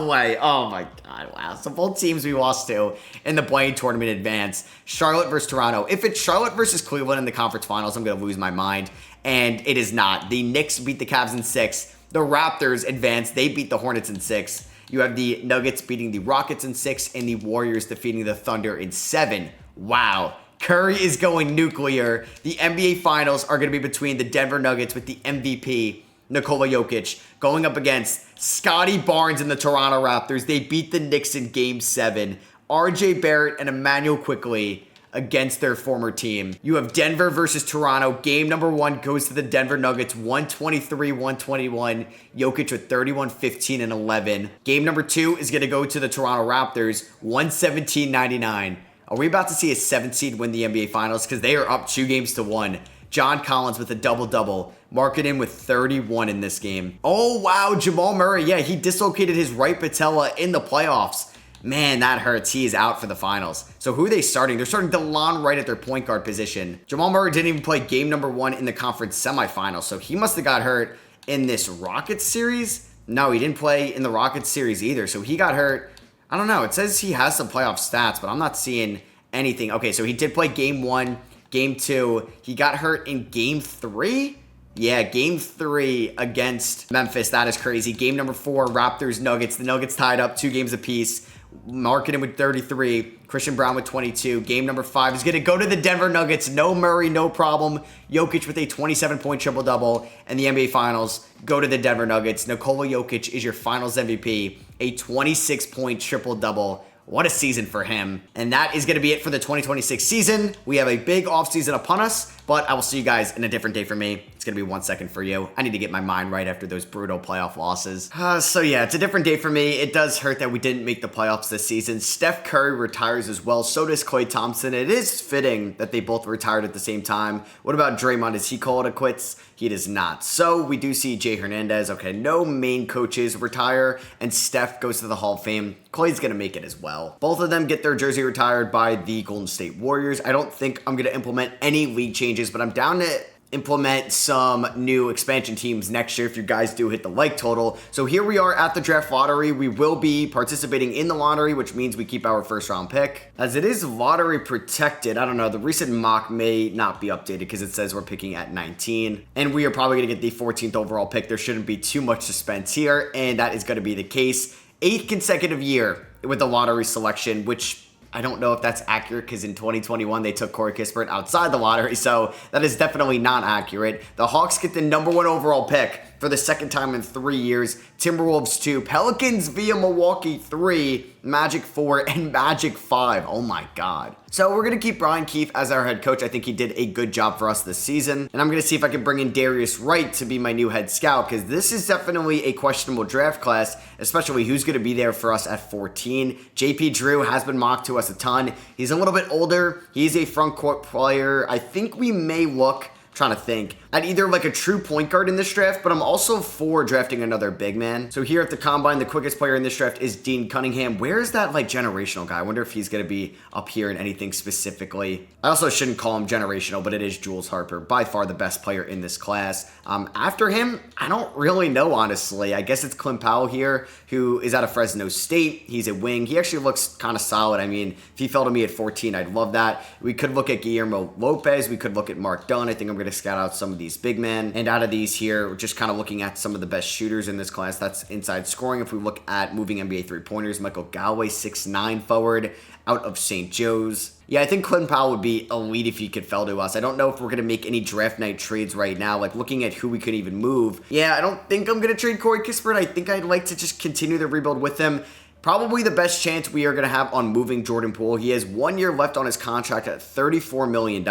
Speaker 1: way. Oh my God, wow. So both teams we lost to in the playing tournament advance. Charlotte versus Toronto. If it's Charlotte versus Cleveland in the conference finals, I'm going to lose my mind. And it is not. The Knicks beat the Cavs in 6. The Raptors advanced. They beat the Hornets in 6. You have the Nuggets beating the Rockets in 6 and the Warriors defeating the Thunder in 7. Wow. Curry is going nuclear. The NBA Finals are going to be between the Denver Nuggets with the MVP, Nikola Jokic, going up against Scotty Barnes and the Toronto Raptors. They beat the Knicks in Game 7. RJ Barrett and Emmanuel Quickley against their former team. You have Denver versus Toronto. Game number 1 goes to the Denver Nuggets, 123-121. Jokic with 31, 15, and 11. Game number 2 is going to go to the Toronto Raptors, 117-99. Are we about to see a 7th seed win the NBA Finals? Because they are up 2-1. John Collins with a double-double. Markkanen with 31 in this game. Oh, wow, Jamal Murray. Yeah, he dislocated his right patella in the playoffs. Man, that hurts. He is out for the finals. So who are they starting? They're starting DeLon Wright at their point guard position. Jamal Murray didn't even play game number 1 in the conference semifinals, so he must have got hurt in this Rockets series. No, he didn't play in the Rockets series either, so he got hurt. I don't know. It says he has some playoff stats, but I'm not seeing anything. Okay, so he did play game 1, game 2. He got hurt in game 3? Yeah, game 3 against Memphis. That is crazy. Game number 4, Raptors, Nuggets. The Nuggets tied up 2 games apiece. Markkanen with 33. Christian Brown with 22. Game number 5 is going to go to the Denver Nuggets. No Murray, no problem. Jokic with a 27-point triple-double. And the NBA Finals go to the Denver Nuggets. Nikola Jokic is your Finals MVP. A 26-point triple-double. What a season for him. And that is going to be it for the 2026 season. We have a big offseason upon us, but I will see you guys in a different day for me. It's going to be 1 second for you. I need to get my mind right after those brutal playoff losses. So yeah, it's a different day for me. It does hurt that we didn't make the playoffs this season. Steph Curry retires as well. So does Klay Thompson. It is fitting that they both retired at the same time. What about Draymond? Does he call it a quits? He does not. So we do see Jay Hernandez. Okay, no main coaches retire, and Steph goes to the Hall of Fame. Klay's going to make it as well. Both of them get their jersey retired by the Golden State Warriors. I don't think I'm going to implement any league changes, but I'm down to implement some new expansion teams next year if you guys do hit the like total. So here we are at the draft lottery. We will be participating in the lottery, which means we keep our first round pick. As it is lottery protected, I don't know, the recent mock may not be updated because it says we're picking at 19. And we are probably going to get the 14th overall pick. There shouldn't be too much suspense here, and that is going to be the case. 8th consecutive year with the lottery selection, which I don't know if that's accurate because in 2021 they took Corey Kispert outside the lottery, so that is definitely not accurate. The Hawks get the number 1 overall pick for the second time in 3 years. Timberwolves 2, Pelicans via Milwaukee 3, Magic 4, and Magic 5. Oh my God. So we're going to keep Brian Keefe as our head coach. I think he did a good job for us this season. And I'm going to see if I can bring in Darius Wright to be my new head scout, because this is definitely a questionable draft class, especially who's going to be there for us at 14. JP Drew has been mocked to us a ton. He's a little bit older. He's a front court player. I think we may look, trying to think, at either like a true point guard in this draft, but I'm also for drafting another big man. So here at the Combine, the quickest player in this draft is Dean Cunningham. Where is that like generational guy? I wonder if he's going to be up here in anything specifically. I also shouldn't call him generational, but it is Jules Harper, by far the best player in this class. After him, I don't really know, honestly. I guess it's Clint Powell here, who is out of Fresno State. He's a wing. He actually looks kind of solid. I mean, if he fell to me at 14, I'd love that. We could look at Guillermo Lopez. We could look at Mark Dunn. I think I'm going to scout out some of these big men. And out of these here, we're just kind of looking at some of the best shooters in this class. That's inside scoring. If we look at moving NBA three-pointers, Michael Galloway, 6'9" forward out of St. Joe's. Yeah, I think Clint Powell would be elite if he could fell to us. I don't know if we're going to make any draft night trades right now, like looking at who we could even move. Yeah, I don't think I'm going to trade Corey Kispert. I think I'd like to just continue the rebuild with him. Probably the best chance we are going to have on moving Jordan Poole. He has 1 year left on his contract at $34 million.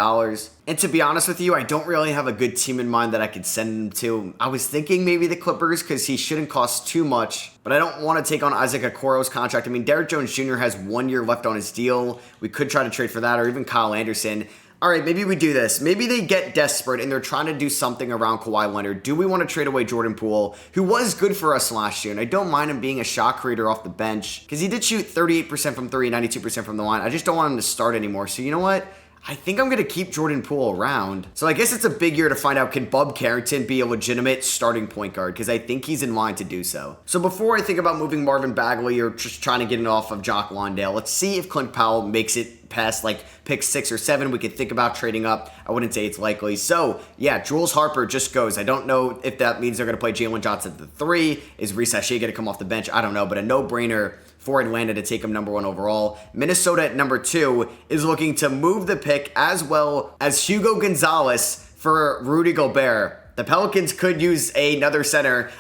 Speaker 1: And to be honest with you, I don't really have a good team in mind that I could send him to. I was thinking maybe the Clippers because he shouldn't cost too much, but I don't want to take on Isaac Okoro's contract. I mean, Derrick Jones Jr. has 1 year left on his deal. We could try to trade for that, or even Kyle Anderson. All right, maybe we do this. Maybe they get desperate and they're trying to do something around Kawhi Leonard. Do we want to trade away Jordan Poole, who was good for us last year? And I don't mind him being a shot creator off the bench because he did shoot 38% from 3, 92% from the line. I just don't want him to start anymore. So you know what? I think I'm going to keep Jordan Poole around. So I guess it's a big year to find out, can Bub Carrington be a legitimate starting point guard? Because I think he's in line to do so. So before I think about moving Marvin Bagley or just trying to get it off of Jock Landale, let's see if Clint Powell makes it past like pick 6 or 7. We could think about trading up. I wouldn't say it's likely. So yeah, Jules Harper just goes. I don't know if that means they're going to play Jalen Johnson at the 3. Is Reese Haché going to come off the bench? I don't know, but a no-brainer for Atlanta to take him number 1 overall. Minnesota at number 2 is looking to move the pick as well as Hugo Gonzalez for Rudy Gobert. The Pelicans could use another center.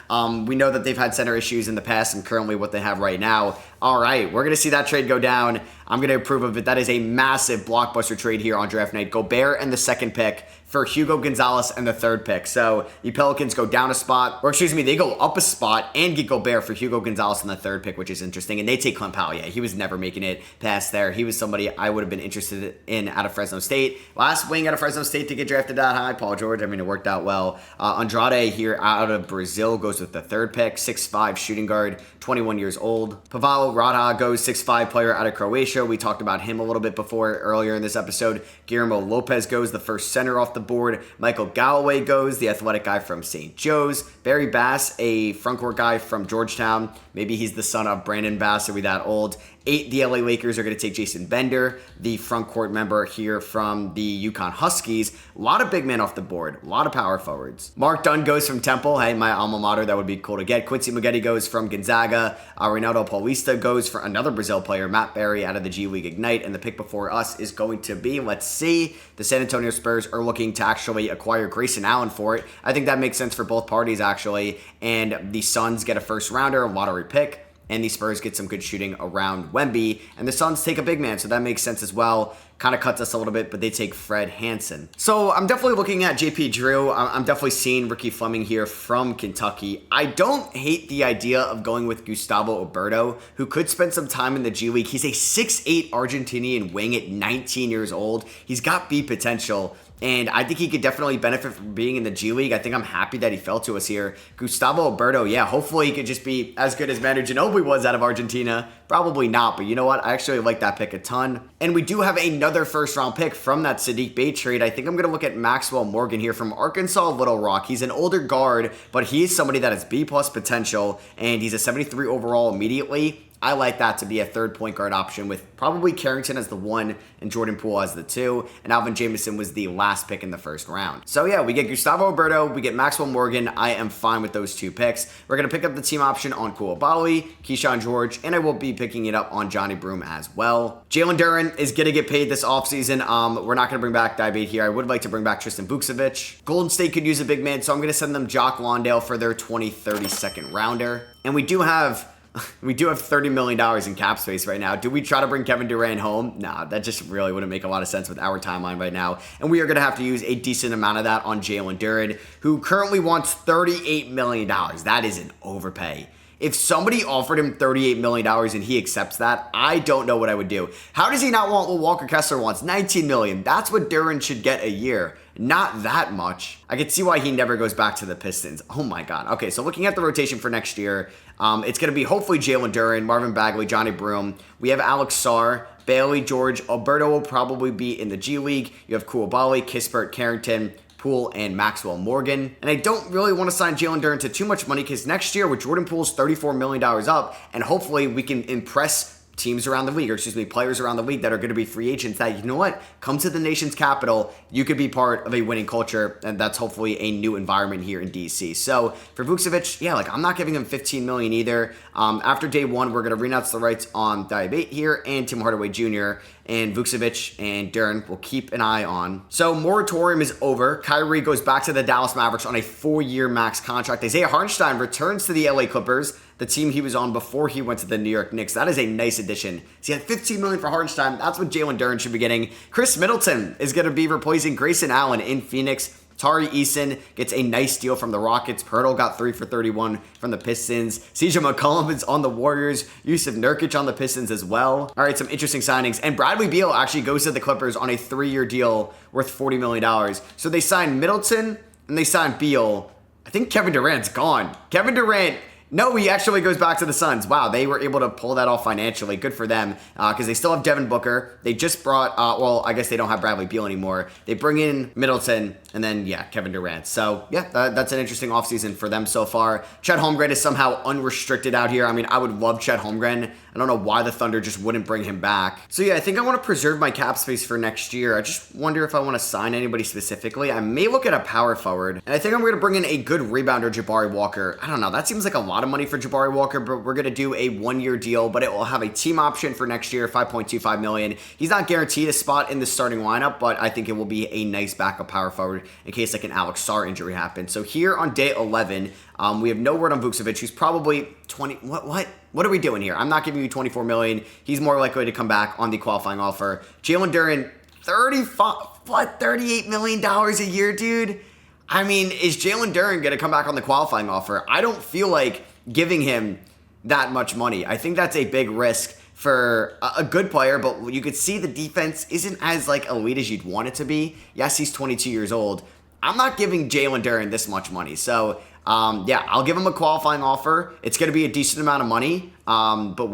Speaker 1: We know that they've had center issues in the past and currently what they have right now. All right, we're going to see that trade go down. I'm going to approve of it. That is a massive blockbuster trade here on draft night. Gobert and the 2nd pick for Hugo Gonzalez and the 3rd pick. So the Pelicans go down a spot, or excuse me, they go up a spot and get Gobert for Hugo Gonzalez in the 3rd pick, which is interesting. And they take Clint Powell. Yeah, he was never making it past there. He was somebody I would have been interested in out of Fresno State. Last wing out of Fresno State to get drafted that high, Paul George. I mean, it worked out well. Andrade here out of Brazil goes with the 3rd pick, 6'5" shooting guard, 21 years old. Pavalo Radha goes 6'5" player out of Croatia. We talked about him a little bit before earlier in this episode. Guillermo Lopez goes the first center off the board. Michael Galloway goes, the athletic guy from St. Joe's. Barry Bass, a frontcourt guy from Georgetown. Maybe he's the son of Brandon Bass. Are we that old? 8, the LA Lakers are going to take Jason Bender, the front court member here from the UConn Huskies. A lot of big men off the board. A lot of power forwards. Mark Dunn goes from Temple. Hey, my alma mater. That would be cool to get. Quincy Mugetti goes from Gonzaga. Reynaldo Paulista goes for another Brazil player, Matt Barry out of the G League Ignite. And the pick before us is going to be, let's see, the San Antonio Spurs are looking to actually acquire Grayson Allen for it. I think that makes sense for both parties, actually. And the Suns get a first rounder, a lottery pick. And the Spurs get some good shooting around Wemby. And the Suns take a big man, so that makes sense as well. Kind of cuts us a little bit, but they take Fred Hansen. So I'm definitely looking at JP Drew. I'm definitely seeing Ricky Fleming here from Kentucky. I don't hate the idea of going with Gustavo Oberto, who could spend some time in the G League. He's a 6'8" Argentinian wing at 19 years old. He's got B potential. and I think he could definitely benefit from being in the G League. I think I'm happy that he fell to us here. Gustavo Alberto, yeah, hopefully he could just be as good as Manu Ginobili was out of Argentina. Probably not, but you know what? I actually like that pick a ton. And we do have another first-round pick from that Sadiq Bey trade. I think I'm going to look at Maxwell Morgan here from Arkansas Little Rock. He's an older guard, but he's somebody that has B-plus potential, and he's a 73 overall immediately. I like that to be a third point guard option with probably Carrington as the 1 and Jordan Poole as the 2, and Alvin Jamison was the last pick in the first round. So yeah, we get Gustavo Alberto, we get Maxwell Morgan. I am fine with those 2 picks. We're going to pick up the team option on Koulibaly, Keyshawn George, and I will be picking it up on Johnny Broome as well. Jalen Duren is going to get paid this offseason. We're not going to bring back Dibate here. I would like to bring back Tristan Vukcevic. Golden State could use a big man, so I'm going to send them Jock Lawndale for their 2030 second rounder. And we do have $30 million in cap space right now. Do we try to bring Kevin Durant home? Nah, that just really wouldn't make a lot of sense with our timeline right now. And we are going to have to use a decent amount of that on Jalen Duren, who currently wants $38 million. That is an overpay. If somebody offered him $38 million and he accepts that, I don't know what I would do. How does he not want what Walker Kessler wants? $19 million. That's what Duren should get a year. Not that much. I could see why he never goes back to the Pistons. Oh my God. Okay, so looking at the rotation for next year, it's going to be hopefully Jalen Duren, Marvin Bagley, Johnny Broome. We have Alex Sarr, Bailey, George. Alberto will probably be in the G League. You have Koulibaly, Kispert, Carrington, Poole, and Maxwell Morgan. And I don't really want to sign Jalen Duren to too much money because next year with Jordan Poole's $34 million up, and hopefully we can impress teams around the league, or excuse me, players around the league that are going to be free agents that, you know what, come to the nation's capital, you could be part of a winning culture, and that's hopefully a new environment here in DC. So for Vukcevic, yeah, like I'm not giving him $15 million either. After day 1, we're going to renounce the rights on Diabate here and Tim Hardaway Jr., and Vukcevic and Duren will keep an eye on. So moratorium is over. Kyrie goes back to the Dallas Mavericks on a 4-year max contract. Isaiah Hartenstein returns to the LA Clippers, the team he was on before he went to the New York Knicks. That is a nice addition. So you had $15 million for Hartenstein. That's what Jalen Duren should be getting. Chris Middleton is going to be replacing Grayson Allen in Phoenix. Tari Eason gets a nice deal from the Rockets. Pirtle got 3 for 31 from the Pistons. CJ McCollum is on the Warriors. Yusuf Nurkic on the Pistons as well. All right, some interesting signings. And Bradley Beal actually goes to the Clippers on a 3-year deal worth $40 million. So they signed Middleton and they signed Beal. I think Kevin Durant's gone. Kevin Durant... No, he actually goes back to the Suns. Wow, they were able to pull that off financially. Good for them, because they still have Devin Booker. They just brought, well, I guess they don't have Bradley Beal anymore. They bring in Middleton, and then, yeah, Kevin Durant. So, yeah, that's an interesting offseason for them so far. Chet Holmgren is somehow unrestricted out here. I mean, I would love Chet Holmgren. I don't know why the Thunder just wouldn't bring him back. So, yeah, I think I want to preserve my cap space for next year. I just wonder if I want to sign anybody specifically. I may look at a power forward, and I think I'm going to bring in a good rebounder, Jabari Walker. I don't know. That seems like a lot of money for Jabari Walker, but we're going to do a 1-year deal, but it will have a team option for next year, $5.25 million. He's not guaranteed a spot in the starting lineup, but I think it will be a nice backup power forward in case like an Alex Sarr injury happens. So here on day 11, we have no word on Vukcevic, who's probably 20. What are we doing here? I'm not giving you $24 million. He's more likely to come back on the qualifying offer. Jalen Duren, $38 million a year, dude? I mean, is Jalen Duren going to come back on the qualifying offer? I don't feel like giving him that much money. I think that's a big risk for a good player, but you could see the defense isn't as like elite as you'd want it to be. Yes, he's 22 years old. I'm not giving Jalen Duren this much money. So, yeah, I'll give him a qualifying offer. It's going to be a decent amount of money, but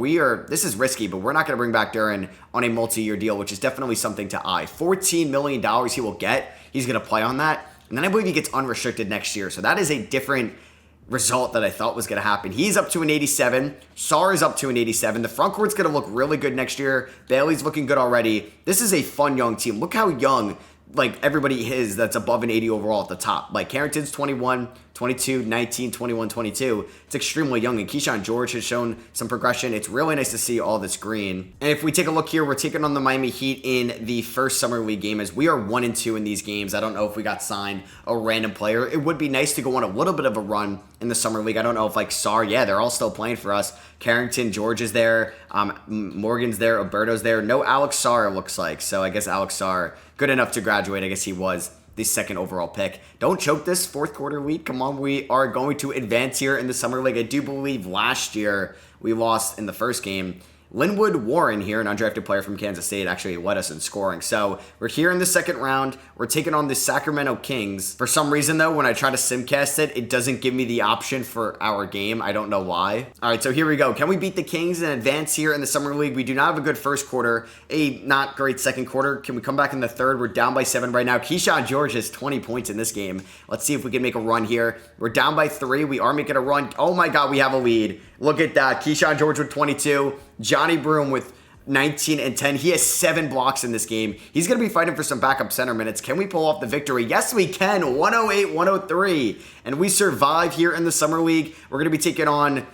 Speaker 1: this is risky, but we're not going to bring back Duren on a multi-year deal, which is definitely something to eye. $14 million he will get. He's going to play on that. And then I believe he gets unrestricted next year. So that is a different result that I thought was going to happen. He's up to an 87. Sarr is up to an 87. The front court's going to look really good next year. Bailey's looking good already. This is a fun young team. Look how young like everybody is that's above an 80 overall at the top. Like Carrington's 21, 22, 19, 21, 22. It's extremely young, and Keyshawn George has shown some progression. It's really nice to see all this green. And if we take a look here, we're taking on the Miami Heat in the first Summer League game as we are 1-2 in these games. I don't know if we got signed a random player. It would be nice to go on a little bit of a run in the Summer League. I don't know if like Sarr, yeah, they're all still playing for us. Carrington, George is there. Morgan's there. Alberto's there. No Alex Sarr, it looks like. So I guess Alex Sarr, good enough to graduate. I guess he was the second overall pick. Don't choke this fourth quarter week. Come on, we are going to advance here in the Summer League. I do believe last year we lost in the first game. Linwood Warren here, an undrafted player from Kansas State, actually led us in scoring. So we're here in the second round. We're taking on the Sacramento Kings. For some reason, though, when I try to simcast it, it doesn't give me the option for our game. I don't know why. All right, so here we go. Can we beat the Kings and advance here in the Summer League? We do not have a good first quarter, a not great second quarter. Can we come back in the third? We're down by 7 right now. Keyshawn George has 20 points in this game. Let's see if we can make a run here. We're down by 3. We are making a run. Oh my God, we have a lead. Look at that. Keyshawn George with 22. Johnny Broom with 19 and 10. He has 7 blocks in this game. He's going to be fighting for some backup center minutes. Can we pull off the victory? Yes, we can. 108-103. And we survive here in the Summer League. We're going to be taking on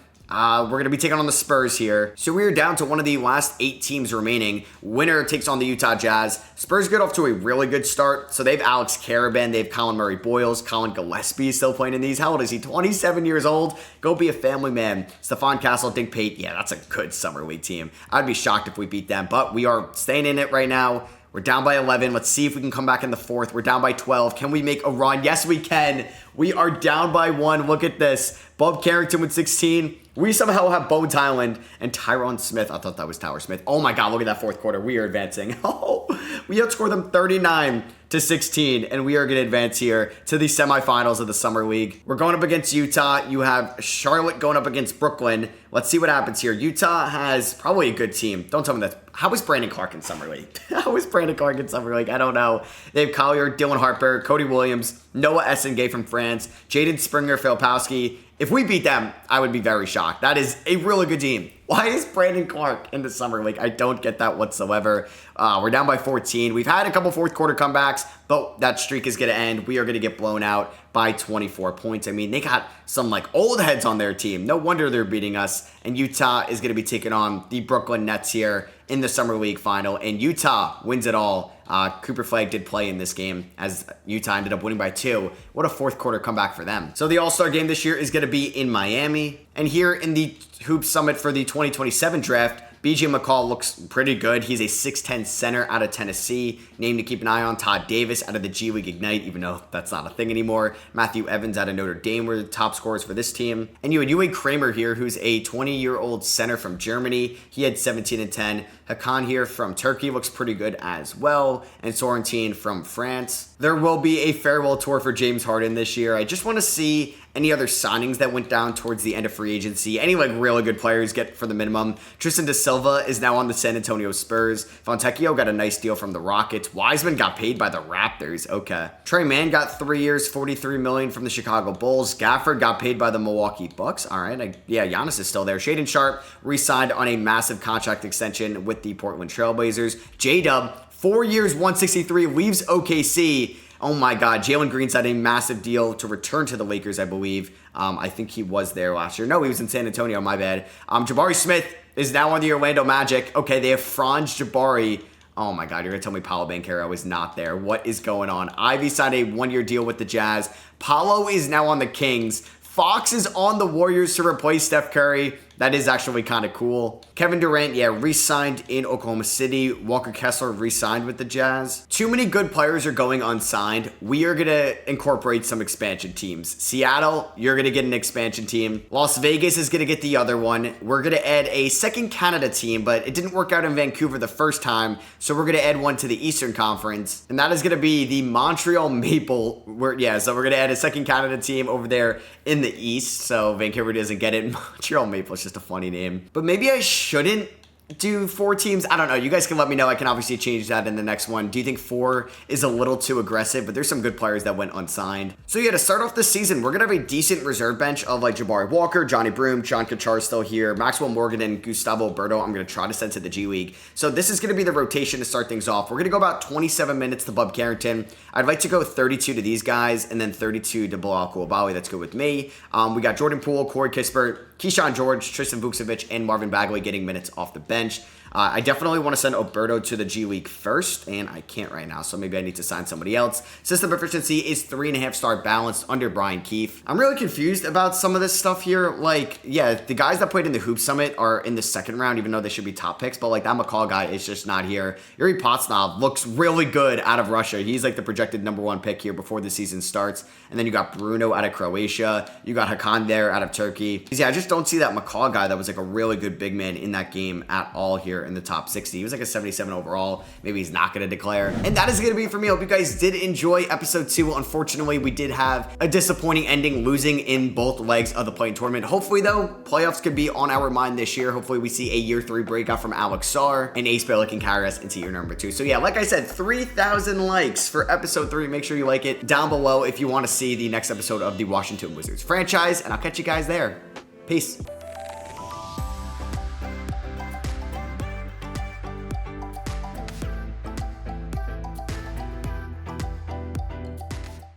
Speaker 1: the Spurs here. So we are down to one of the last 8 teams remaining. Winner takes on the Utah Jazz. Spurs get off to a really good start. So they have Alex Karaban, they have Colin Murray-Boyles, Colin Gillespie still playing in these. How old is he? 27 years old. Go be a family man. Stephon Castle, Dink Pate. Yeah, that's a good Summer League team. I'd be shocked if we beat them, but we are staying in it right now. We're down by 11. Let's see if we can come back in the fourth. We're down by 12. Can we make a run? Yes, we can. We are down by 1. Look at this. Bob Carrington with 16. We somehow have Bo Tyland and Tyron Smith. I thought that was Tower Smith. Oh my God, look at that fourth quarter. We are advancing. Oh, we outscored them 39-16, and we are going to advance here to the semifinals of the Summer League. We're going up against Utah. You have Charlotte going up against Brooklyn. Let's see what happens here. Utah has probably a good team. Don't tell me that. How is Brandon Clark in Summer League? How is Brandon Clark in Summer League? I don't know. They have Collier, Dylan Harper, Cody Williams, Noah Essengay from France, Jaden Springer, Filipowski. If we beat them, I would be very shocked. That is a really good team. Why is Brandon Clark in the Summer League? I don't get that whatsoever. We're down by 14. We've had a couple fourth quarter comebacks, but that streak is going to end. We are going to get blown out by 24 points. I mean, they got some like old heads on their team. No wonder they're beating us. And Utah is going to be taking on the Brooklyn Nets here in the Summer League final. And Utah wins it all. Cooper Flagg did play in this game as Utah ended up winning by 2. What a fourth quarter comeback for them. So the All-Star game this year is going to be in Miami. And here in the Hoop Summit for the 2027 draft, BJ McCall looks pretty good. He's a 6'10 center out of Tennessee. Named to keep an eye on. Todd Davis out of the G League Ignite, even though that's not a thing anymore. Matthew Evans out of Notre Dame were the top scorers for this team. And you had Ewing Kramer here, who's a 20-year-old center from Germany. He had 17 and 10. Hakan here from Turkey looks pretty good as well. And Sorrentine from France. There will be a farewell tour for James Harden this year. I just want to see any other signings that went down towards the end of free agency. Any like really good players get for the minimum. Tristan Da Silva is now on the San Antonio Spurs. Fontecchio got a nice deal from the Rockets. Wiseman got paid by the Raptors. Okay. Trey Mann got 3 years, $43 million from the Chicago Bulls. Gafford got paid by the Milwaukee Bucks. All right. Yeah, Giannis is still there. Shaedon Sharpe re-signed on a massive contract extension with the Portland Trailblazers. J-Dub, 4 years, 163, leaves OKC. Oh my God, Jalen Green signed a massive deal to return to the Lakers, I believe. I think he was there last year. No, he was in San Antonio, my bad. Jabari Smith is now on the Orlando Magic. Okay, they have Franz Jabari. Oh my God, you're going to tell me Paolo Banchero is not there. What is going on? Ivy signed a 1-year deal with the Jazz. Paolo is now on the Kings. Fox is on the Warriors to replace Steph Curry. That is actually kind of cool. Kevin Durant, yeah, re-signed in Oklahoma City. Walker Kessler re-signed with the Jazz. Too many good players are going unsigned. We are going to incorporate some expansion teams. Seattle, you're going to get an expansion team. Las Vegas is going to get the other one. We're going to add a second Canada team, but it didn't work out in Vancouver the first time, so we're going to add one to the Eastern Conference, and that is going to be the Montreal Maple. So we're going to add a second Canada team over there in the East, so Vancouver doesn't get it. Montreal Maple is just a funny name. But maybe I shouldn't do 4 teams. I don't know. You guys can let me know. I can obviously change that in the next one. Do you think 4 is a little too aggressive? But there's some good players that went unsigned. So yeah, to start off the season, we're going to have a decent reserve bench of like Jabari Walker, Johnny Broom, John Kachar still here, Maxwell Morgan, and Gustavo Berto. I'm going to try to send to the G League. So this is going to be the rotation to start things off. We're going to go about 27 minutes to Bub Carrington. I'd like to go 32 to these guys and then 32 to Bilal Koulibaly. That's good with me. We got Jordan Poole, Corey Kispert, Keyshawn George, Tristan Vukcevic, and Marvin Bagley getting minutes off the bench. I definitely want to send Oberto to the G League first, and I can't right now, so maybe I need to sign somebody else. System proficiency is 3.5-star balanced under Brian Keefe. I'm really confused about some of this stuff here. Like, yeah, the guys that played in the Hoop Summit are in the second round, even though they should be top picks, but like that McCall guy is just not here. Yuri Potsnov looks really good out of Russia. He's like the projected #1 pick here before the season starts. And then you got Bruno out of Croatia. You got Hakan there out of Turkey. Yeah, I just don't see that McCall guy that was like a really good big man in that game at all here in the top 60. He was like a 77 overall. Maybe he's not going to declare. And that is going to be it for me. I hope you guys did enjoy episode 2. Unfortunately, we did have a disappointing ending, losing in both legs of the play-in tournament. Hopefully, though, playoffs could be on our mind this year. Hopefully, we see a year 3 breakout from Alex Sarr, and Ace Bailey can carry us into year number 2. So yeah, like I said, 3,000 likes for episode 3. Make sure you like it down below if you want to see the next episode of the Washington Wizards franchise, and I'll catch you guys there. Peace.